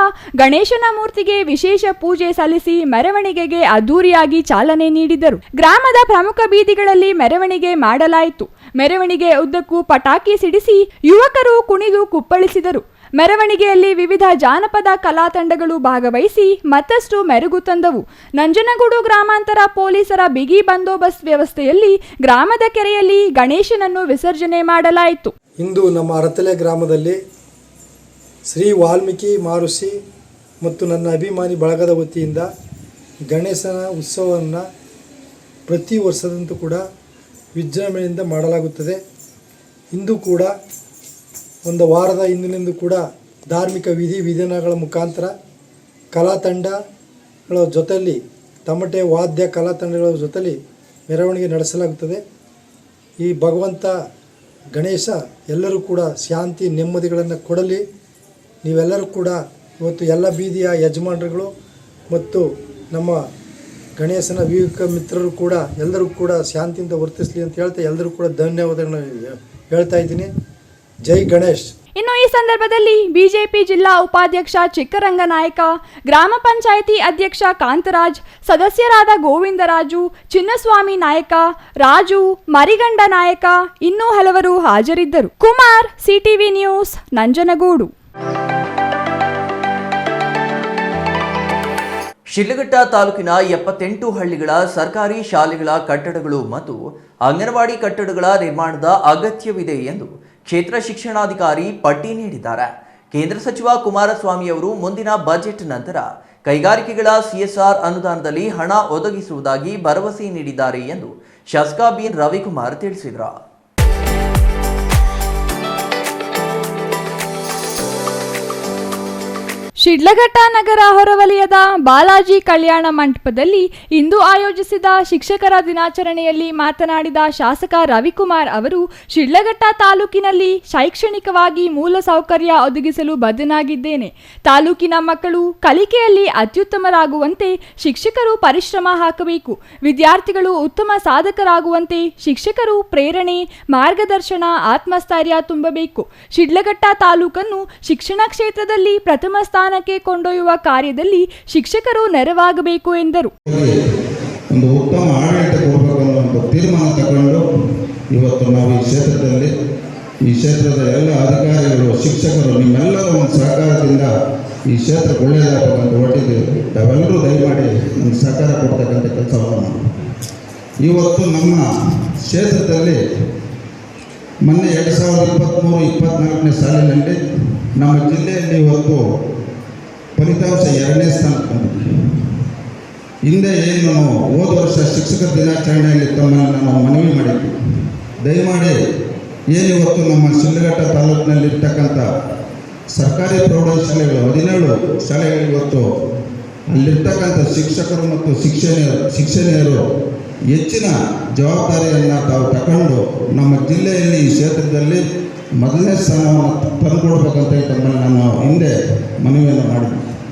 ಗಣೇಶನ ಮೂರ್ತಿಗೆ ವಿಶೇಷ ಪೂಜೆ ಸಲ್ಲಿಸಿ ಮೆರವಣಿಗೆಗೆ ಅದ್ದೂರಿಯಾಗಿ ಚಾಲನೆ ನೀಡಿದರು. ಗ್ರಾಮದ ಪ್ರಮುಖ ಬೀದಿಗಳಲ್ಲಿ ಮೆರವಣಿಗೆ ಮಾಡಲಾಯಿತು. ಮೆರವಣಿಗೆ ಉದ್ದಕ್ಕೂ ಪಟಾಕಿ ಸಿಡಿಸಿ ಯುವಕರು ಕುಣಿದು ಕುಪ್ಪಳಿಸಿದರು. ಮೆರವಣಿಗೆಯಲ್ಲಿ ವಿವಿಧ ಜಾನಪದ ಕಲಾ ತಂಡಗಳು ಭಾಗವಹಿಸಿ ಮತ್ತಷ್ಟು ಮೆರುಗು ತಂದವು. ನಂಜನಗೂಡು ಗ್ರಾಮಾಂತರ ಪೊಲೀಸರ ಬಿಗಿ ಬಂದೋಬಸ್ತ್ ವ್ಯವಸ್ಥೆಯಲ್ಲಿ ಗ್ರಾಮದ ಕೆರೆಯಲ್ಲಿ ಗಣೇಶನನ್ನು ವಿಸರ್ಜನೆ ಮಾಡಲಾಯಿತು. ಇಂದು ನಮ್ಮ ಹರತಲೆ ಗ್ರಾಮದಲ್ಲಿ ಶ್ರೀ ವಾಲ್ಮೀಕಿ ಮಹರ್ಷಿ ಮತ್ತು ನನ್ನ ಅಭಿಮಾನಿ ಬಳಗದ ವತಿಯಿಂದ ಗಣೇಶನ ಉತ್ಸವವನ್ನು ಪ್ರತಿ ವರ್ಷದಂತೂ ಕೂಡ ವಿಜೃಂಭಣೆಯಿಂದ ಮಾಡಲಾಗುತ್ತದೆ. ಇಂದು ಕೂಡ ಒಂದು ವಾರದ ಹಿಂದಿನಿಂದ ಕೂಡ ಧಾರ್ಮಿಕ ವಿಧಿವಿಧಾನಗಳ ಮುಖಾಂತರ ಕಲಾ ತಂಡಗಳ ಜೊತೆಯಲ್ಲಿ ತಮಟೆ ವಾದ್ಯ ಕಲಾ ತಂಡಗಳ ಜೊತೆಯಲ್ಲಿ ಮೆರವಣಿಗೆ ನಡೆಸಲಾಗುತ್ತದೆ. ಈ ಭಗವಂತ ಗಣೇಶ ಎಲ್ಲರೂ ಕೂಡ ಶಾಂತಿ ನೆಮ್ಮದಿಗಳನ್ನು ಕೊಡಲಿ. ನೀವೆಲ್ಲರೂ ಕೂಡ ಇವತ್ತು ಎಲ್ಲ ಬೀದಿಯ ಯಜಮಾನರುಗಳು ಮತ್ತು ನಮ್ಮ ಗಣೇಶನ ವಿವೇಕ ಮಿತ್ರರು ಕೂಡ ಎಲ್ಲರೂ ಕೂಡ ಶಾಂತಿಯಿಂದ ವರ್ತಿಸಲಿ ಅಂತ ಹೇಳ್ತಾ ಎಲ್ಲರೂ ಕೂಡ ಧನ್ಯವಾದಗಳನ್ನು ಹೇಳ್ತಾ ಇದ್ದೀನಿ. ಜೈ ಗಣೇಶ್. ಇನ್ನು ಈ ಸಂದರ್ಭದಲ್ಲಿ ಬಿಜೆಪಿ ಜಿಲ್ಲಾ ಉಪಾಧ್ಯಕ್ಷ ಚಿಕ್ಕರಂಗನಾಯಕ, ಗ್ರಾಮ ಪಂಚಾಯಿತಿ ಅಧ್ಯಕ್ಷ ಕಾಂತರಾಜ್, ಸದಸ್ಯರಾದ ಗೋವಿಂದರಾಜು, ಚಿನ್ನಸ್ವಾಮಿ ನಾಯಕ, ರಾಜು, ಮರಿಗಂಡ ನಾಯಕ ಇನ್ನೂ ಹಲವರು ಹಾಜರಿದ್ದರು. Kumar, CTV news, Nanjangud. ಶಿಡ್ಲಘಟ್ಟ ತಾಲೂಕಿನ 78 ಹಳ್ಳಿಗಳ ಸರ್ಕಾರಿ ಶಾಲೆಗಳ ಕಟ್ಟಡಗಳು ಮತ್ತು ಅಂಗನವಾಡಿ ಕಟ್ಟಡಗಳ ನಿರ್ಮಾಣದ ಅಗತ್ಯವಿದೆ ಎಂದು ಕ್ಷೇತ್ರ ಶಿಕ್ಷಣಾಧಿಕಾರಿ ಪಟ್ಟಿ ನೀಡಿದ್ದಾರೆ. ಕೇಂದ್ರ ಸಚಿವ ಕುಮಾರಸ್ವಾಮಿ ಅವರು ಮುಂದಿನ ಬಜೆಟ್ ನಂತರ ಕೈಗಾರಿಕೆಗಳ ಸಿಎಸ್ಆರ್ ಅನುದಾನದಲ್ಲಿ ಹಣ ಒದಗಿಸುವುದಾಗಿ ಭರವಸೆ ನೀಡಿದ್ದಾರೆ ಎಂದು ಶಾಸಕ ಬಿಎನ್ ರವಿಕುಮಾರ್ ತಿಳಿಸಿದರು. ಶಿಡ್ಲಘಟ್ಟ ನಗರ ಹೊರವಲಯದ ಬಾಲಾಜಿ ಕಲ್ಯಾಣ ಮಂಟಪದಲ್ಲಿ ಇಂದು ಆಯೋಜಿಸಿದ ಶಿಕ್ಷಕರ ದಿನಾಚರಣೆಯಲ್ಲಿ ಮಾತನಾಡಿದ ಶಾಸಕ ರವಿಕುಮಾರ್ ಅವರು, ಶಿಡ್ಲಘಟ್ಟ ತಾಲೂಕಿನಲ್ಲಿ ಶೈಕ್ಷಣಿಕವಾಗಿ ಮೂಲ ಸೌಕರ್ಯ ಒದಗಿಸಲು ಬದ್ಧನಾಗಿದ್ದೇನೆ. ತಾಲೂಕಿನ ಮಕ್ಕಳು ಕಲಿಕೆಯಲ್ಲಿ ಅತ್ಯುತ್ತಮರಾಗುವಂತೆ ಶಿಕ್ಷಕರು ಪರಿಶ್ರಮ ಹಾಕಬೇಕು. ವಿದ್ಯಾರ್ಥಿಗಳು ಉತ್ತಮ ಸಾಧಕರಾಗುವಂತೆ ಶಿಕ್ಷಕರು ಪ್ರೇರಣೆ, ಮಾರ್ಗದರ್ಶನ, ಆತ್ಮಸ್ಥೈರ್ಯ ತುಂಬಬೇಕು. ಶಿಡ್ಲಘಟ್ಟ ತಾಲೂಕನ್ನು ಶಿಕ್ಷಣ ಕ್ಷೇತ್ರದಲ್ಲಿ ಪ್ರಥಮ ಸ್ಥಾನಕ್ಕೆ ಕೊಂಡೊಯ್ಯುವ ಕಾರ್ಯದಲ್ಲಿ ಶಿಕ್ಷಕರು ನೆರವಾಗಬೇಕು ಎಂದರು. ಒಂದು ಉತ್ತಮ ಆಡಳಿತ ಕೊಡಬೇಕು ಅನ್ನೋ ಒಂದು ತೀರ್ಮಾನ ತಗೊಂಡು ಇವತ್ತು ನಾವು ಈ ಕ್ಷೇತ್ರದ ಎಲ್ಲ ಅಧಿಕಾರಿಗಳು, ಶಿಕ್ಷಕರು ನಿಮ್ಮೆಲ್ಲರ ಒಂದು ಸಹಕಾರದಿಂದ ಈ ಕ್ಷೇತ್ರಕ್ಕೆ ಒಳ್ಳೆಯದಾಗಬೇಕಂತ ಹೊರಟಿದ್ದೇವೆ. ತಾವೆಲ್ಲರೂ ದಯಮಾಡಿ ನಮ್ಗೆ ಸಹಕಾರ ಕೊಡ್ತಕ್ಕಂಥ ಕೆಲಸವನ್ನು ಮಾಡಿ. ಇವತ್ತು ನಮ್ಮ ಕ್ಷೇತ್ರದಲ್ಲಿ ಮೊನ್ನೆ 2023-24ನೇ ಸಾಲಿನಲ್ಲಿ ನಮ್ಮ ಜಿಲ್ಲೆಯಲ್ಲಿ ಇವತ್ತು ಫಲಿತಾಂಶ 2ನೇ ಸ್ಥಾನಕ್ಕೆ ಬಂದಿದೆ. ಹಿಂದೆ ಏನು ಹೋದ ವರ್ಷ ಶಿಕ್ಷಕರ ದಿನಾಚರಣೆಯಲ್ಲಿ ತಮ್ಮನ್ನು ನಾವು ಮನವಿ ಮಾಡಿದ್ವಿ, ದಯಮಾಡಿ ಏನಿವತ್ತು ನಮ್ಮ ಶಿಡ್ಲಘಟ್ಟ ತಾಲೂಕಿನಲ್ಲಿರ್ತಕ್ಕಂಥ ಸರ್ಕಾರಿ ಪ್ರೌಢಶಾಲೆಗಳು 17 ಶಾಲೆಗಳು ಇವತ್ತು ಅಲ್ಲಿರ್ತಕ್ಕಂಥ ಶಿಕ್ಷಕರು ಮತ್ತು ಶಿಕ್ಷಣಿಯರು ಹೆಚ್ಚಿನ ಜವಾಬ್ದಾರಿಯನ್ನು ತಾವು ತಗೊಂಡು ನಮ್ಮ ಜಿಲ್ಲೆಯಲ್ಲಿ ಈ ಕ್ಷೇತ್ರದಲ್ಲಿ ಮೊದಲನೇ ಸ್ಥಾನವನ್ನು ತಂದುಕೊಡ್ಬೇಕಂತ ತಮ್ಮಲ್ಲಿ ನಾನು ಹಿಂದೆ ಮನವಿಯನ್ನು ಮಾಡಿದ್ದೆ.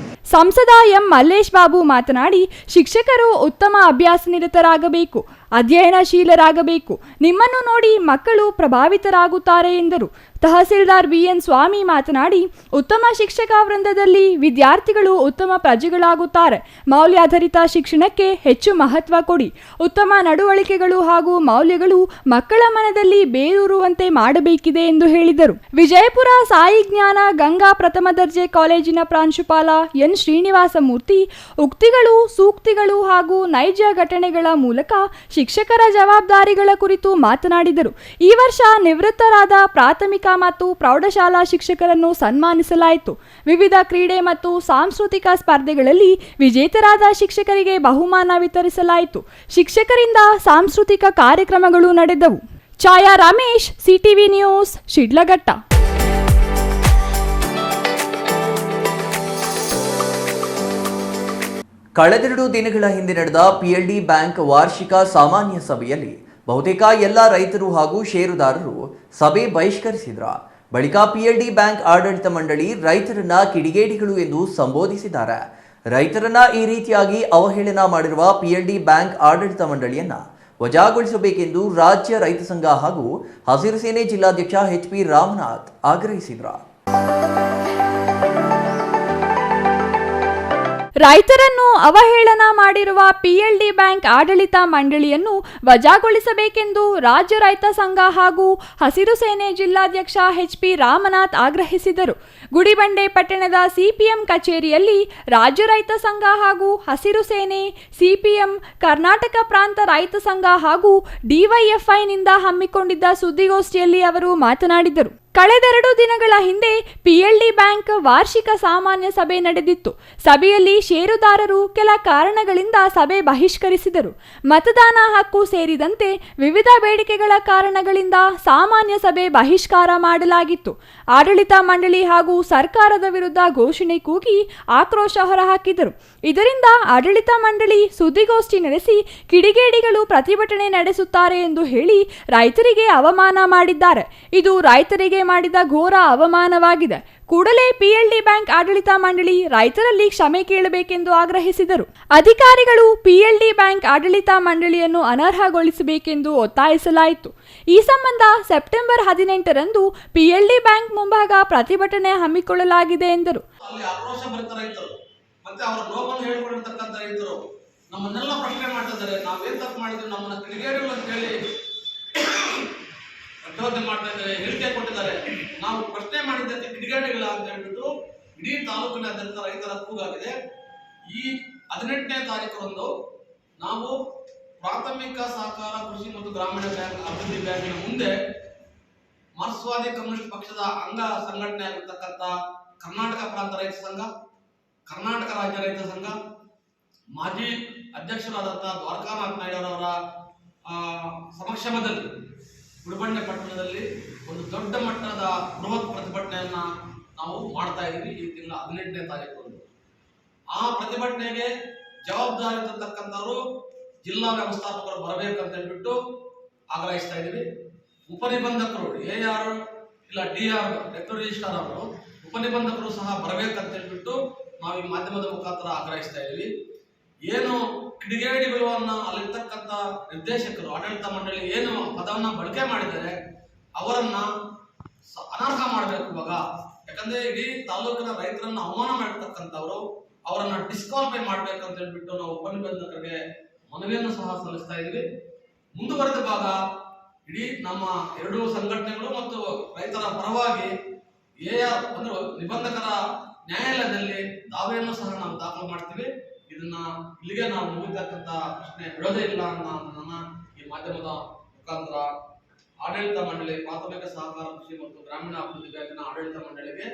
ಸಂಸದ ಎಂ ಮಲ್ಲೇಶ್ ಬಾಬು ಮಾತನಾಡಿ, ಶಿಕ್ಷಕರು ಉತ್ತಮ ಅಭ್ಯಾಸ ನಿರತರಾಗಬೇಕು, ಅಧ್ಯಯನಶೀಲರಾಗಬೇಕು. ನಿಮ್ಮನ್ನು ನೋಡಿ ಮಕ್ಕಳು ಪ್ರಭಾವಿತರಾಗುತ್ತಾರೆ ಎಂದರು. ತಹಸೀಲ್ದಾರ್ ಬಿಎನ್ ಸ್ವಾಮಿ ಮಾತನಾಡಿ, ಉತ್ತಮ ಶಿಕ್ಷಕ ವೃಂದದಲ್ಲಿ ವಿದ್ಯಾರ್ಥಿಗಳು ಉತ್ತಮ ಪ್ರಜೆಗಳಾಗುತ್ತಾರೆ. ಮೌಲ್ಯಾಧಾರಿತ ಶಿಕ್ಷಣಕ್ಕೆ ಹೆಚ್ಚು ಮಹತ್ವ ಕೊಡಿ. ಉತ್ತಮ ನಡವಳಿಕೆಗಳು ಹಾಗೂ ಮೌಲ್ಯಗಳು ಮಕ್ಕಳ ಮನದಲ್ಲಿ ಬೇರೂರುವಂತೆ ಮಾಡಬೇಕಿದೆ ಎಂದು ಹೇಳಿದರು. ವಿಜಯಪುರ ಸಾಯಿ ಜ್ಞಾನ ಗಂಗಾ ಪ್ರಥಮ ದರ್ಜೆ ಕಾಲೇಜಿನ ಪ್ರಾಂಶುಪಾಲ ಎನ್ ಶ್ರೀನಿವಾಸ ಮೂರ್ತಿ ಉಕ್ತಿಗಳು, ಸೂಕ್ತಿಗಳು ಹಾಗೂ ನೈಜ ಘಟನೆಗಳ ಮೂಲಕ ಶಿಕ್ಷಕರ ಜವಾಬ್ದಾರಿಗಳ ಕುರಿತು ಮಾತನಾಡಿದರು. ಈ ವರ್ಷ ನಿವೃತ್ತರಾದ ಪ್ರಾಥಮಿಕ ಮತ್ತು ಪ್ರೌಢಶಾಲಾ ಶಿಕ್ಷಕರನ್ನು ಸನ್ಮಾನಿಸಲಾಯಿತು. ವಿವಿಧ ಕ್ರೀಡೆ ಮತ್ತು ಸಾಂಸ್ಕೃತಿಕ ಸ್ಪರ್ಧೆಗಳಲ್ಲಿ ವಿಜೇತರಾದ ಶಿಕ್ಷಕರಿಗೆ ಬಹುಮಾನ ವಿತರಿಸಲಾಯಿತು. ಶಿಕ್ಷಕರಿಂದ ಸಾಂಸ್ಕೃತಿಕ ಕಾರ್ಯಕ್ರಮಗಳು ನಡೆದವು. ಛಾಯಾ ರಮೇಶ್, ಸಿಟಿವಿ ನ್ಯೂಸ್, ಶಿಡ್ಲಘಟ್ಟ. ಕಳೆದೆರಡು ದಿನಗಳ ಹಿಂದೆ ನಡೆದ ಪಿಎಲ್ಡಿ ಬ್ಯಾಂಕ್ ವಾರ್ಷಿಕ ಸಾಮಾನ್ಯ ಸಭೆಯಲ್ಲಿ ಬಹುತೇಕ ಎಲ್ಲ ರೈತರು ಹಾಗೂ ಷೇರುದಾರರು ಸಭೆ ಬಹಿಷ್ಕರಿಸಿದ್ರ. ಬಳಿಕ ಪಿಎಲ್ಡಿ ಬ್ಯಾಂಕ್ ಆಡಳಿತ ಮಂಡಳಿ ರೈತರನ್ನ ಕಿಡಿಗೇಡಿಗಳು ಎಂದು ಸಂಬೋಧಿಸಿದ್ದಾರೆ. ರೈತರನ್ನ ಈ ರೀತಿಯಾಗಿ ಅವಹೇಳನ ಮಾಡಿರುವ ಪಿಎಲ್ಡಿ ಬ್ಯಾಂಕ್ ಆಡಳಿತ ಮಂಡಳಿಯನ್ನ ವಜಾಗೊಳಿಸಬೇಕೆಂದು ರಾಜ್ಯ ರೈತ ಸಂಘ ಹಾಗೂ ಹಸಿರು ಸೇನೆ ಜಿಲ್ಲಾಧ್ಯಕ್ಷ ಎಚ್.ಪಿ. ರಾಮನಾಥ್ ಆಗ್ರಹಿಸಿದರು. ರೈತರನ್ನು ಅವಹೇಳನ ಮಾಡಿರುವ ಪಿಎಲ್ಡಿ ಬ್ಯಾಂಕ್ ಆಡಳಿತ ಮಂಡಳಿಯನ್ನು ವಜಾಗೊಳಿಸಬೇಕೆಂದು ರಾಜ್ಯ ರೈತ ಸಂಘ ಹಾಗೂ ಹಸಿರು ಸೇನೆ ಜಿಲ್ಲಾಧ್ಯಕ್ಷ ಎಚ್.ಪಿ. ರಾಮನಾಥ್ ಆಗ್ರಹಿಸಿದರು. ಗುಡಿಬಂಡೆ ಪಟ್ಟಣದ ಸಿಪಿಎಂ ಕಚೇರಿಯಲ್ಲಿ ರಾಜ್ಯ ರೈತ ಸಂಘ ಹಾಗೂ ಹಸಿರು ಸೇನೆ, ಸಿಪಿಎಂ, ಕರ್ನಾಟಕ ಪ್ರಾಂತ ರೈತ ಸಂಘ ಹಾಗೂ ಡಿವೈಎಫ್ಐನಿಂದ ಹಮ್ಮಿಕೊಂಡಿದ್ದ ಸುದ್ದಿಗೋಷ್ಠಿಯಲ್ಲಿ ಅವರು ಮಾತನಾಡಿದರು. ಕಳೆದೆರಡು ದಿನಗಳ ಹಿಂದೆ ಪಿಎಲ್ಡಿ ಬ್ಯಾಂಕ್ ವಾರ್ಷಿಕ ಸಾಮಾನ್ಯ ಸಭೆ ನಡೆದಿತ್ತು. ಸಭೆಯಲ್ಲಿ ಷೇರುದಾರರು ಕೆಲ ಕಾರಣಗಳಿಂದ ಸಭೆ ಬಹಿಷ್ಕರಿಸಿದರು. ಮತದಾನ ಹಕ್ಕು ಸೇರಿದಂತೆ ವಿವಿಧ ಬೇಡಿಕೆಗಳ ಕಾರಣಗಳಿಂದ ಸಾಮಾನ್ಯ ಸಭೆ ಬಹಿಷ್ಕಾರ ಮಾಡಲಾಗಿತ್ತು. ಆಡಳಿತ ಮಂಡಳಿ ಹಾಗೂ ಸರ್ಕಾರದ ವಿರುದ್ಧ ಘೋಷಣೆ ಕೂಗಿ ಆಕ್ರೋಶ ಹೊರಹಾಕಿದರು. ಇದರಿಂದ ಆಡಳಿತ ಮಂಡಳಿ ಸುದ್ದಿಗೋಷ್ಠಿ ನಡೆಸಿ ಕಿಡಿಗೇಡಿಗಳು ಪ್ರತಿಭಟನೆ ನಡೆಸುತ್ತಾರೆ ಎಂದು ಹೇಳಿ ರೈತರಿಗೆ ಅವಮಾನ ಮಾಡಿದ್ದಾರೆ. ಇದು ರೈತರಿಗೆ ಮಾಡಿದ ಘೋರ ಅವಮಾನವಾಗಿದೆ. ಕೂಡಲೇ ಪಿಎಲ್ಡಿ ಬ್ಯಾಂಕ್ ಆಡಳಿತ ಮಂಡಳಿ ರೈತರಲ್ಲಿ ಕ್ಷಮೆ ಕೇಳಬೇಕೆಂದು ಆಗ್ರಹಿಸಿದರು. ಅಧಿಕಾರಿಗಳು ಪಿಎಲ್ಡಿ ಬ್ಯಾಂಕ್ ಆಡಳಿತ ಮಂಡಳಿಯನ್ನು ಅನರ್ಹಗೊಳಿಸಬೇಕೆಂದು ಒತ್ತಾಯಿಸಲಾಯಿತು. ಈ ಸಂಬಂಧ ಸೆಪ್ಟೆಂಬರ್ 18ರಂದು ಪಿಎಲ್ಡಿ ಬ್ಯಾಂಕ್ ಮುಂಭಾಗ ಪ್ರತಿಭಟನೆ ಹಮ್ಮಿಕೊಳ್ಳಲಾಗಿದೆ ಎಂದರು. ಮತ್ತೆ ಅವರ ನೋವನ್ನು ಹೇಳಿಕೊಂಡಿರ್ತಕ್ಕಂಥ ರೈತರು ನಮ್ಮನ್ನೆಲ್ಲ ಪ್ರಶ್ನೆ ಮಾಡ್ತಿದ್ದಾರೆ. ನಾವೇನ್ ತಪ್ಪು ಮಾಡಿದ್ವಿ, ನಮ್ಮನ್ನ ಕಿಡಿಗೇಡಿಗಳು ಅಂತ ಹೇಳಿ ಪ್ರಚೋದನೆ ಮಾಡ್ತಾ ಇದ್ದಾರೆ, ಹೇಳಿಕೆ ಕೊಟ್ಟಿದ್ದಾರೆ. ನಾವು ಪ್ರಶ್ನೆ ಮಾಡಿದ್ದಕ್ಕೆ ಕಿಡಿಗೇಡಿಗಳ ಅಂತ ಹೇಳ್ಬಿಟ್ಟು ಇಡೀ ತಾಲೂಕಿನಾದ್ಯಂತ ರೈತರ ಕೂಗಾಗಿದೆ. ಈ 18ನೇ ತಾರೀಕರಂದು ನಾವು ಪ್ರಾಥಮಿಕ ಸಹಕಾರ ಕೃಷಿ ಮತ್ತು ಗ್ರಾಮೀಣ ಬ್ಯಾಂಕ್ ಅಭಿವೃದ್ಧಿ ಬ್ಯಾಂಕಿನ ಮುಂದೆ ಮಾರ್ಕ್ಸ್ವಾದಿ ಕಮ್ಯುನಿಸ್ಟ್ ಪಕ್ಷದ ಅಂಗ ಸಂಘಟನೆ ಆಗಿರ್ತಕ್ಕಂಥ ಕರ್ನಾಟಕ ಪ್ರಾಂತ ರೈತ ಸಂಘ, ಕರ್ನಾಟಕ ರಾಜ್ಯ ರೈತ ಸಂಘ, ಮಾಜಿ ಅಧ್ಯಕ್ಷರಾದಂತಹ ದ್ವಾರಕಾನಾಥ್ ನಾಯ್ಡು ಅವರ ಸಮಕ್ಷಮದಲ್ಲಿ ಗುಡಿಬಂಡೆ ಪಟ್ಟಣದಲ್ಲಿ ಒಂದು ದೊಡ್ಡ ಮಟ್ಟದ ಬೃಹತ್ ಪ್ರತಿಭಟನೆಯನ್ನ ನಾವು ಮಾಡ್ತಾ ಇದ್ದೀವಿ. ಈ ತಿಂಗಳ 18ನೇ ತಾರೀಕು ಆ ಪ್ರತಿಭಟನೆಗೆ ಜವಾಬ್ದಾರಿ ಇರತಕ್ಕಂಥವರು ಜಿಲ್ಲಾ ವ್ಯವಸ್ಥಾಪಕರು ಬರಬೇಕಂತ ಹೇಳ್ಬಿಟ್ಟು ಆಗ್ರಹಿಸ್ತಾ ಇದ್ದೀವಿ. ಉಪನಿಬಂಧಕರು AR ಇಲ್ಲ DR ಡೆಪ್ಯೂಟಿ ರಿಜಿಸ್ಟ್ರಾರ್ ಅವರು ಉಪನಿಬಂಧಕರು ಸಹ ಬರಬೇಕಂತ ಹೇಳ್ಬಿಟ್ಟು ನಾವು ಈ ಮಾಧ್ಯಮದ ಮುಖಾಂತರ ಆಗ್ರಹಿಸ್ತಾ ಇದ್ದೀವಿ. ಏನು ಕಿಡಿಗೇಡಿಗಳು ಅಲ್ಲಿರ್ತಕ್ಕಂಥ ನಿರ್ದೇಶಕರು ಆಡಳಿತ ಮಂಡಳಿ ಏನು ಪದವನ್ನ ಬಳಕೆ ಮಾಡಿದ್ದಾರೆ ಅವರನ್ನ ಅನರ್ಹ ಮಾಡಬೇಕು ಇವಾಗ. ಯಾಕಂದ್ರೆ ಇಡೀ ತಾಲೂಕಿನ ರೈತರನ್ನ ಅವಮಾನ ಮಾಡಿರ್ತಕ್ಕಂಥವ್ರು, ಅವರನ್ನ ಡಿಸ್ಕ್ವಾಲಿಫೈ ಮಾಡ್ಬೇಕಂತ ಹೇಳ್ಬಿಟ್ಟು ನಾವು ಉಪನಿಬಂಧಕರಿಗೆ ಮನವಿಯನ್ನು ಸಹ ಸಲ್ಲಿಸ್ತಾ ಇದ್ದೀವಿ. ಮುಂದುವರೆದ ಭಾಗ ಇಡೀ ನಮ್ಮ ಎರಡೂ ಸಂಘಟನೆಗಳು ಮತ್ತು ರೈತರ ಪರವಾಗಿ AR ಅಂದ್ರೆ ನಿಬಂಧಕರ ನ್ಯಾಯಾಲಯದಲ್ಲಿ ದಾವೆಯನ್ನು ಸಹ ನಾವು ದಾಖಲು ಮಾಡ್ತೀವಿ. ಇದನ್ನ ಇಲ್ಲಿಗೆ ನಾವು ಮುಗಿತಕ್ಕಂತ ಪ್ರಶ್ನೆ ಬಿಡೋದೇ ಇಲ್ಲ ಅನ್ನೋದನ್ನ ಈ ಮಾಧ್ಯಮದ ಮುಖಾಂತರ ಆಡಳಿತ ಮಂಡಳಿ, ಪ್ರಾಥಮಿಕ ಸಹಕಾರ ಕೃಷಿ ಮತ್ತು ಗ್ರಾಮೀಣ ಅಭಿವೃದ್ಧಿ ಬ್ಯಾಂಕಿನ ಆಡಳಿತ ಮಂಡಳಿಗೆ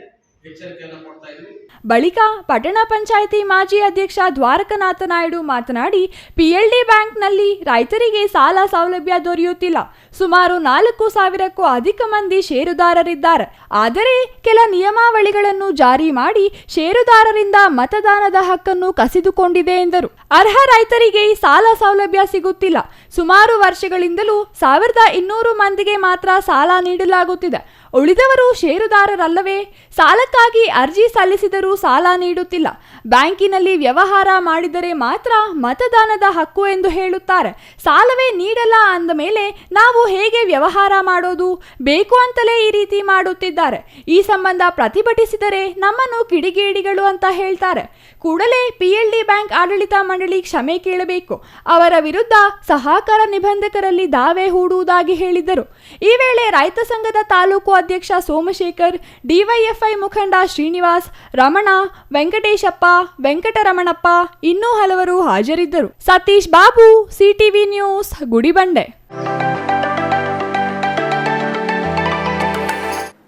ಎಚ್ಚರಿಕೆಯನ್ನು ಕೊಡ್ತಾ ಇದ್ವಿ. ಬಳಿಕ ಪಟ್ಟಣ ಪಂಚಾಯಿತಿ ಮಾಜಿ ಅಧ್ಯಕ್ಷ ದ್ವಾರಕನಾಥ ನಾಯ್ಡು ಮಾತನಾಡಿ, ಪಿಎಲ್ಡಿ ಬ್ಯಾಂಕ್ನಲ್ಲಿ ರೈತರಿಗೆ ಸಾಲ ಸೌಲಭ್ಯ ದೊರೆಯುತ್ತಿಲ್ಲ. ಸುಮಾರು 4,000ಕ್ಕೂ ಅಧಿಕ ಮಂದಿ ಷೇರುದಾರರಿದ್ದಾರೆ. ಆದರೆ ಕೆಲ ನಿಯಮಾವಳಿಗಳನ್ನು ಜಾರಿ ಮಾಡಿ ಷೇರುದಾರರಿಂದ ಮತದಾನದ ಹಕ್ಕನ್ನು ಕಸಿದುಕೊಂಡಿದೆ ಎಂದರು. ಅರ್ಹ ರೈತರಿಗೆ ಸಾಲ ಸೌಲಭ್ಯ ಸಿಗುತ್ತಿಲ್ಲ. ಸುಮಾರು ವರ್ಷಗಳಿಂದಲೂ 1,200 ಮಂದಿಗೆ ಮಾತ್ರ ಸಾಲ ನೀಡಲಾಗುತ್ತಿದೆ. ಉಳಿದವರು ಷೇರುದಾರರಲ್ಲವೇ? ಸಾಲಕ್ಕಾಗಿ ಅರ್ಜಿ ಸಲ್ಲಿಸಿದರೂ ಸಾಲ ನೀಡುತ್ತಿಲ್ಲ. ಬ್ಯಾಂಕಿನಲ್ಲಿ ವ್ಯವಹಾರ ಮಾಡಿದರೆ ಮಾತ್ರ ಮತದಾನದ ಹಕ್ಕು ಎಂದು ಹೇಳುತ್ತಾರೆ. ಸಾಲವೇ ನೀಡಲ್ಲ ಅಂದ ಮೇಲೆ ನಾವು ಹೇಗೆ ವ್ಯವಹಾರ ಮಾಡೋದು? ಬೇಕು ಅಂತಲೇ ಈ ರೀತಿ ಮಾಡುತ್ತಿದ್ದಾರೆ. ಈ ಸಂಬಂಧ ಪ್ರತಿಭಟಿಸಿದರೆ ನಮ್ಮನ್ನು ಕಿಡಿಗೇಡಿಗಳು ಅಂತ ಹೇಳ್ತಾರೆ. ಕೂಡಲೇ ಪಿಎಲ್ಡಿ ಬ್ಯಾಂಕ್ ಆಡಳಿತ ಮಂಡಳಿ ಕ್ಷಮೆ ಕೇಳಬೇಕು. ಅವರ ವಿರುದ್ಧ ಸಹಕಾರ ನಿಬಂಧಕರಲ್ಲಿ ದಾವೆ ಹೂಡುವುದಾಗಿ ಹೇಳಿದರು. ಈ ವೇಳೆ ರೈತ ಸಂಘದ ತಾಲೂಕು ಅಧ್ಯಕ್ಷ ಸೋಮಶೇಖರ್, ಡಿವೈಎಫ್ಐ ಮುಖಂಡ ಶ್ರೀನಿವಾಸ್, ರಮಣ, ವೆಂಕಟೇಶಪ್ಪ, ವೆಂಕಟರಮಣಪ್ಪ ಇನ್ನೂ ಹಲವರು ಹಾಜರಿದ್ದರು. Satish Babu, CTV news, Gudibande.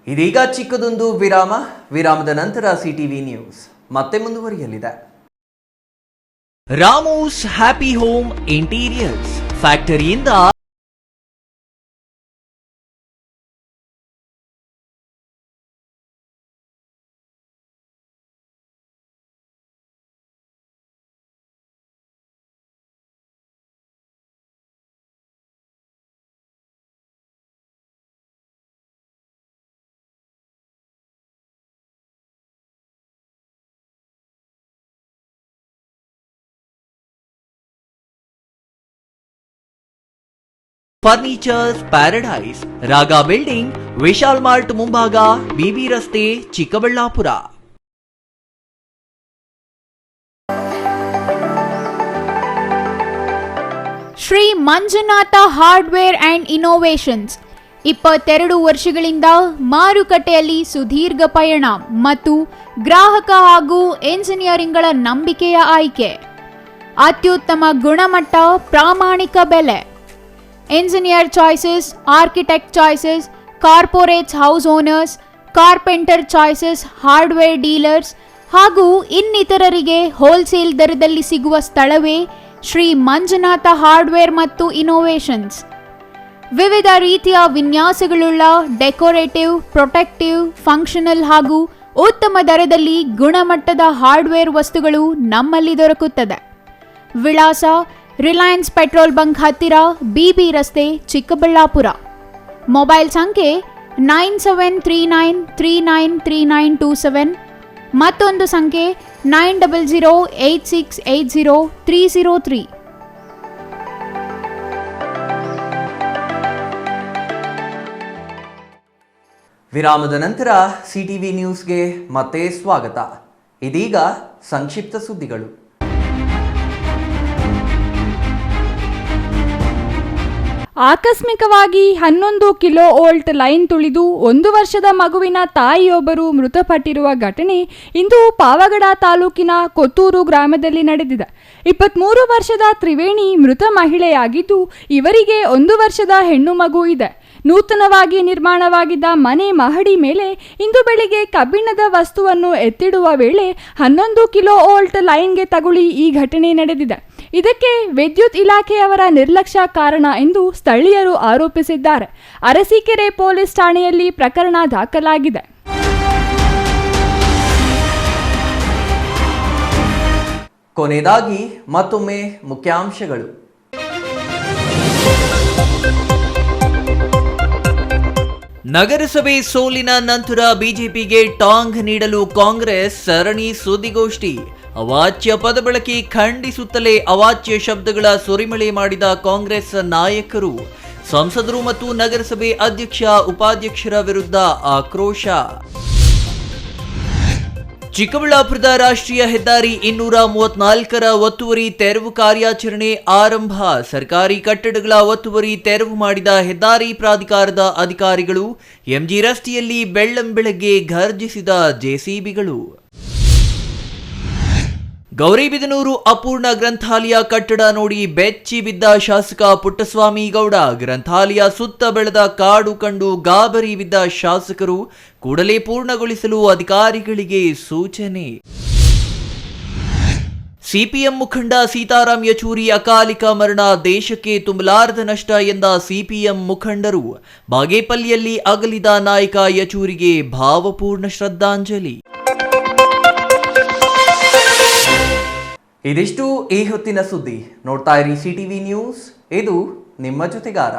ಇದೀಗ ಚಿಕ್ಕದೊಂದು ವಿರಾಮದ ನಂತರ ಸಿಟಿವಿ ನ್ಯೂಸ್ ಮತ್ತೆ ಮುಂದುವರಿಯಲಿದೆ. ರಾಮೋಸ್ ಹ್ಯಾಪಿ ಹೋಮ್ ಇಂಟೀರಿಯರ್ಸ್ ಫ್ಯಾಕ್ಟರಿಯಿಂದ furnitures paradise, Raga building, Vishal mart ಮುಂಭಾಗ, ಬಿಬಿ ರಸ್ತೆ, Chikkaballapur. Shri Manjunatha hardware and innovations 22 ವರ್ಷಗಳಿಂದ ಮಾರುಕಟ್ಟೆಯಲ್ಲಿ ಸುದೀರ್ಘ ಪಯಣ ಮತ್ತು ಗ್ರಾಹಕ ಹಾಗೂ ಎಂಜಿನಿಯರಿಂಗ್ಗಳ ನಂಬಿಕೆಯ ಆಯ್ಕೆ. ಅತ್ಯುತ್ತಮ ಗುಣಮಟ್ಟ, ಪ್ರಾಮಾಣಿಕ ಬೆಲೆ. Engineer choices, architect choices, corporates house owners, carpenter choices, hardware dealers ಹಾಗೂ ಇನ್ನಿತರರಿಗೆ ಹೋಲ್ಸೇಲ್ ದರದಲ್ಲಿ ಸಿಗುವ ಸ್ಥಳವೇ ಶ್ರೀ ಮಂಜುನಾಥ ಹಾರ್ಡ್ವೇರ್ ಮತ್ತು ಇನ್ನೋವೇಷನ್ಸ್. ವಿವಿಧ ರೀತಿಯ ವಿನ್ಯಾಸಗಳುಳ್ಳ ಡೆಕೋರೇಟಿವ್, ಪ್ರೊಟೆಕ್ಟಿವ್, ಫಂಕ್ಷನಲ್ ಹಾಗೂ ಉತ್ತಮ ದರದಲ್ಲಿ ಗುಣಮಟ್ಟದ ಹಾರ್ಡ್ವೇರ್ ವಸ್ತುಗಳು ನಮ್ಮಲ್ಲಿ ದೊರಕುತ್ತದೆ. ವಿಳಾಸ: ರಿಲಯನ್ಸ್ ಪೆಟ್ರೋಲ್ ಬಂಕ್ ಹತ್ತಿರ, ಬಿಬಿ ರಸ್ತೆ, ಚಿಕ್ಕಬಳ್ಳಾಪುರ. ಮೊಬೈಲ್ ಸಂಖ್ಯೆ 9739393927, ಮತ್ತೊಂದು ಸಂಖ್ಯೆ 9008680303. ವಿರಾಮದ ನಂತರ ಸಿಟಿವಿ ನ್ಯೂಸ್ಗೆ ಮತ್ತೆ ಸ್ವಾಗತ. ಇದೀಗ ಸಂಕ್ಷಿಪ್ತ ಸುದ್ದಿಗಳು. ಆಕಸ್ಮಿಕವಾಗಿ 11 ಕಿಲೋವೋಲ್ಟ್ ಲೈನ್ ತುಳಿದು 1 ವರ್ಷದ ಮಗುವಿನ ತಾಯಿಯೊಬ್ಬರು ಮೃತಪಟ್ಟಿರುವ ಘಟನೆ ಇಂದು ಪಾವಗಡ ತಾಲೂಕಿನ ಕೊತ್ತೂರು ಗ್ರಾಮದಲ್ಲಿ ನಡೆದಿದೆ. 23 ವರ್ಷದ ತ್ರಿವೇಣಿ ಮೃತ ಮಹಿಳೆಯಾಗಿದ್ದು, ಇವರಿಗೆ 1 ವರ್ಷದ ಹೆಣ್ಣು ಮಗು ಇದೆ. ನೂತನವಾಗಿ ನಿರ್ಮಾಣವಾಗಿದ್ದ ಮನೆ ಮಹಡಿ ಮೇಲೆ ಇಂದು ಬೆಳಿಗ್ಗೆ ಕಬ್ಬಿಣದ ವಸ್ತುವನ್ನು ಎತ್ತಿಡುವ ವೇಳೆ 11 ಕಿಲೋವೋಲ್ಟ್ ಲೈನ್ಗೆ ತಗುಲಿ ಈ ಘಟನೆ ನಡೆದಿದೆ. ಇದಕ್ಕೆ ವಿದ್ಯುತ್ ಇಲಾಖೆಯವರ ನಿರ್ಲಕ್ಷ್ಯ ಕಾರಣ ಎಂದು ಸ್ಥಳೀಯರು ಆರೋಪಿಸಿದ್ದಾರೆ. ಅರಸೀಕೆರೆ ಪೊಲೀಸ್ ಠಾಣೆಯಲ್ಲಿ ಪ್ರಕರಣ ದಾಖಲಾಗಿದೆ. ಕೊನೆಯದಾಗಿ ಮತ್ತೊಮ್ಮೆ ಮುಖ್ಯಾಂಶಗಳು. ನಗರಸಭೆ ಸೋಲಿನ ನಂತರ ಬಿಜೆಪಿಗೆ ಟಾಂಗ್ ನೀಡಲು ಕಾಂಗ್ರೆಸ್ ಸರಣಿ ಸುದ್ದಿಗೋಷ್ಠಿ. ಅವಾಚ್ಯ ಪದ ಬಳಕೆ ಖಂಡಿಸುತ್ತಲೇ ಅವಾಚ್ಯ ಶಬ್ದಗಳ ಸುರಿಮಳೆ ಮಾಡಿದ ಕಾಂಗ್ರೆಸ್ ನಾಯಕರು. ಸಂಸದರು ಮತ್ತು ನಗರಸಭೆ ಅಧ್ಯಕ್ಷ ಉಪಾಧ್ಯಕ್ಷರ ವಿರುದ್ಧ ಆಕ್ರೋಶ. ಚಿಕ್ಕಬಳ್ಳಾಪುರದ ರಾಷ್ಟ್ರೀಯ ಹೆದ್ದಾರಿ 234ರ ಒತ್ತುವರಿ ತೆರವು ಕಾರ್ಯಾಚರಣೆ ಆರಂಭ. ಸರ್ಕಾರಿ ಕಟ್ಟಡಗಳ ಒತ್ತುವರಿ ತೆರವು ಮಾಡಿದ ಹೆದ್ದಾರಿ ಪ್ರಾಧಿಕಾರದ ಅಧಿಕಾರಿಗಳು. ಎಂಜಿ ರಸ್ತೆಯಲ್ಲಿ ಬೆಳ್ಳಂಬೆಳಗ್ಗೆ ಘರ್ಜಿಸಿದ ಜೆಸಿಬಿಗಳು. ಗೌರಿಬಿದನೂರು ಅಪೂರ್ಣ ಗ್ರಂಥಾಲಯ ಕಟ್ಟಡ ನೋಡಿ ಬೆಚ್ಚಿ ಬಿದ್ದ ಶಾಸಕ ಪುಟ್ಟಸ್ವಾಮಿ ಗೌಡ. ಗ್ರಂಥಾಲಯ ಸುತ್ತ ಬೆಳೆದ ಕಾಡು ಕಂಡು ಗಾಬರಿ ಬಿದ್ದ ಶಾಸಕರು. ಕೂಡಲೇ ಪೂರ್ಣಗೊಳಿಸಲು ಅಧಿಕಾರಿಗಳಿಗೆ ಸೂಚನೆ. ಸಿಪಿಎಂ ಮುಖಂಡ ಸೀತಾರಾಮ್ ಯಚೂರಿ ಅಕಾಲಿಕ ಮರಣ ದೇಶಕ್ಕೆ ತುಂಬಲಾರದ ನಷ್ಟ ಎಂದ ಸಿಪಿಎಂ ಮುಖಂಡರು. ಬಾಗೇಪಲ್ಲಿಯಲ್ಲಿ ಅಗಲಿದ ನಾಯಕ ಯಚೂರಿಗೆ ಭಾವಪೂರ್ಣ ಶ್ರದ್ಧಾಂಜಲಿ. ಇದಿಷ್ಟು ಈ ಹೊತ್ತಿನ ಸುದ್ದಿ. ನೋಡ್ತಾ ಇರಿ ಸಿಟಿವಿ ನ್ಯೂಸ್, ಇದು ನಿಮ್ಮ ಜೊತೆಗಾರ.